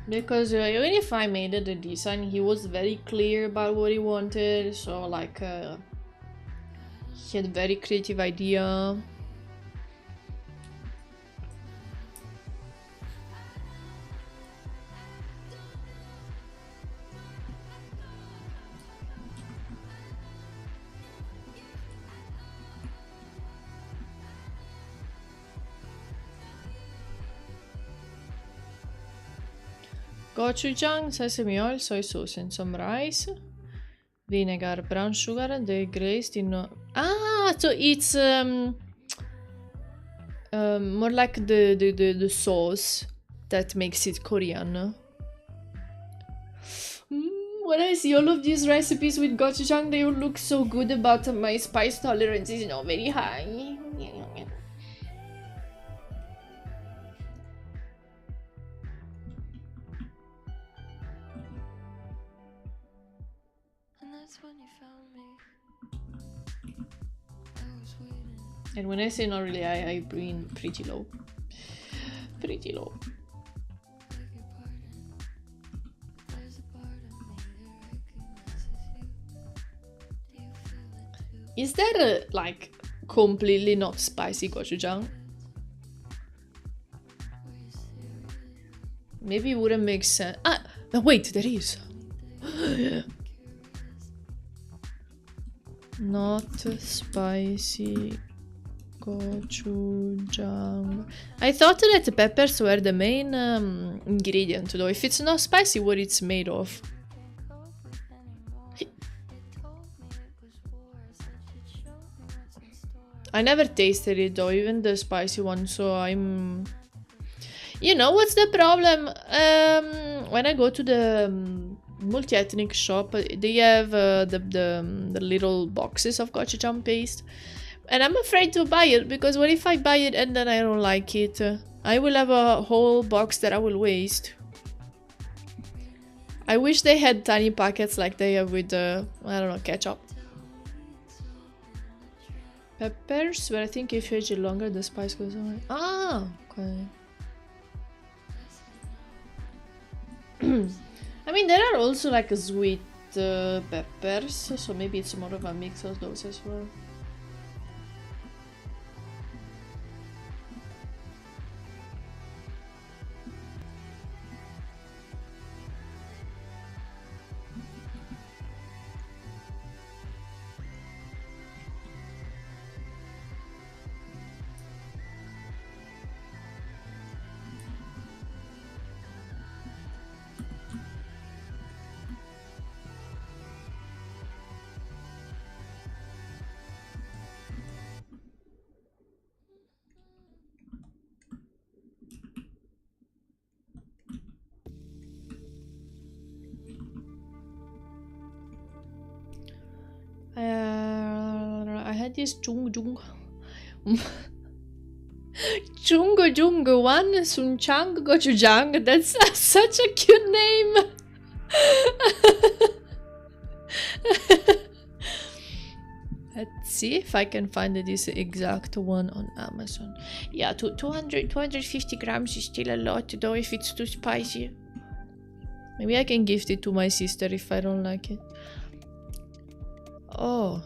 Because even if I made the design, he was very clear about what he wanted, so like he had a very creative idea. Gochujang, sesame oil, soy sauce and some rice. Vinegar, brown sugar, they glazed in... so it's more like the sauce that makes it Korean. When I see all of these recipes with gochujang, they all look so good, but my spice tolerance is not very high. And when I say not really, I mean pretty low. Pretty low. Is there like completely not spicy gochujang? Maybe it wouldn't make sense. No, wait, there is. Not spicy gochujang. I thought that the peppers were the main ingredient, though. If it's not spicy, what it's made of? I never tasted it though, even the spicy one, so I'm... You know what's the problem? When I go to the multi-ethnic shop, they have the little boxes of gochujang paste. And I'm afraid to buy it, because what if I buy it and then I don't like it? I will have a whole box that I will waste. I wish they had tiny packets like they have with, I don't know, ketchup. Peppers, but I think if you age it longer, the spice goes on. Ah, okay. I mean, there are also like sweet peppers, so maybe it's more of a mix of those as well. I had this Chung one Sun Chang Gochujang. That's such a cute name. Let's see if I can find this exact one on Amazon. Yeah, 250 grams is still a lot though if it's too spicy. Maybe I can gift it to my sister if I don't like it. Oh.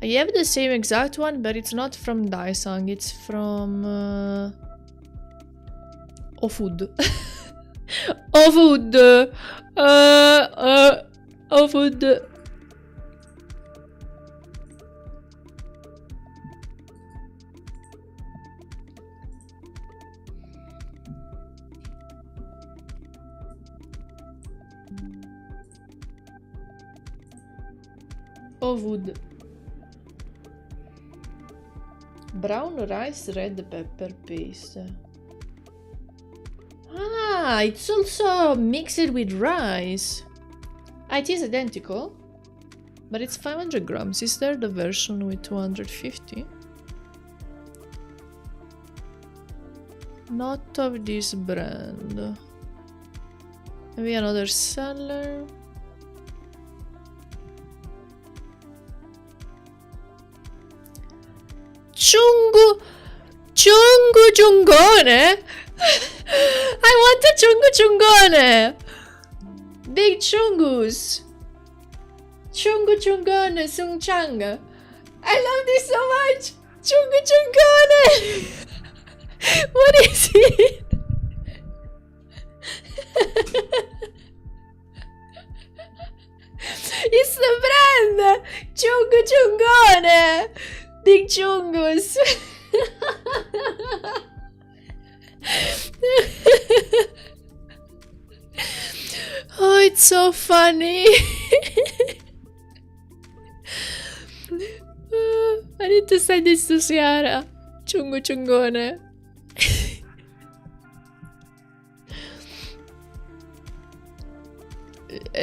I have the same exact one, but it's not from Daisang, it's from Ofood. Ofood. Ofood. Ofood. Brown rice, red pepper paste. Ah, it's also mixed with rice. Ah, it is identical, but it's 500 grams. Is there the version with 250? Not of this brand. Maybe another seller. Chungone. I want a chungone. Big chungus. Chungone sungchang. I love this so much. Chungone. What is it? It's the brand. Chungone. Big chungus. Oh, it's so funny. I need to send this to Ciara. Chungone.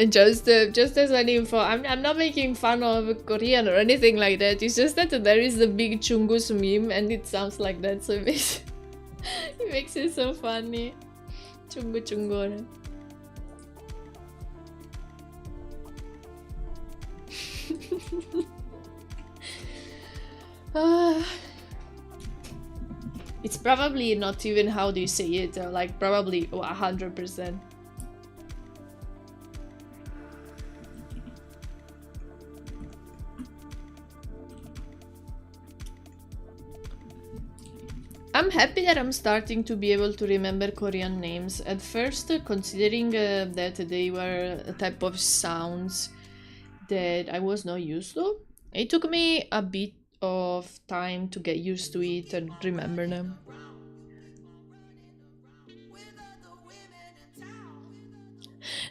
Just as an info, I'm not making fun of Korean or anything like that. It's just that there is the big chungus meme and it sounds like that, so it makes it so funny. Chungone. It's probably not even how do you say it, like probably 100%. I'm happy that I'm starting to be able to remember Korean names. At first, considering that they were a type of sounds that I was not used to, it took me a bit of time to get used to it and remember them.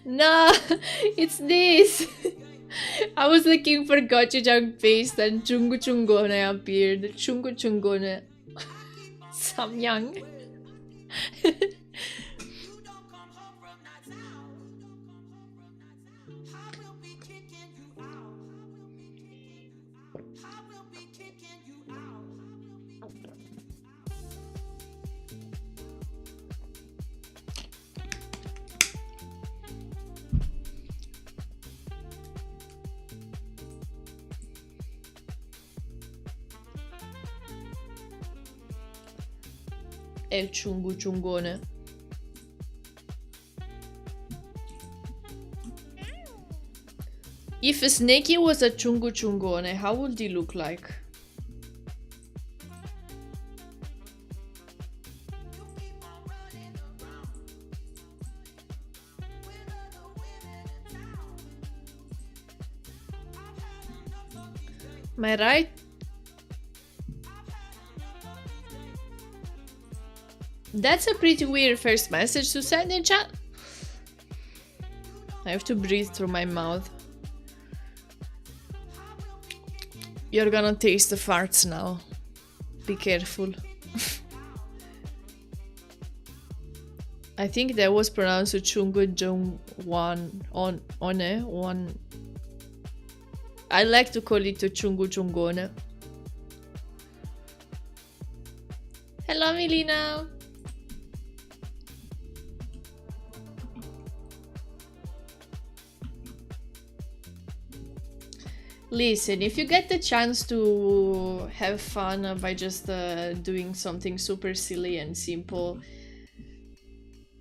No, it's this. I was looking for gochujang paste and chungone appeared. Chungone. Samyang. È il chungone. If Snakey was a Chungu Chungone, how would he look like? Am I right? That's a pretty weird first message to send in chat. I have to breathe through my mouth. You're gonna taste the farts now. Be careful. I think that was pronounced Chungu Jung One. I like to call it Chungu Chungone. Hello, Milena. Listen, if you get the chance to have fun by just doing something super silly and simple,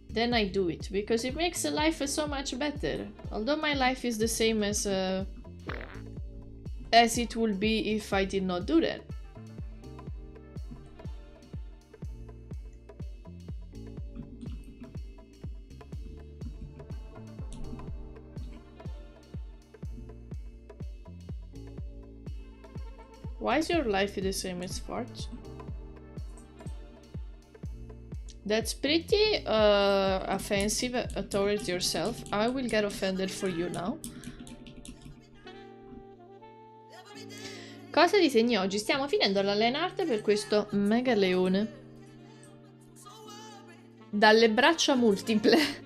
then I do it, because it makes life so much better. Although my life is the same as it would be if I did not do that. Why is your life the same as farts? That's pretty offensive towards yourself. I will get offended for you now. Cosa disegni oggi? Stiamo finendo la lineart per questo mega leone. Dalle braccia multiple.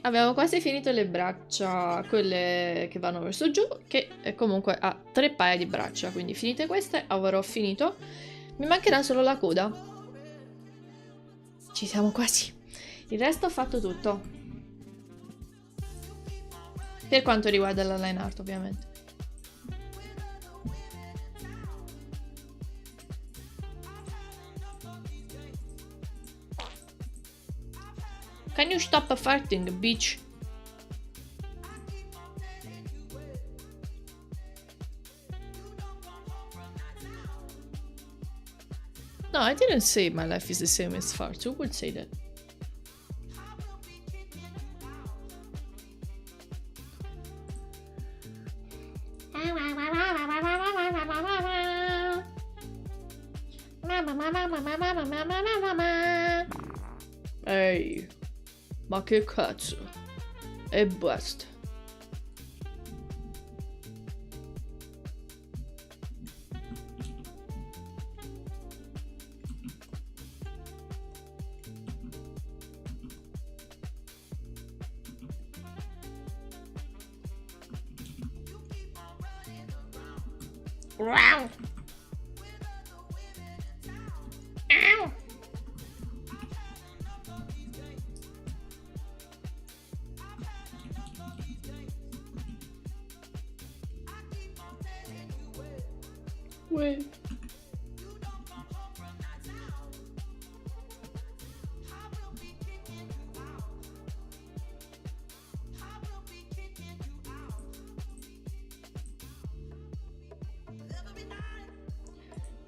Abbiamo quasi finito le braccia, quelle che vanno verso giù, che comunque ha 3 paia di braccia, quindi finite queste avrò finito. Mi mancherà solo la coda. Ci siamo quasi. Il resto ho fatto tutto. Per quanto riguarda la line art, ovviamente. Can you stop farting, bitch? No, I didn't say my life is the same as farts. Who would say that? Ehi, ma che cazzo? E basta. Wow. Ow. Wait.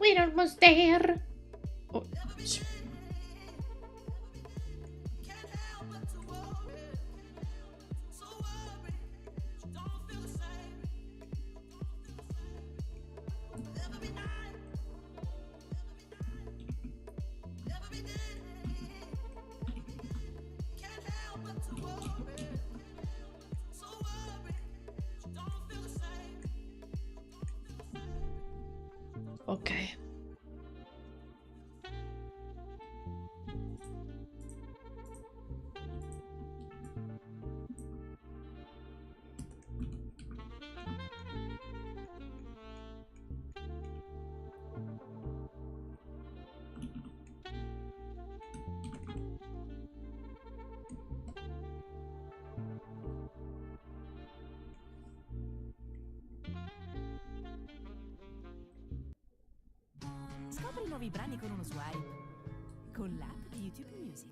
We're almost there. Oh. Ok. Scopri nuovi brani con uno swipe. Con l'app di YouTube Music.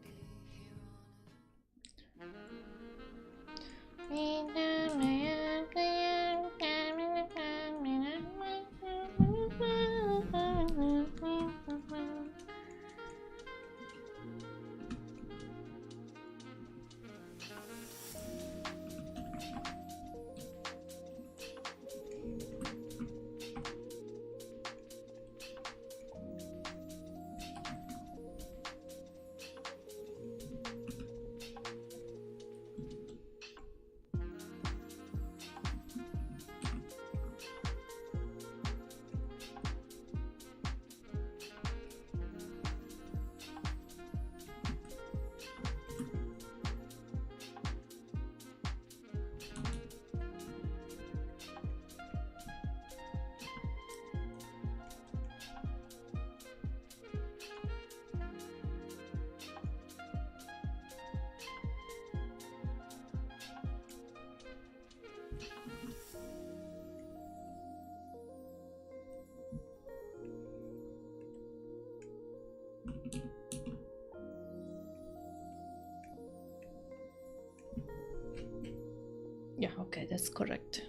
Okay, that's correct.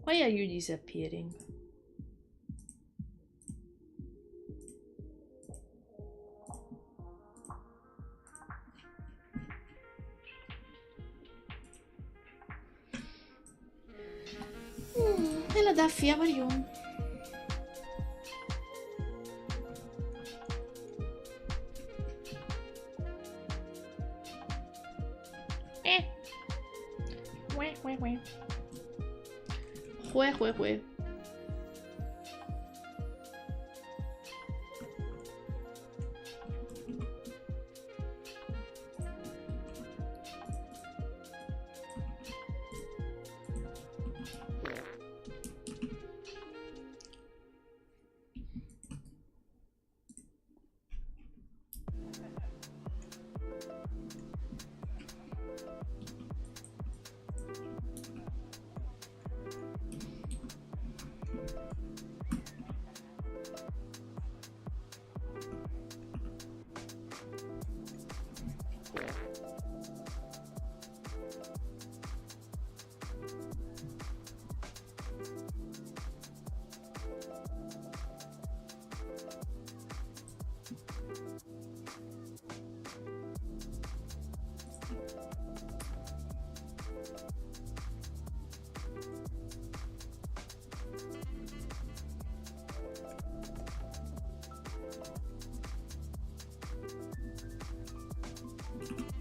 Why are you disappearing? Hello Daffy, how are you? Hue.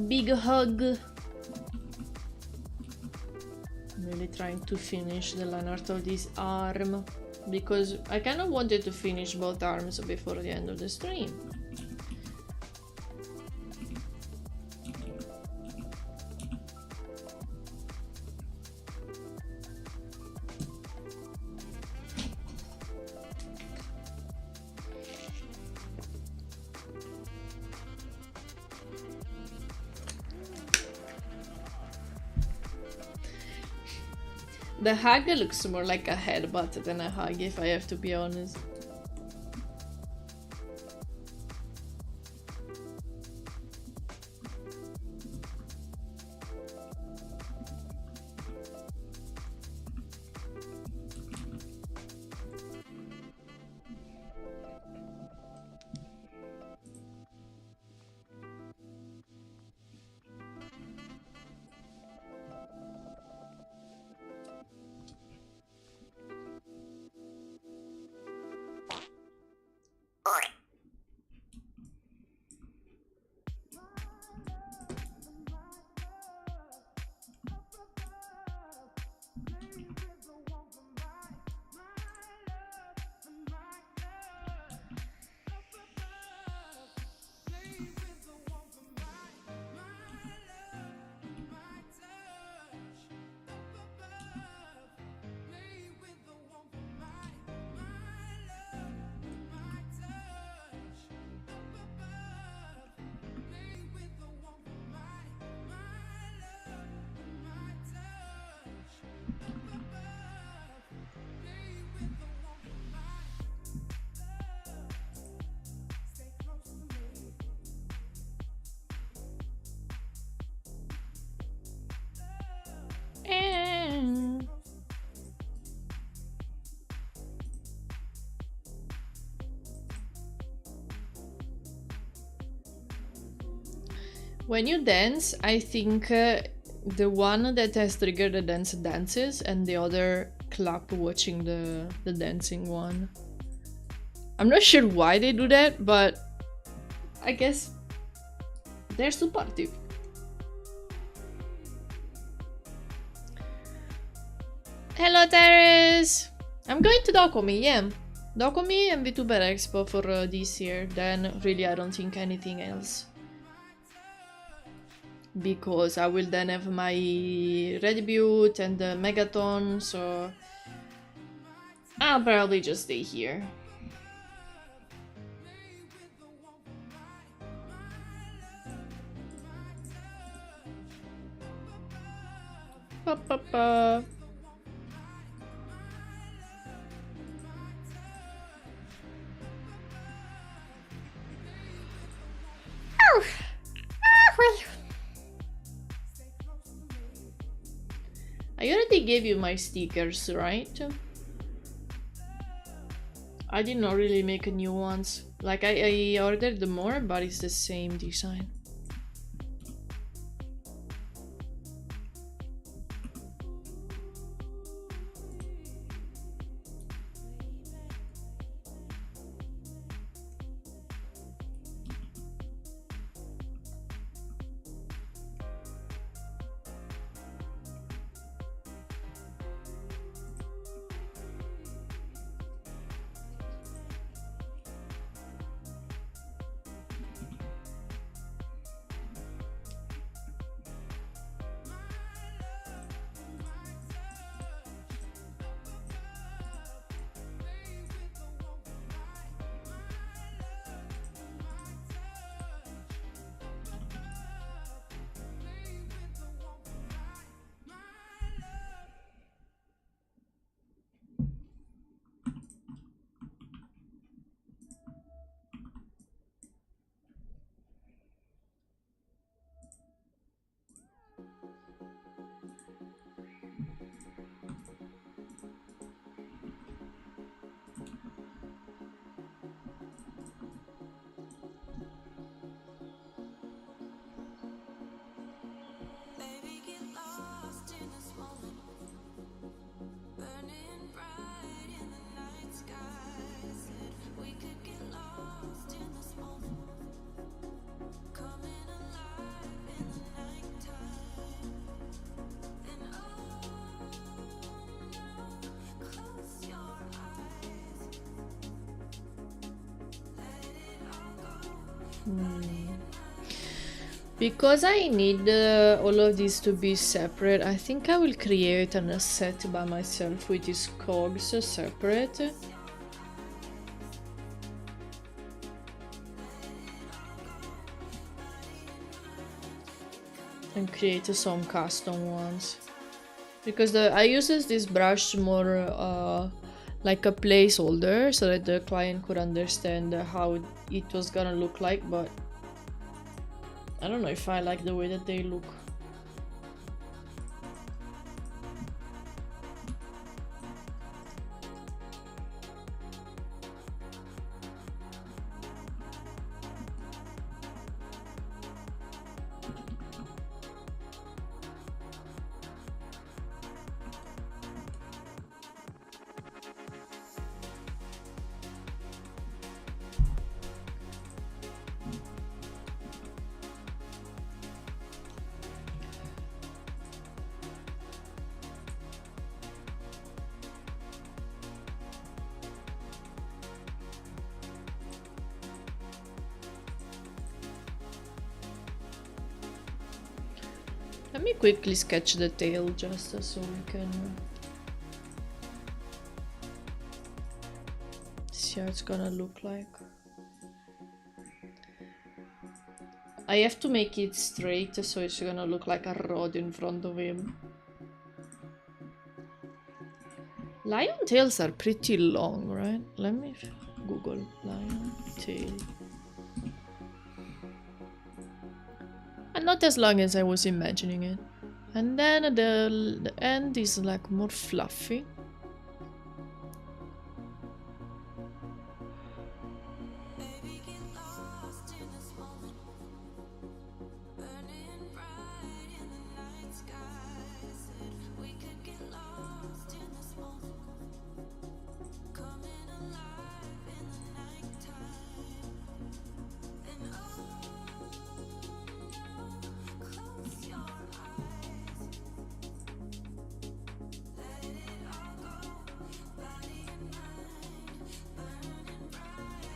Big hug. I'm really trying to finish the lineart of this arm because I kind of wanted to finish both arms before the end of the stream. The hug looks more like a headbutt than a hug, if I have to be honest. When you dance, I think the one that has triggered the dance dances and the other clap watching the dancing one. I'm not sure why they do that, but I guess they're supportive. Hello, Teres! I'm going to Docomi, yeah. Docomi and VTuber Expo for this year. Then, really, I don't think anything else. Because I will then have my Red Butte and the Megaton, so I'll probably just stay here. Pa, pa, pa. I already gave you my stickers, right? I did not really make new ones. Like, I ordered more, but it's the same design. Because I need all of these to be separate, I think I will create an asset by myself with these cogs separate. And create some custom ones. because I uses this brush more like a placeholder so that the client could understand how it was gonna look like, but I don't know if I like the way that they look. Let me quickly sketch the tail just so we can see how it's gonna look like. I have to make it straight so it's gonna look like a rod in front of him. Lion tails are pretty long, right? Let me Google lion tail. And not as long as I was imagining it. And then the end is like more fluffy.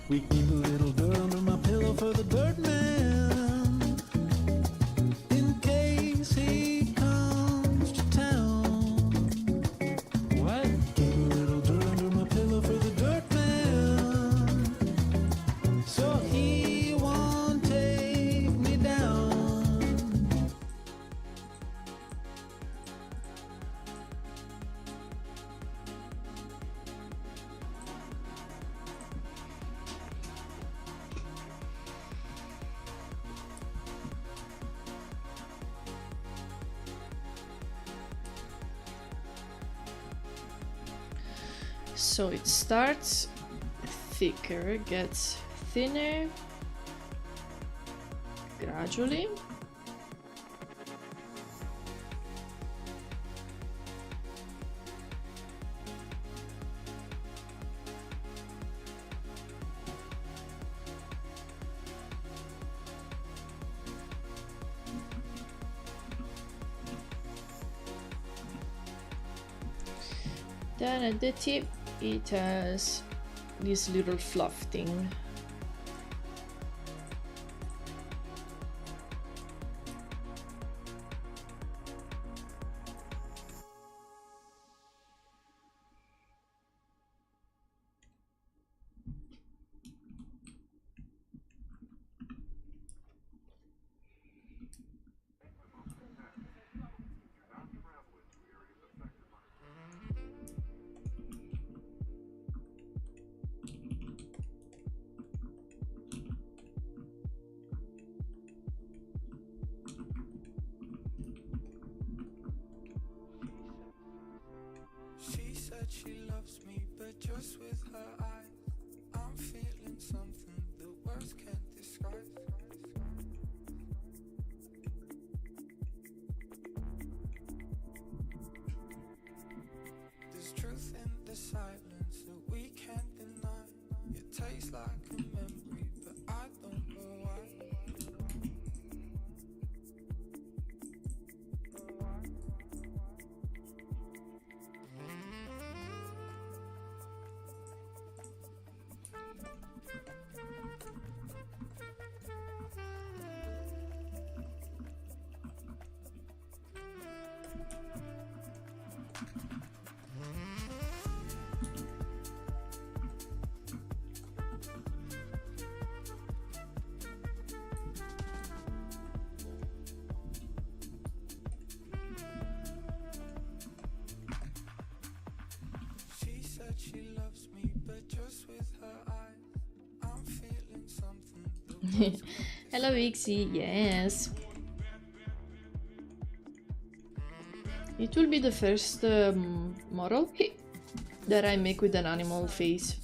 We keep a little dirt under my pillow for the dirt man, in case he comes to town. Why keep a little dirt under my pillow for the dirt man, so he won't take me down. So it starts thicker, gets thinner gradually. Then at the tip it has this little fluff thing. She loves me, but just with her eyes, I'm feeling something the words can't disguise. There's truth in the silence that we can't deny. It tastes like a memory, but I don't know why. Hello, Vixie. Yes. It will be the first model that I make with an animal face.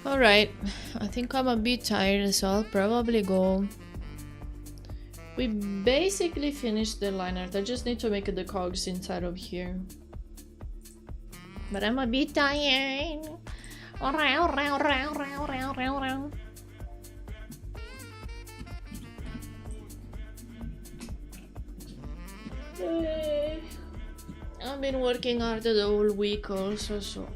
Alright, I think I'm a bit tired, so I'll probably go. We basically finished the line art. I just need to make the cogs inside of here. But I'm a bit tired. I've been working hard the whole week also, so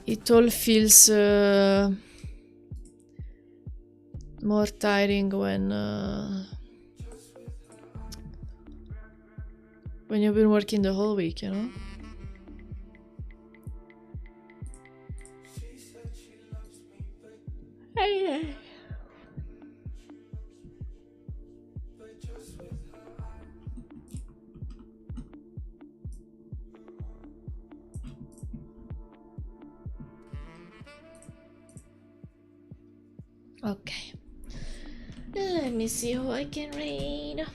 it all feels more tiring when you've been working the whole week, you know? Hey. Okay. Let me see who I can read.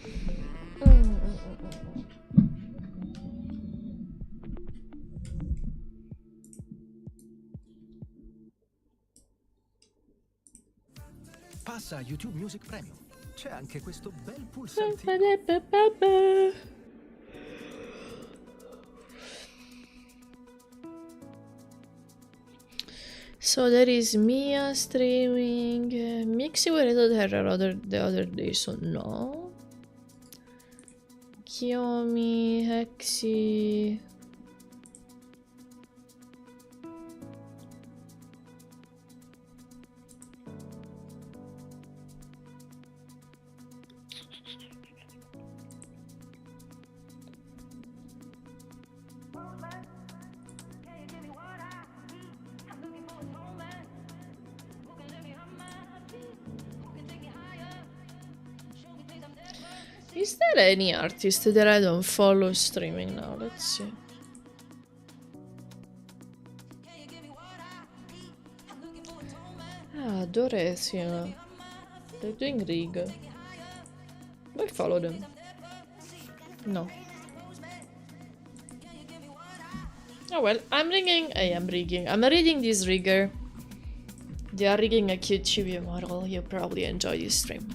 Passa a YouTube Music Premium. C'è anche questo bel pulsantino. So there is Mia streaming. Mixi we read her the other day, so no. Kiyomi, Hexi. Is there any artist that I don't follow streaming now? Let's see. Ah, Doresia. They're doing rig. Do I follow them? No. Oh well, I'm rigging. I'm reading this rigger. They are rigging a cute chibi model. You'll probably enjoy this stream.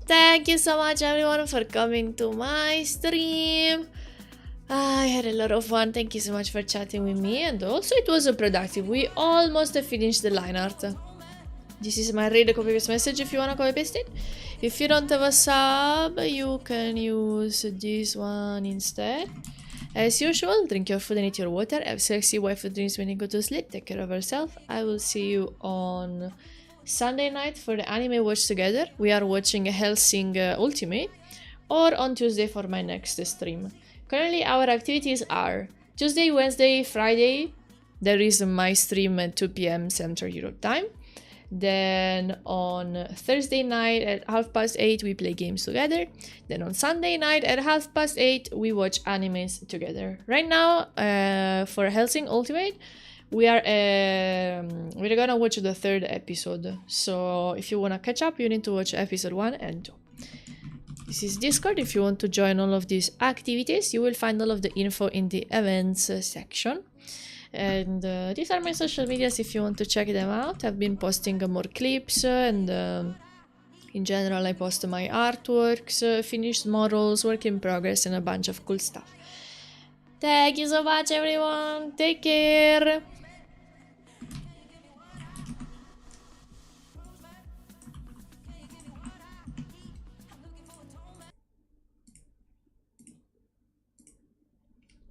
Thank you so much everyone for coming to my stream. I had a lot of fun. Thank you so much for chatting with me, and also it was productive. We almost finished the line art. This is my read copy paste message if you wanna copy paste it. If you don't have a sub, you can use this one instead. As usual, drink your food and eat your water. Have sexy waifu dreams when you go to sleep. Take care of yourself. I will see you on Sunday night for the anime watch together. We are watching Hellsing Ultimate, or on Tuesday for my next stream. Currently our activities are Tuesday, Wednesday, Friday. There is my stream at 2 PM Central Europe time. Then on Thursday night at 8:30 we play games together. Then on Sunday night at 8:30 we watch animes together. Right now for Hellsing Ultimate we're gonna watch the 3rd episode, so if you wanna catch up you need to watch episode 1 and 2. This is Discord. If you want to join all of these activities, you will find all of the info in the events section. And these are my social medias if you want to check them out. I've been posting more clips and in general I post my artworks, finished models, work in progress, and a bunch of cool stuff. Thank you so much everyone, take care!